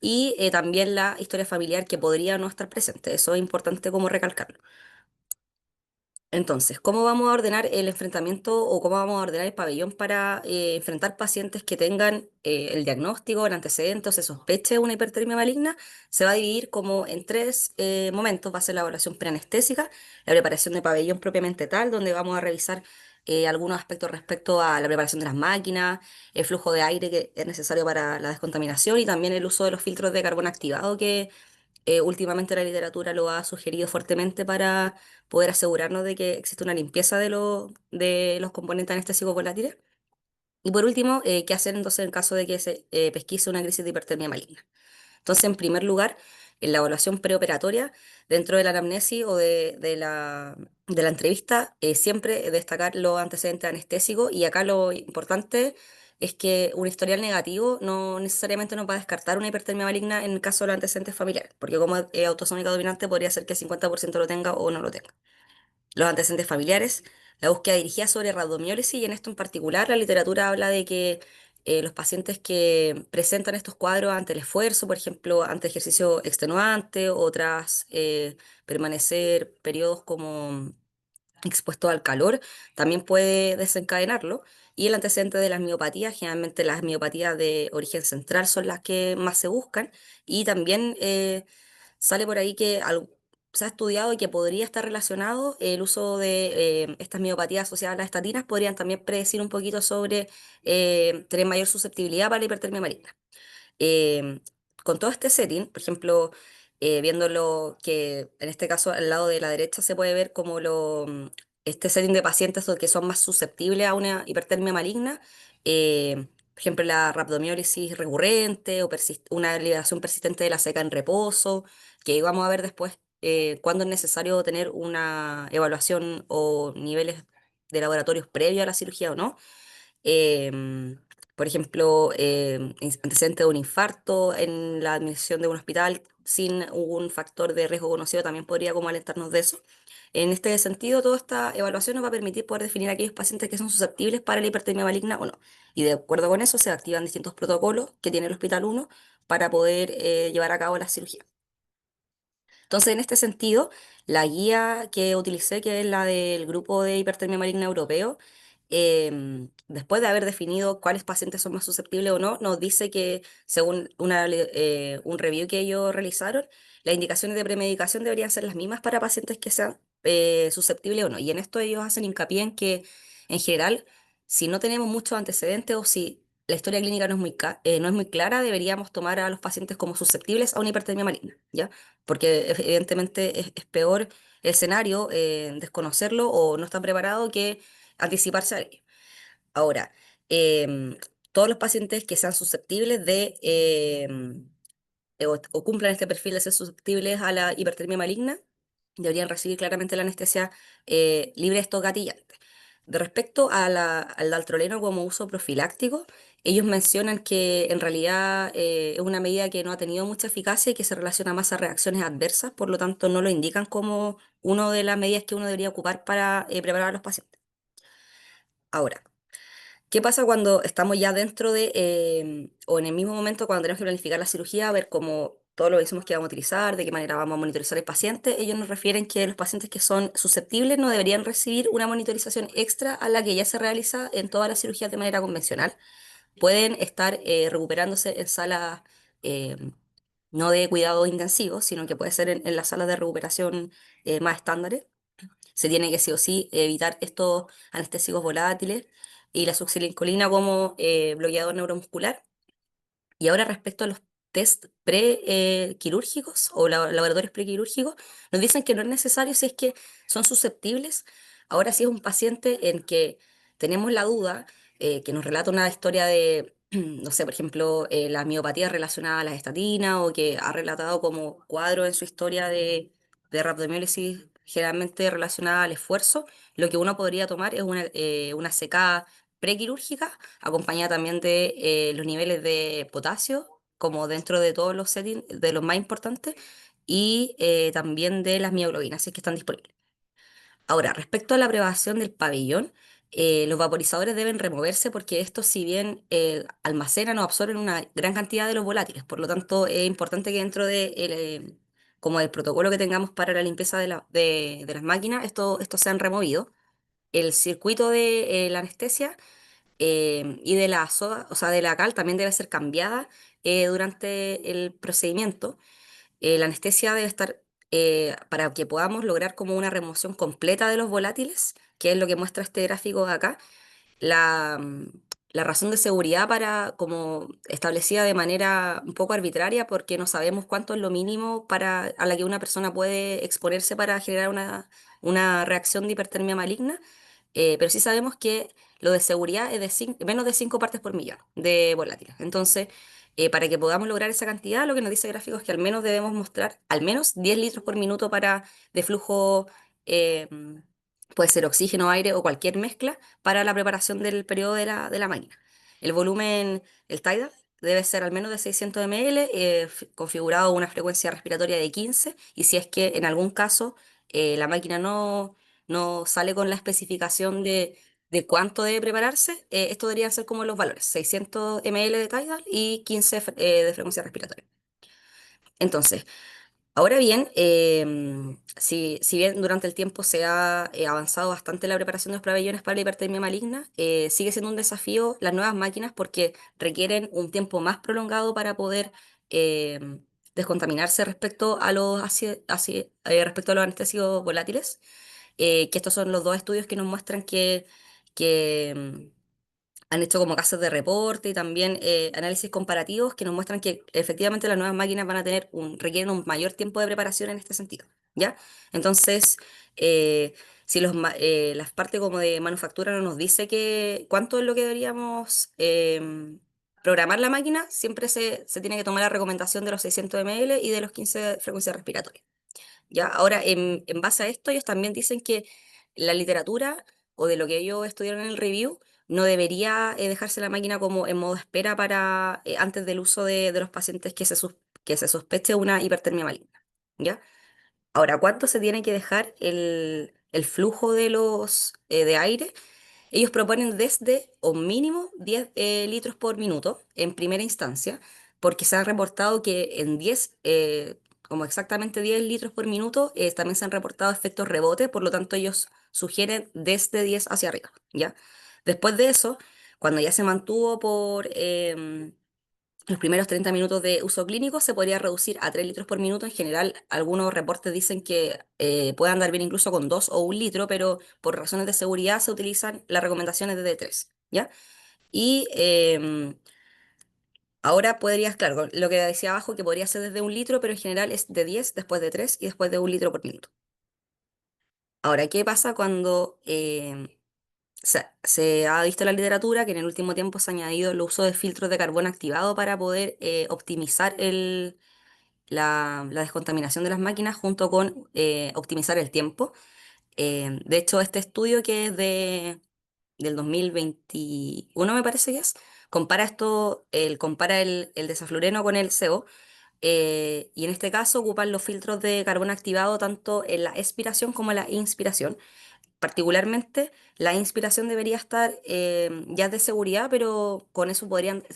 [SPEAKER 7] y también la historia familiar que podría no estar presente. Eso es importante como recalcarlo. Entonces, ¿cómo vamos a ordenar el enfrentamiento o cómo vamos a ordenar el pabellón para enfrentar pacientes que tengan el diagnóstico, el antecedente o se sospeche de una hipertermia maligna? Se va a dividir como en tres momentos. Va a ser la evaluación preanestésica, la preparación de pabellón propiamente tal, donde vamos a revisar algunos aspectos respecto a la preparación de las máquinas, el flujo de aire que es necesario para la descontaminación y también el uso de los filtros de carbón activado que últimamente la literatura lo ha sugerido fuertemente para poder asegurarnos de que existe una limpieza de los componentes anestésicos volátiles. Y por último, ¿qué hacer entonces en caso de que se pesquise una crisis de hipertermia maligna? Entonces, en primer lugar, en la evaluación preoperatoria, dentro de la anamnesis o de la entrevista, siempre destacar los antecedentes anestésicos y acá lo importante es que un historial negativo no necesariamente nos va a descartar una hipertermia maligna en el caso de los antecedentes familiares, porque como es autosómica dominante podría ser que el 50% lo tenga o no lo tenga. Los antecedentes familiares, la búsqueda dirigida sobre rabdomiólisis y en esto en particular la literatura habla de que los pacientes que presentan estos cuadros ante el esfuerzo, por ejemplo, ante ejercicio extenuante o tras permanecer periodos como expuesto al calor, también puede desencadenarlo. Y el antecedente de las miopatías, generalmente las miopatías de origen central son las que más se buscan y también sale por ahí que se ha estudiado y que podría estar relacionado el uso de estas miopatías asociadas a las estatinas, podrían también predecir un poquito sobre tener mayor susceptibilidad para la hipertermia maligna. Em, con todo este setting, por ejemplo, viéndolo que en este caso al lado de la derecha se puede ver como este setting de pacientes que son más susceptibles a una hipertermia maligna, por ejemplo, la rhabdomiólisis recurrente o una elevación persistente de la ceca en reposo, que vamos a ver después cuándo es necesario tener una evaluación o niveles de laboratorios previos a la cirugía o no. em, por ejemplo, antecedente de un infarto en la admisión de un hospital sin un factor de riesgo conocido también podría como alertarnos de eso. En este sentido, toda esta evaluación nos va a permitir poder definir aquellos pacientes que son susceptibles para la hipertermia maligna o no. Y de acuerdo con eso, se activan distintos protocolos que tiene el Hospital 1 para poder llevar a cabo la cirugía. Entonces, en este sentido, la guía que utilicé, que es la del Grupo de Hipertermia Maligna Europeo, después de haber definido cuáles pacientes son más susceptibles o no, nos dice que, según un review que ellos realizaron, las indicaciones de premedicación deberían ser las mismas para pacientes que sean susceptibles o no. Y en esto ellos hacen hincapié en que, en general, si no tenemos muchos antecedentes o si la historia clínica no es muy clara, deberíamos tomar a los pacientes como susceptibles a una hipertermia maligna, ¿ya? Porque evidentemente es peor el escenario, desconocerlo o no estar preparado que anticiparse a ello. Ahora, todos los pacientes que sean susceptibles o cumplan este perfil de ser susceptibles a la hipertermia maligna, deberían recibir claramente la anestesia libre de estos gatillantes. De respecto al daltroleno como uso profiláctico, ellos mencionan que en realidad es una medida que no ha tenido mucha eficacia y que se relaciona más a reacciones adversas, por lo tanto no lo indican como una de las medidas que uno debería ocupar para preparar a los pacientes. Ahora, ¿qué pasa cuando estamos ya dentro o en el mismo momento cuando tenemos que planificar la cirugía, ver cómo todo lo que decimos que vamos a utilizar, de qué manera vamos a monitorizar el paciente? Ellos nos refieren que los pacientes que son susceptibles no deberían recibir una monitorización extra a la que ya se realiza en todas las cirugías de manera convencional. Pueden estar recuperándose en salas eh, no de cuidados intensivos, sino que puede ser en las salas de recuperación más estándares. Se tiene que sí o sí evitar estos anestésicos volátiles y la succinilcolina como bloqueador neuromuscular. Y ahora respecto a los test prequirúrgicos o laboratorios prequirúrgicos, nos dicen que no es necesario si es que son susceptibles. Ahora sí es un paciente en que tenemos la duda, que nos relata una historia de, no sé, por ejemplo, la miopatía relacionada a las estatinas o que ha relatado como cuadro en su historia de rhabdomiólisis generalmente relacionada al esfuerzo, lo que uno podría tomar es una CK prequirúrgica acompañada también de los niveles de potasio, como dentro de todos los settings, de los más importantes, y también de las mioglobinas, si es que están disponibles. Ahora, respecto a la aprobación del pabellón, los vaporizadores deben removerse porque estos, si bien almacenan o absorben una gran cantidad de los volátiles, por lo tanto es importante que dentro como del protocolo que tengamos para la limpieza de las máquinas, esto se han removido. El circuito de la anestesia y de la soda, o sea, de la cal también debe ser cambiada durante el procedimiento. La anestesia debe estar para que podamos lograr como una remoción completa de los volátiles, que es lo que muestra este gráfico de acá. La, mm, la razón de seguridad para, como establecida de manera un poco arbitraria, porque no sabemos cuánto es lo mínimo a la que una persona puede exponerse para generar una reacción de hipertermia maligna, pero sí sabemos que lo de seguridad es de menos de 5 partes por millón de volátiles. Entonces, para que podamos lograr esa cantidad, lo que nos dice el gráfico es que al menos debemos mostrar al menos 10 litros por minuto de flujo, eh, puede ser oxígeno, aire o cualquier mezcla, para la preparación del periodo de la máquina. El volumen, el tidal, debe ser al menos de 600 ml, configurado a una frecuencia respiratoria de 15, y si es que en algún caso la máquina no sale con la especificación de cuánto debe prepararse, esto deberían ser como los valores: 600 ml de tidal y 15 de frecuencia respiratoria. Entonces, ahora bien, si bien durante el tiempo se ha avanzado bastante la preparación de los pabellones para la hipertermia maligna, sigue siendo un desafío las nuevas máquinas porque requieren un tiempo más prolongado para poder descontaminarse respecto a los anestésicos volátiles, que estos son los dos estudios que nos muestran que han hecho como casos de reporte y también análisis comparativos que nos muestran que efectivamente las nuevas máquinas requieren un mayor tiempo de preparación en este sentido, ¿ya? Entonces, si las partes como de manufactura no nos dice cuánto es lo que deberíamos programar la máquina, siempre se tiene que tomar la recomendación de los 600 ml y de los 15 de frecuencia respiratoria. ¿Ya? Ahora, en base a esto, ellos también dicen que la literatura, o de lo que ellos estudiaron en el review, no debería dejarse la máquina como en modo espera antes del uso de los pacientes que se sospeche una hipertermia maligna. ¿Ya? Ahora, ¿cuánto se tiene que dejar el flujo de aire? Ellos proponen desde un mínimo 10 litros por minuto en primera instancia, porque se han reportado que como exactamente 10 litros por minuto, también se han reportado efectos rebote, por lo tanto ellos sugieren desde 10 hacia arriba, ¿ya? Después de eso, cuando ya se mantuvo por los primeros 30 minutos de uso clínico, se podría reducir a 3 litros por minuto. En general, algunos reportes dicen que puede andar bien incluso con 2 o 1 litro, pero por razones de seguridad se utilizan las recomendaciones de 3, ¿ya? Y ahora podrías, claro, con lo que decía abajo, que podría ser desde 1 litro, pero en general es de 10, después de 3 y después de 1 litro por minuto. Ahora, ¿qué pasa cuando se ha visto en la literatura que en el último tiempo se ha añadido el uso de filtros de carbón activado para poder optimizar la descontaminación de las máquinas junto con optimizar el tiempo? De hecho, este estudio, que es del 2021, me parece que es, compara el desaflureno con el CO, y en este caso ocupan los filtros de carbón activado tanto en la expiración como en la inspiración. Particularmente, la inspiración debería estar ya de seguridad, pero con eso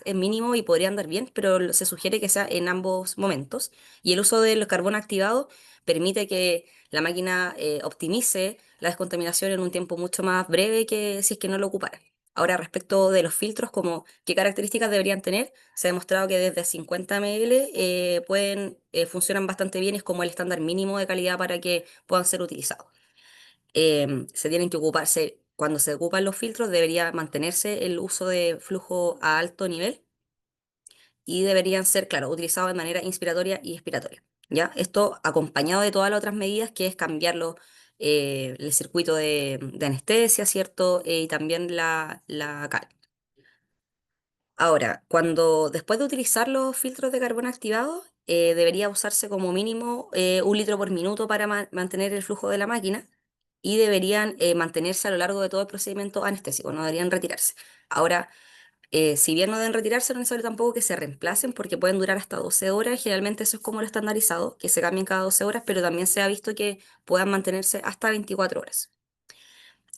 [SPEAKER 7] es mínimo y podría andar bien, pero se sugiere que sea en ambos momentos. Y el uso del carbón activado permite que la máquina optimice la descontaminación en un tiempo mucho más breve que si es que no lo ocupara. Ahora, respecto de los filtros, como qué características deberían tener, se ha demostrado que desde 50 ml funcionan bastante bien, es como el estándar mínimo de calidad para que puedan ser utilizados. Se tienen que ocuparse, cuando se ocupan los filtros, debería mantenerse el uso de flujo a alto nivel y deberían ser, claro, utilizados de manera inspiratoria y expiratoria. ¿Ya? Esto acompañado de todas las otras medidas, que es cambiarlo, el circuito de anestesia, ¿cierto? Y también la cal. Ahora, después de utilizar los filtros de carbón activado, debería usarse como mínimo 1 litro por minuto para mantener el flujo de la máquina, y deberían mantenerse a lo largo de todo el procedimiento anestésico, no deberían retirarse. Ahora, si bien no deben retirarse, no es necesario tampoco que se reemplacen porque pueden durar hasta 12 horas. Generalmente eso es como lo estandarizado, que se cambien cada 12 horas, pero también se ha visto que puedan mantenerse hasta 24 horas.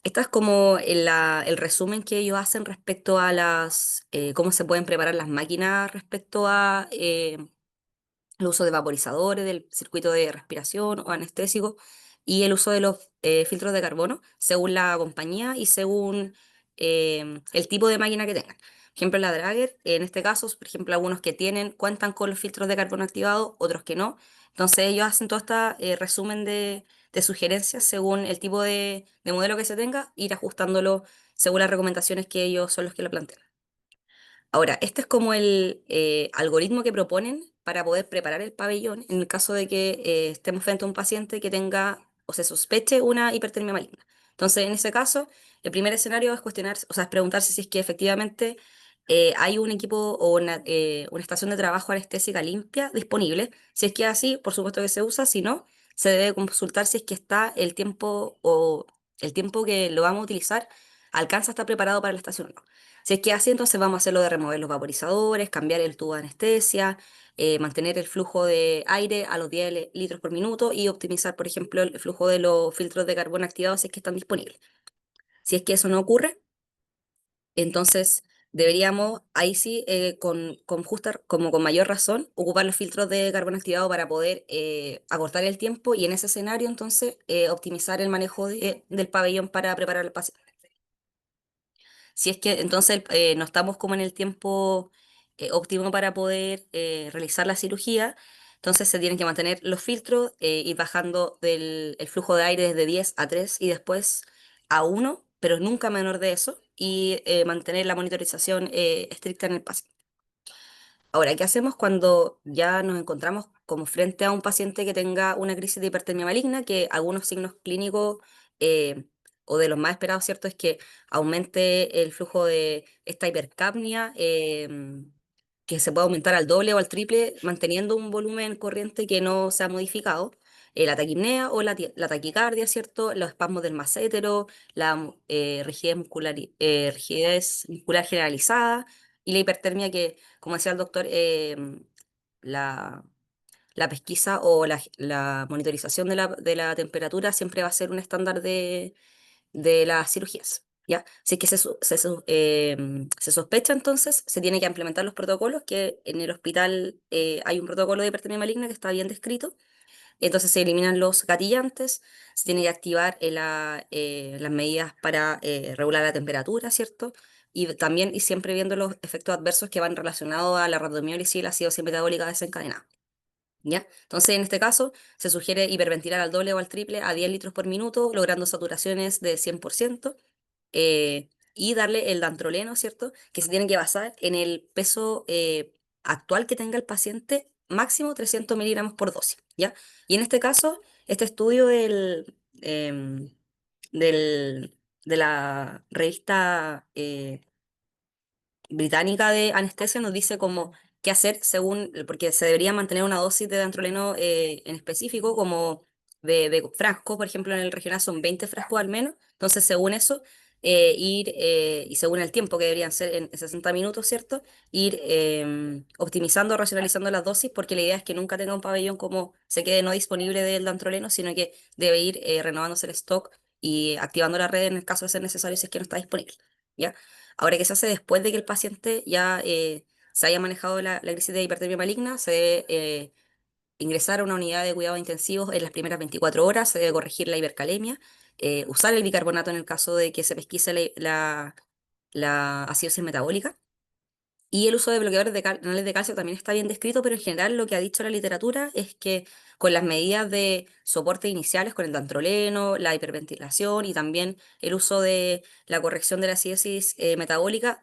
[SPEAKER 7] Esta es como el resumen que ellos hacen respecto a cómo se pueden preparar las máquinas respecto a el uso de vaporizadores, del circuito de respiración o anestésico y el uso de los filtros de carbono según la compañía y según el tipo de máquina que tengan. Por ejemplo, la Drager, en este caso, por ejemplo, algunos que cuentan con los filtros de carbono activados, otros que no. Entonces ellos hacen todo este resumen de sugerencias según el tipo de modelo que se tenga, ir ajustándolo según las recomendaciones que ellos son los que lo plantean. Ahora, este es como el algoritmo que proponen para poder preparar el pabellón en el caso de que estemos frente a un paciente que tenga o se sospeche una hipertermia maligna. Entonces, en ese caso, el primer escenario es cuestionar, o sea, es preguntarse si es que efectivamente hay un equipo o una estación de trabajo anestésica limpia disponible. Si es que es así, por supuesto que se usa, si no, se debe consultar si es que está el tiempo o el tiempo que lo vamos a utilizar alcanza a estar preparado para la estación o no. Si es que así, entonces vamos a hacer lo de remover los vaporizadores, cambiar el tubo de anestesia, mantener el flujo de aire a los 10 litros por minuto y optimizar, por ejemplo, el flujo de los filtros de carbono activados si es que están disponibles. Si es que eso no ocurre, entonces deberíamos, ahí sí, como con mayor razón, ocupar los filtros de carbono activado para poder acortar el tiempo y en ese escenario, entonces, optimizar el manejo del pabellón para preparar al paciente. Si es que entonces no estamos como en el tiempo óptimo para poder realizar la cirugía, entonces se tienen que mantener los filtros, ir bajando el flujo de aire desde 10 a 3 y después a 1, pero nunca menor de eso, y mantener la monitorización estricta en el paciente. Ahora, ¿qué hacemos cuando ya nos encontramos como frente a un paciente que tenga una crisis de hipertermia maligna, que algunos signos clínicos eh, o de los más esperados, ¿cierto? Es que aumente el flujo de esta hipercapnia, que se puede aumentar al doble o al triple manteniendo un volumen corriente que no se ha modificado, la taquipnea o la taquicardia, ¿cierto? Los espasmos del massétero, la rigidez muscular generalizada y la hipertermia que, como decía el doctor, la, la pesquisa o la monitorización de la temperatura siempre va a ser un estándar de las cirugías. ¿Ya? Si es que se sospecha, entonces se tiene que implementar los protocolos, que en el hospital hay un protocolo de hipertermia maligna que está bien descrito. Entonces se eliminan los gatillantes, se tiene que activar las medidas para regular la temperatura, ¿cierto? Y también y siempre viendo los efectos adversos que van relacionados a la rhabdomiólisis y la acidosis metabólica desencadenada. ¿Ya? Entonces, en este caso, se sugiere hiperventilar al doble o al triple a 10 litros por minuto, logrando saturaciones de 100%, y darle el dantroleno, ¿cierto? Que se tiene que basar en el peso actual que tenga el paciente, máximo 300 miligramos por dosis, ¿ya? Y en este caso, este estudio em, del- de la revista británica de anestesia nos dice como qué hacer según, porque se debería mantener una dosis de dantroleno en específico, como de frasco, por ejemplo, en el regional son 20 frascos al menos, entonces según eso, y según el tiempo que deberían ser en 60 minutos, ¿cierto? Ir optimizando, racionalizando las dosis, porque la idea es que nunca tenga un pabellón como se quede no disponible del dantroleno, sino que debe ir renovándose el stock y activando la red en el caso de ser necesario si es que no está disponible, ¿ya? Ahora, ¿qué se hace después de que el paciente ya se haya manejado la crisis de hipertermia maligna? Se debe ingresar a una unidad de cuidados intensivos en las primeras 24 horas, se debe corregir la hipercalemia, usar el bicarbonato en el caso de que se pesquise la acidosis metabólica. Y el uso de bloqueadores de canales de calcio también está bien descrito, pero en general lo que ha dicho la literatura es que con las medidas de soporte iniciales, con el dantroleno, la hiperventilación y también el uso de la corrección de la acidosis metabólica,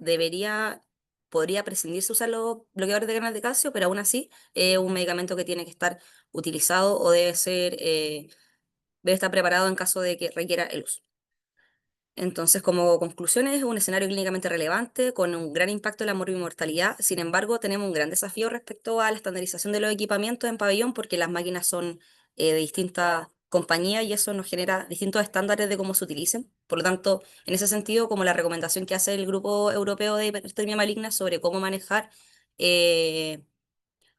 [SPEAKER 7] podría prescindirse usar los bloqueadores de canal de calcio, pero aún así es un medicamento que tiene que estar utilizado o debe estar preparado en caso de que requiera el uso. Entonces, como conclusión, es un escenario clínicamente relevante con un gran impacto en la morbimortalidad. Sin embargo, tenemos un gran desafío respecto a la estandarización de los equipamientos en pabellón porque las máquinas son de distintas compañías y eso nos genera distintos estándares de cómo se utilicen. Por lo tanto, en ese sentido, como la recomendación que hace el Grupo Europeo de Hipertermia Maligna sobre cómo manejar eh,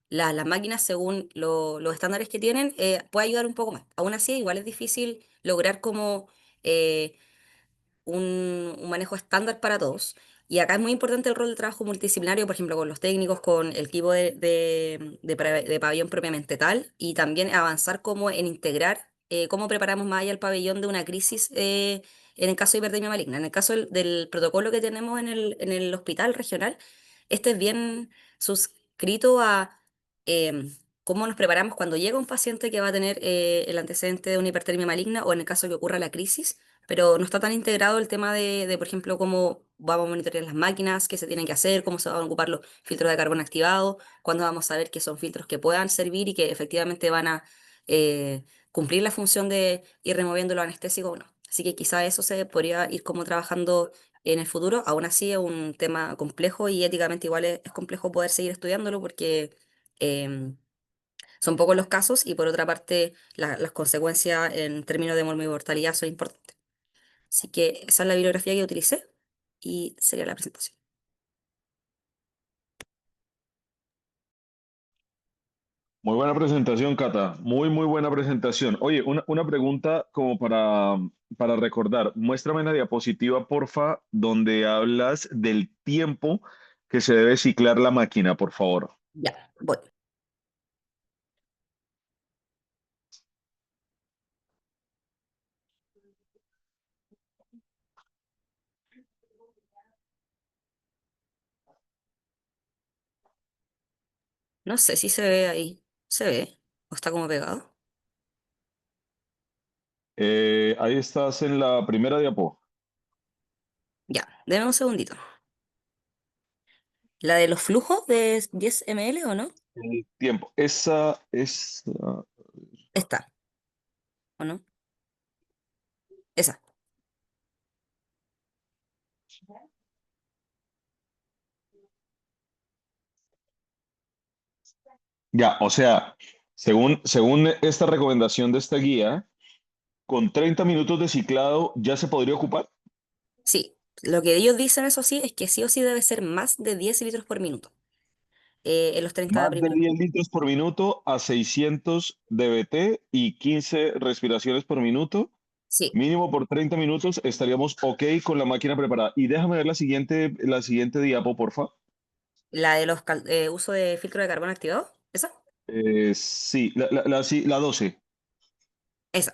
[SPEAKER 7] las máquinas según los estándares que tienen, puede ayudar un poco más. Aún así, igual es difícil lograr como... eh, un manejo estándar para todos. Y acá es muy importante el rol de trabajo multidisciplinario, por ejemplo, con los técnicos, con el equipo de pabellón propiamente tal, y también avanzar como en integrar cómo preparamos más allá el pabellón de una crisis en el caso de hipertermia maligna. En el caso del protocolo que tenemos en el hospital regional, este es bien suscrito a cómo nos preparamos cuando llega un paciente que va a tener el antecedente de una hipertermia maligna o en el caso que ocurra la crisis, pero no está tan integrado el tema por ejemplo, cómo vamos a monitorear las máquinas, qué se tienen que hacer, cómo se van a ocupar los filtros de carbono activados, cuándo vamos a ver que son filtros que puedan servir y que efectivamente van a cumplir la función de ir removiendo los anestésicos o no. Así que quizá eso se podría ir como trabajando en el futuro. Aún así es un tema complejo y éticamente igual es complejo poder seguir estudiándolo porque em, son pocos los casos y por otra parte las consecuencias en términos de mortalidad son importantes. Así que esa es la bibliografía que utilicé y sería la presentación.
[SPEAKER 1] Muy buena presentación, Cata. Muy, muy buena presentación. Oye, una pregunta como para recordar. Muéstrame en la diapositiva, porfa, donde hablas del tiempo que se debe ciclar la máquina, por favor.
[SPEAKER 7] Ya, voy. No sé si se ve ahí. ¿Se ve? ¿O está como pegado?
[SPEAKER 1] Ahí estás en la primera diapo.
[SPEAKER 7] Ya, denme un segundito. ¿La de los flujos de 10 ml o no?
[SPEAKER 1] El tiempo. Esa.
[SPEAKER 7] Está, ¿o no? Esa.
[SPEAKER 1] Ya, o sea, según esta recomendación de esta guía, con 30 minutos de ciclado ya se podría ocupar.
[SPEAKER 7] Sí, lo que ellos dicen, eso sí, es que sí o sí debe ser más de 10 litros por minuto en los 30
[SPEAKER 1] Más de
[SPEAKER 7] primeros
[SPEAKER 1] 10
[SPEAKER 7] minutos.
[SPEAKER 1] litros por minuto a 600 dBT y 15 respiraciones por minuto.
[SPEAKER 7] Sí,
[SPEAKER 1] Mínimo por 30 minutos estaríamos ok con la máquina preparada. Y déjame ver la siguiente diapo, porfa.
[SPEAKER 7] la de los uso de filtro de carbono activado, esa,
[SPEAKER 1] Sí, sí, la 12.
[SPEAKER 7] esa.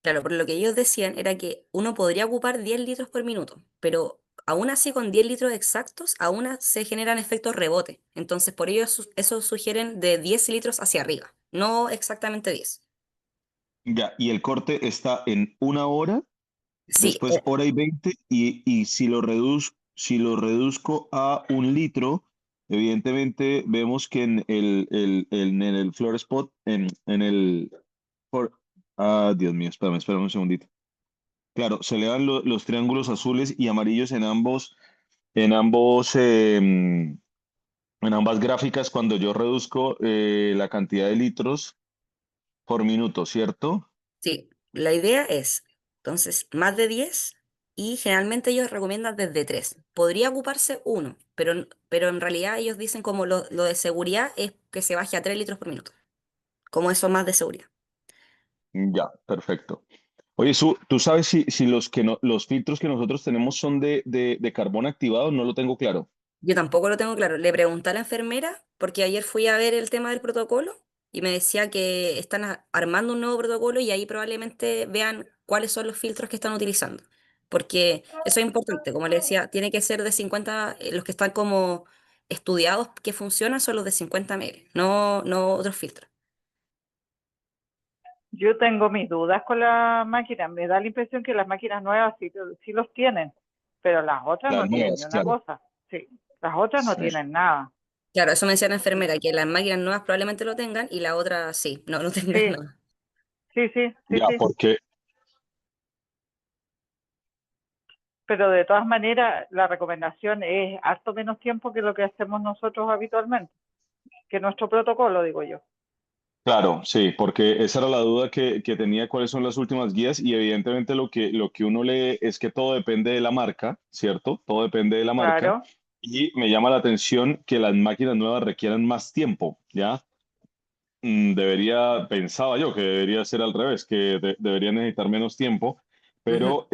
[SPEAKER 7] Claro, pero lo que ellos decían era que uno podría ocupar 10 litros por minuto, pero aún así con 10 litros exactos, se generan efectos rebote. Entonces, por ello eso sugieren de 10 litros hacia arriba, no exactamente 10.
[SPEAKER 1] Ya, y el corte está en 1 hora,
[SPEAKER 7] Sí,
[SPEAKER 1] después hora y 20, y si lo reduzco a 1 litro, evidentemente vemos que en el floor spot, por- Dios mío, espérame un segundito. Claro, se le dan los triángulos azules y amarillos en ambos, en ambas gráficas cuando yo reduzco la cantidad de litros por minuto, ¿cierto?
[SPEAKER 7] sí, la idea es, entonces, más de 10 y generalmente ellos recomiendan desde 3. Podría ocuparse uno, pero en realidad ellos dicen como lo de seguridad es que se baje a 3 litros por minuto, como eso más de seguridad.
[SPEAKER 1] Ya, perfecto. Oye, ¿tú sabes si los filtros que nosotros tenemos son de carbón activado? No lo tengo claro.
[SPEAKER 7] Yo tampoco lo tengo claro. Le pregunté a la enfermera porque ayer fui a ver el tema del protocolo y me decía que están armando un nuevo protocolo y ahí probablemente vean cuáles son los filtros que están utilizando. Porque eso es importante, como le decía, tiene que ser de 50, los que están como estudiados que funcionan son los de 50 ml, no otros filtros.
[SPEAKER 9] Yo tengo mis dudas con las máquinas. Me da la impresión que las máquinas nuevas sí los tienen, pero las otras
[SPEAKER 1] Las
[SPEAKER 9] no tienen ni
[SPEAKER 1] nuevas,
[SPEAKER 9] una
[SPEAKER 1] claro.
[SPEAKER 9] cosa. Sí, las otras no
[SPEAKER 1] Sí.
[SPEAKER 9] tienen nada.
[SPEAKER 7] Claro, eso me decía la enfermera, que las máquinas nuevas probablemente lo tengan y la otra sí, no tengan
[SPEAKER 9] Sí,
[SPEAKER 7] nada.
[SPEAKER 9] sí.
[SPEAKER 1] Ya, porque,
[SPEAKER 9] Pero de todas maneras, la recomendación es harto menos tiempo que lo que hacemos nosotros habitualmente, que nuestro protocolo, digo yo.
[SPEAKER 1] claro, sí, porque esa era la duda que tenía, cuáles son las últimas guías, y evidentemente lo que uno lee es que todo depende de la marca, ¿cierto? Todo depende de la marca,
[SPEAKER 9] Claro,
[SPEAKER 1] y me llama la atención que las máquinas nuevas requieran más tiempo, ¿ya? Pensaba yo que debería ser al revés, que debería necesitar menos tiempo,
[SPEAKER 7] Ujú.
[SPEAKER 1] pero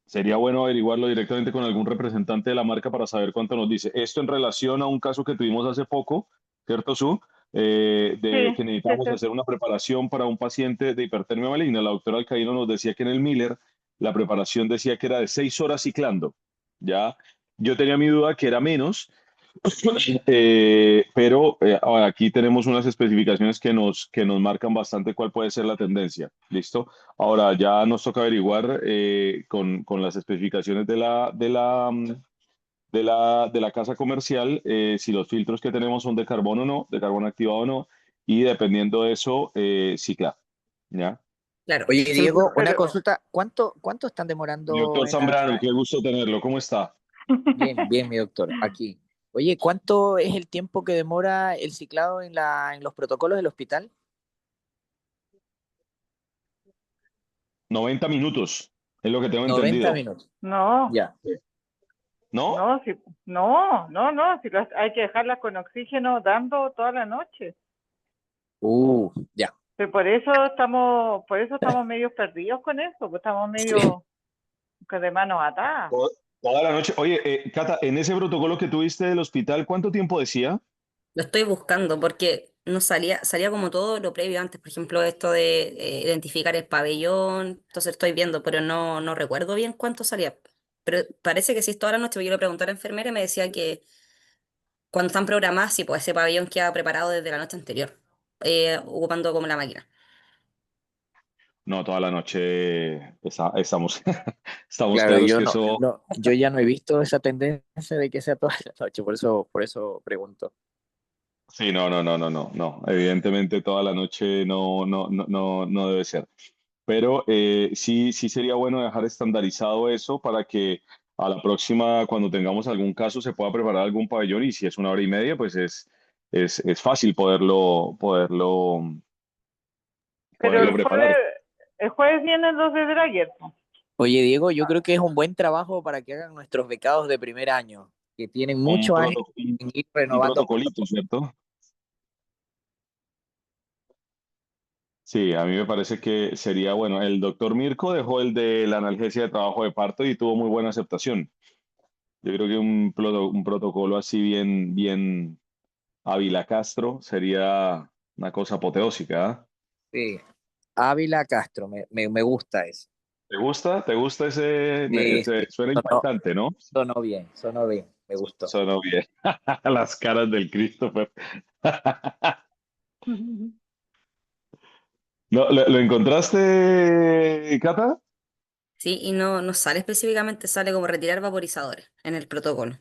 [SPEAKER 1] sería bueno averiguarlo directamente con algún representante de la marca para saber cuánto nos dice. Esto en relación a un caso que tuvimos hace poco, ¿cierto, Su? De
[SPEAKER 9] Sí,
[SPEAKER 1] que
[SPEAKER 9] sí,
[SPEAKER 1] necesitábamos
[SPEAKER 9] sí.
[SPEAKER 1] hacer una preparación para un paciente de hipertermia maligna. La doctora Alcaíno nos decía que en el Miller la preparación decía que era de 6 horas ciclando, ¿ya? Yo tenía mi duda que era menos, pero ahora aquí tenemos unas especificaciones que nos marcan bastante cuál puede ser la tendencia. ¿Listo? Ahora ya nos toca averiguar con las especificaciones de la casa comercial si los filtros que tenemos son de carbón o no, de carbón activado o no, y dependiendo de eso, ciclar. ¿Ya?
[SPEAKER 7] Claro.
[SPEAKER 8] Oye,
[SPEAKER 7] Siempre,
[SPEAKER 8] Diego, una
[SPEAKER 9] Pero,
[SPEAKER 8] consulta. ¿Cuánto están demorando
[SPEAKER 1] Doctor
[SPEAKER 8] en la...
[SPEAKER 1] Zambrano, qué gusto tenerlo. ¿Cómo está?
[SPEAKER 8] Bien, bien, mi doctor, aquí. Oye, ¿cuánto es el tiempo que demora el ciclado en los protocolos del hospital?
[SPEAKER 1] 90 minutos, es lo que tengo
[SPEAKER 8] 90
[SPEAKER 1] entendido.
[SPEAKER 8] minutos.
[SPEAKER 9] no,
[SPEAKER 8] Ya.
[SPEAKER 1] ¿No?
[SPEAKER 9] no, si, no, si hay que dejarlas con oxígeno dando toda la noche.
[SPEAKER 8] Ya.
[SPEAKER 9] Pero por eso estamos medio perdidos con eso, pues estamos
[SPEAKER 8] Sí.
[SPEAKER 9] medio de manos atadas.
[SPEAKER 1] Toda la noche. Oye, Cata, en ese protocolo que tuviste del hospital, ¿cuánto tiempo decía?
[SPEAKER 7] lo estoy buscando porque no salía como todo lo previo antes, por ejemplo, esto de identificar el pabellón, entonces estoy viendo, pero no recuerdo bien cuánto salía. Pero parece que sí es toda la noche, porque yo le pregunté a la enfermera y me decía que cuando están programadas, sí, pues ese pabellón queda preparado desde la noche anterior, ocupando como la máquina.
[SPEAKER 1] No, toda la noche estamos, estamos
[SPEAKER 8] Claro,
[SPEAKER 1] claros
[SPEAKER 8] yo
[SPEAKER 1] que eso.
[SPEAKER 8] yo ya no he visto esa tendencia de que sea toda la noche, por eso pregunto.
[SPEAKER 1] Sí, no, no, no, no, no, no. Evidentemente toda la noche no debe ser. Pero sí sería bueno dejar estandarizado eso para que a la próxima, cuando tengamos algún caso, se pueda preparar algún pabellón y si es 1 hora y media, pues es fácil
[SPEAKER 9] Pero
[SPEAKER 1] poderlo preparar.
[SPEAKER 9] el jueves vienen los de Draguer, po.
[SPEAKER 8] Oye, Diego, yo creo que es un buen trabajo para que hagan nuestros becados de primer año, que tienen
[SPEAKER 1] Un,
[SPEAKER 8] mucho ánimo
[SPEAKER 1] proto- un,
[SPEAKER 8] en ir
[SPEAKER 1] un
[SPEAKER 8] renovando.
[SPEAKER 1] protocolito, ¿cierto? Sí, a mí me parece que sería bueno. El doctor Mirko dejó el de la analgesia de trabajo de parto y tuvo muy buena aceptación. Yo creo que un protocolo así bien Ávila Castro sería una cosa apoteósica. ¿Ah?
[SPEAKER 8] Sí. Ávila Castro, me gusta eso.
[SPEAKER 1] ¿Te gusta? ¿Te gusta ese?
[SPEAKER 8] Sí, sí,
[SPEAKER 1] Suena impactante, ¿no?
[SPEAKER 8] sonó bien, me gustó.
[SPEAKER 1] Sonó bien. Las caras del Christopher. ¿Lo encontraste, Cata?
[SPEAKER 7] Sí, y no sale específicamente, sale como retirar vaporizadores en el protocolo.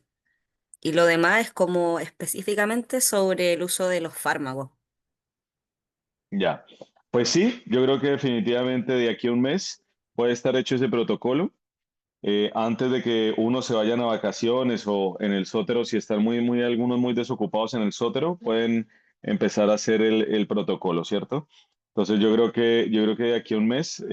[SPEAKER 7] Y lo demás es como específicamente sobre el uso de los fármacos.
[SPEAKER 1] Ya. Pues sí, yo creo que definitivamente de aquí a un mes puede estar hecho ese protocolo. Antes de que uno se vayan a vacaciones o en el sótero, si están algunos muy desocupados en el sótero, pueden empezar a hacer el protocolo, ¿cierto? Entonces yo creo que de aquí a un mes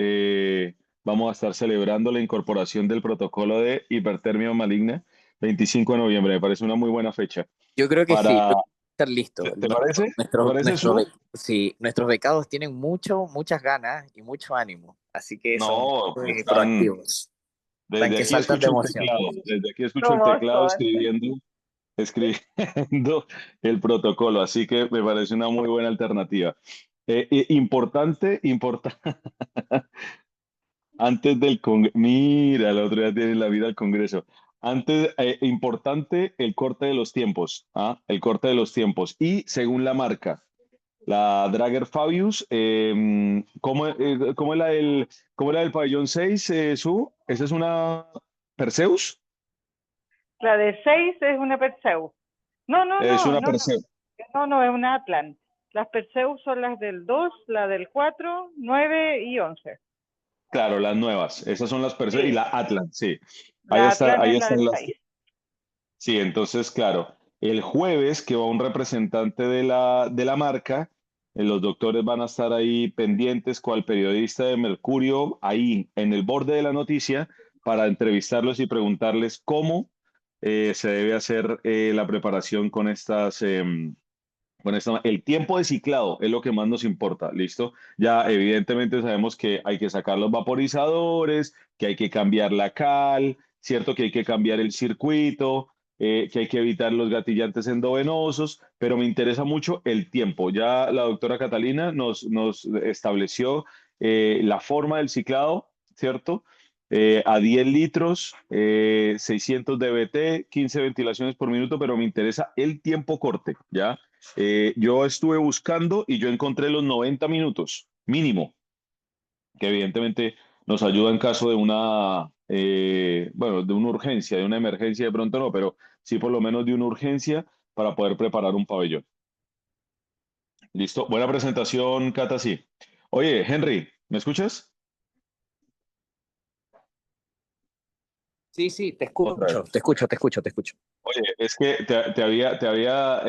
[SPEAKER 1] vamos a estar celebrando la incorporación del protocolo de hipertermia maligna, 25 de noviembre. Me parece una muy buena fecha.
[SPEAKER 8] Yo creo que sí,
[SPEAKER 1] Para,
[SPEAKER 8] estar listo.
[SPEAKER 1] ¿te parece? ¿Te parece, Su?
[SPEAKER 8] Sí, nuestros becados tienen muchas ganas y mucho ánimo, así que son
[SPEAKER 1] No,
[SPEAKER 8] muy
[SPEAKER 1] están,
[SPEAKER 8] proactivos, están
[SPEAKER 1] desde
[SPEAKER 8] que
[SPEAKER 1] aquí
[SPEAKER 8] saltan de
[SPEAKER 1] escucho el
[SPEAKER 8] emoción.
[SPEAKER 1] teclado, desde aquí escucho el
[SPEAKER 9] Somos
[SPEAKER 1] teclado
[SPEAKER 9] todas.
[SPEAKER 1] escribiendo el protocolo, así que me parece una muy buena alternativa. Importante, antes del Congreso, mira, el otro día tiene la vida al Congreso. Importante el corte de los tiempos, ¿ah? El corte de los tiempos. Y según la marca, la Drager Fabius, ¿cómo era el pabellón 6, Su? ¿Esa es una Perseus?
[SPEAKER 9] La de 6 es una Perseus. No, no,
[SPEAKER 1] Es
[SPEAKER 9] no,
[SPEAKER 1] una
[SPEAKER 9] no, no,
[SPEAKER 1] Perseus.
[SPEAKER 9] no, es una Atlant. Las Perseus son las del 2, la del 4, 9 y 11.
[SPEAKER 1] Claro, las nuevas. Esas son las Perseus y
[SPEAKER 9] Sí,
[SPEAKER 1] la Atlant, sí.
[SPEAKER 9] la Atlant
[SPEAKER 1] Ahí
[SPEAKER 9] es la
[SPEAKER 1] están
[SPEAKER 9] del
[SPEAKER 1] las.
[SPEAKER 9] 6.
[SPEAKER 1] Sí, entonces, claro, el jueves que va un representante de la marca, los doctores van a estar ahí pendientes cual periodista de Mercurio, ahí en el borde de la noticia, para entrevistarlos y preguntarles cómo se debe hacer la preparación Bueno, el tiempo de ciclado es lo que más nos importa, ¿listo? Ya evidentemente sabemos que hay que sacar los vaporizadores, que hay que cambiar la cal, ¿cierto? Que hay que cambiar el circuito, que hay que evitar los gatillantes endovenosos, pero me interesa mucho el tiempo. Ya la doctora Catalina nos estableció la forma del ciclado, ¿cierto? A 10 litros, 600 dBT, 15 ventilaciones por minuto, pero me interesa el tiempo corte, ¿ya? Yo estuve buscando y yo encontré los 90 minutos mínimo, que evidentemente nos ayuda en caso de bueno, de una urgencia, de una emergencia de pronto no, pero sí por lo menos de una urgencia para poder preparar un pabellón. ¿Listo? Buena presentación, Cata, sí. Oye, Henry, ¿me escuchas?
[SPEAKER 8] Sí, sí, te
[SPEAKER 1] Otra vez.
[SPEAKER 8] escucho, te escucho, te escucho, te escucho.
[SPEAKER 1] Oye, es que te había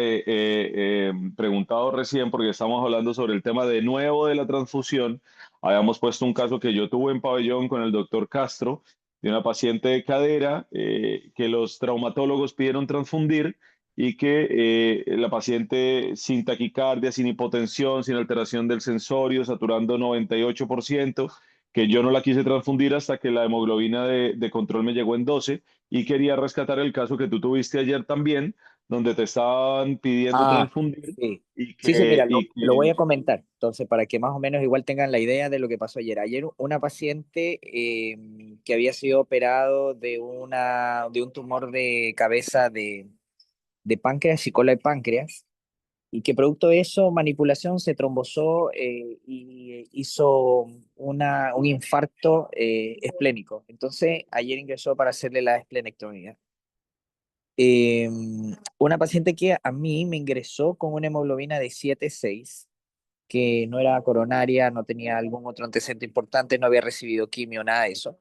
[SPEAKER 1] preguntado recién porque estamos hablando sobre el tema de nuevo de la transfusión. Habíamos puesto un caso que yo tuve en pabellón con el doctor Castro de una paciente de cadera que los traumatólogos pidieron transfundir y que la paciente sin taquicardia, sin hipotensión, sin alteración del sensorio, saturando 98%, que yo no la quise transfundir hasta que la hemoglobina de control me llegó en 12 y quería rescatar el caso que tú tuviste ayer también, donde te estaban pidiendo
[SPEAKER 8] Ah,
[SPEAKER 1] transfundir
[SPEAKER 8] sí.
[SPEAKER 1] y
[SPEAKER 8] Sí, sí, mira,
[SPEAKER 1] que, y
[SPEAKER 8] lo voy
[SPEAKER 1] que
[SPEAKER 8] a comentar. Entonces, para que más o menos igual tengan la idea de lo que pasó ayer. Ayer una paciente que había sido operado de un tumor de cabeza de páncreas y cola de páncreas, y que producto de eso, manipulación, se trombosó y hizo un infarto esplénico. Entonces, ayer ingresó para hacerle la esplenectomía. Eh, una paciente que a mí me ingresó con una hemoglobina de 7,6, que no era coronaria, no tenía algún otro antecedente importante, no había recibido quimio, nada de eso.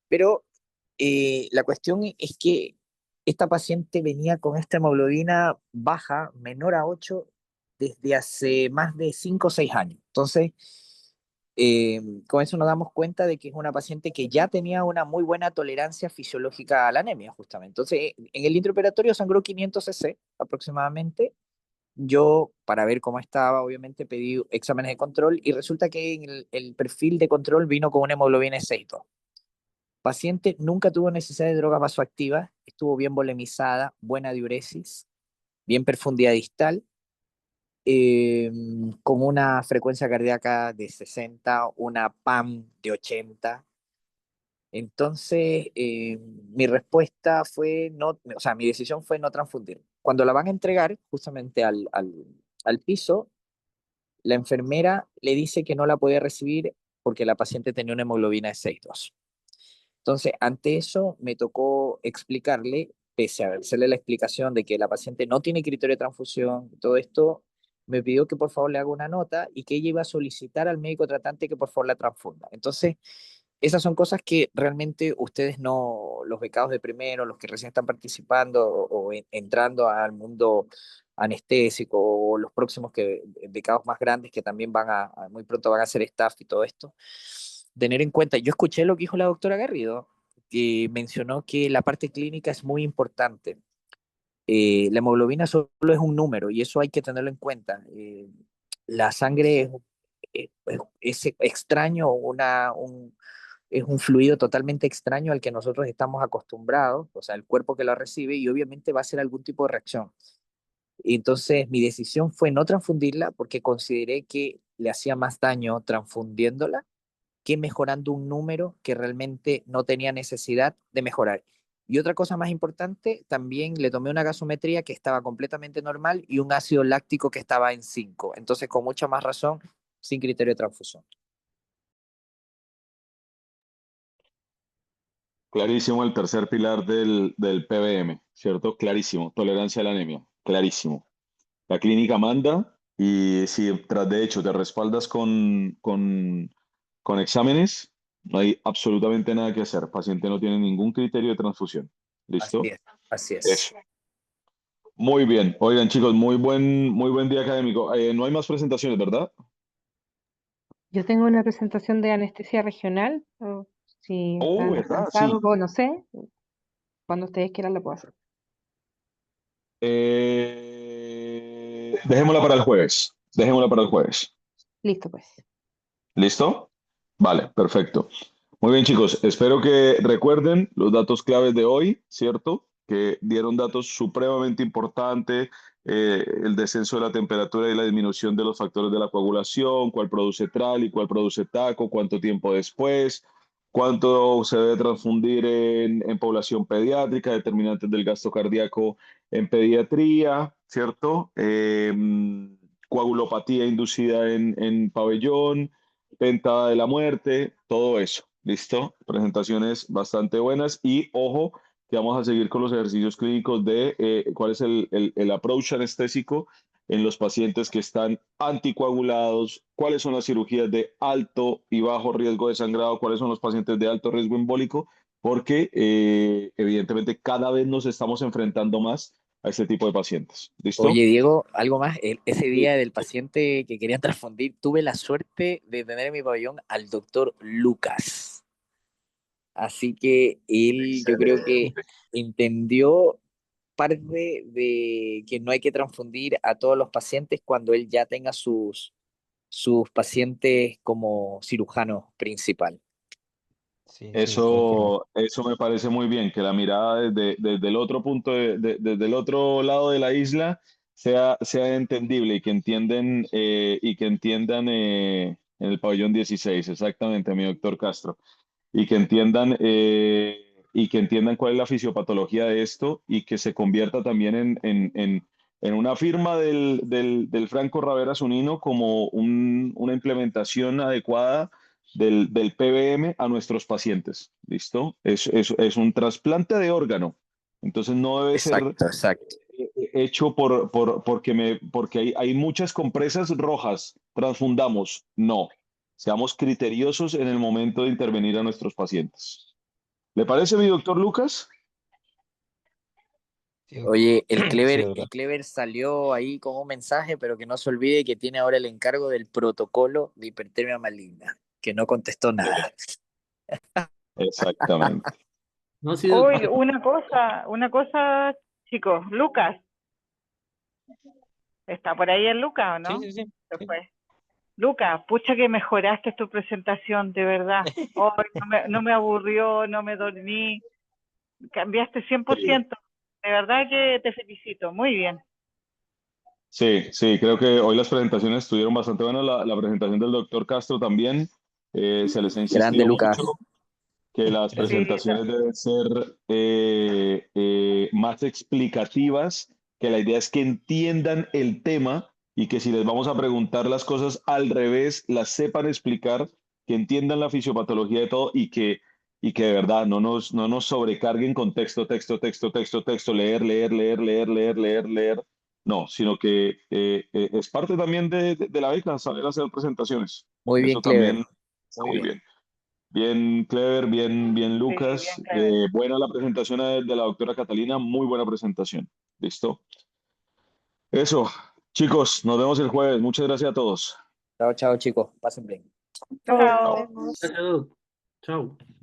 [SPEAKER 8] Pero la cuestión es que esta paciente venía con esta hemoglobina baja, menor a 8, desde hace más de 5 o 6 años. Entonces, con eso nos damos cuenta de que es una paciente que ya tenía una muy buena tolerancia fisiológica a la anemia, justamente. Entonces, en el intraoperatorio sangró 500 cc aproximadamente. Yo, para ver cómo estaba, obviamente pedí exámenes de control y resulta que en el perfil de control vino con una hemoglobina de 6,2. Paciente nunca tuvo necesidad de droga vasoactiva, estuvo bien volemizada, buena diuresis, bien perfundidad distal, eh, con una frecuencia cardíaca de 60, una PAM de 80. Entonces, mi respuesta fue no, o sea, mi decisión fue no transfundir. Cuando la van a entregar justamente al piso, la enfermera le dice que no la podía recibir porque la paciente tenía una hemoglobina de 6,2. Entonces, ante eso, me tocó explicarle, pese a hacerle la explicación de que la paciente no tiene criterio de transfusión, todo esto, me pidió que por favor le haga una nota y que ella iba a solicitar al médico tratante que por favor la transfunda. Entonces, esas son cosas que realmente ustedes no, los becados de primero, los que recién están participando entrando al mundo anestésico, o los próximos becados más grandes que también muy pronto van a ser staff y todo esto, tener en cuenta. Yo escuché lo que dijo la doctora Garrido, que mencionó que la parte clínica es muy importante. La hemoglobina solo es un número y eso hay que tenerlo en cuenta. La sangre es extraño, es un fluido totalmente extraño al que nosotros estamos acostumbrados, o sea, el cuerpo que lo recibe, y obviamente va a ser algún tipo de reacción. Y entonces mi decisión fue no transfundirla porque consideré que le hacía más daño transfundiéndola que mejorando un número que realmente no tenía necesidad de mejorar. Y otra cosa más importante, también le tomé una gasometría que estaba completamente normal y un ácido láctico que estaba en 5. Entonces, con mucha más razón, sin criterio de transfusión.
[SPEAKER 1] clarísimo el tercer pilar del PBM, ¿cierto? Clarísimo, tolerancia a la anemia, clarísimo. La clínica manda y si tras de hecho te respaldas con exámenes, no hay absolutamente nada que hacer. Paciente no tiene ningún criterio de transfusión.
[SPEAKER 8] Así
[SPEAKER 1] ¿Listo?
[SPEAKER 8] es, así es.
[SPEAKER 1] Eso. Muy bien. Oigan, chicos, muy buen día académico. No hay más presentaciones, ¿verdad?
[SPEAKER 6] Yo tengo una presentación de anestesia regional, o si
[SPEAKER 1] Oh,
[SPEAKER 6] están
[SPEAKER 1] ¿verdad?
[SPEAKER 6] descansados
[SPEAKER 1] Sí.
[SPEAKER 6] o no sé, cuando ustedes quieran la puedo hacer.
[SPEAKER 1] Dejémosla para el jueves. Dejémosla para el jueves.
[SPEAKER 6] Listo, pues.
[SPEAKER 1] ¿Listo? Vale, perfecto. Muy bien, chicos. Espero que recuerden los datos claves de hoy, ¿cierto? Que dieron datos supremamente importantes, el descenso de la temperatura y la disminución de los factores de la coagulación, cuál produce tral y cuál produce taco, cuánto tiempo después, cuánto se debe transfundir en población pediátrica, determinantes del gasto cardíaco en pediatría, ¿cierto? Coagulopatía inducida en pabellón, Pentada de la muerte, todo eso. ¿Listo? Presentaciones bastante buenas y ojo que vamos a seguir con los ejercicios clínicos de cuál es el approach anestésico en los pacientes que están anticoagulados, cuáles son las cirugías de alto y bajo riesgo de sangrado, cuáles son los pacientes de alto riesgo embólico, porque evidentemente cada vez nos estamos enfrentando más a este tipo de pacientes. ¿Listo?
[SPEAKER 8] Oye, Diego, algo más. Ese día del paciente que querían transfundir, tuve la suerte de tener en mi pabellón al doctor Lucas. Así que él, yo creo que entendió parte de que no hay que transfundir a todos los pacientes cuando él ya tenga sus pacientes como cirujano principal.
[SPEAKER 4] Sí, sí, confirmo.
[SPEAKER 1] Eso me parece muy bien, que la mirada desde el otro punto, desde el otro lado de la isla sea entendible y que entiendan en el pabellón 16, exactamente, mi doctor Castro, y que entiendan cuál es la fisiopatología de esto y que se convierta también en una firma del Franco Ravera Zunino como una implementación adecuada del PBM a nuestros pacientes. ¿Listo? Es un trasplante de órgano. Entonces no debe ser
[SPEAKER 8] Exacto.
[SPEAKER 1] hecho porque hay muchas compresas rojas. Transfundamos. No. Seamos criteriosos en el momento de intervenir a nuestros pacientes. ¿Le parece, mi doctor Lucas?
[SPEAKER 4] Sí,
[SPEAKER 8] Oye,
[SPEAKER 4] sí, doctor.
[SPEAKER 8] el Clever salió ahí con un mensaje, pero que no se olvide que tiene ahora el encargo del protocolo de hipertermia maligna, que no contestó nada.
[SPEAKER 1] Exactamente.
[SPEAKER 3] No, sí,
[SPEAKER 9] Hoy, una cosa, chicos, Lucas, ¿está por ahí el Lucas o no?
[SPEAKER 4] Sí, sí, sí.
[SPEAKER 9] Se fue. Lucas, pucha que mejoraste tu presentación, de verdad. Hoy no me aburrió, no me dormí, cambiaste 100%. De verdad que te felicito, muy bien.
[SPEAKER 1] Sí, creo que hoy las presentaciones estuvieron bastante buenas. La presentación del doctor Castro también. Se les ha
[SPEAKER 8] Grande,
[SPEAKER 1] insistido
[SPEAKER 8] Lucas.
[SPEAKER 1] mucho que las
[SPEAKER 4] Gracias.
[SPEAKER 1] presentaciones deben ser más explicativas, que la idea es que entiendan el tema y que si les vamos a preguntar las cosas al revés, las sepan explicar, que entiendan la fisiopatología de todo y que de verdad no nos sobrecarguen con texto, leer. No, sino que es parte también de la beca, saber hacer presentaciones.
[SPEAKER 8] Muy bien,
[SPEAKER 1] Eso
[SPEAKER 8] Clever.
[SPEAKER 1] también,
[SPEAKER 8] Muy
[SPEAKER 1] muy
[SPEAKER 8] bien.
[SPEAKER 1] bien. Bien, Clever, bien, Lucas.
[SPEAKER 9] Sí, bien, Clever.
[SPEAKER 1] Buena la presentación de la doctora Catalina, muy buena presentación. ¿Listo? Eso, chicos, nos vemos el jueves. Muchas gracias a todos.
[SPEAKER 8] Chao, chao, chicos. Pasen bien.
[SPEAKER 5] Nos
[SPEAKER 9] Chao.
[SPEAKER 5] vemos.
[SPEAKER 3] Gracias, Doc. Chao.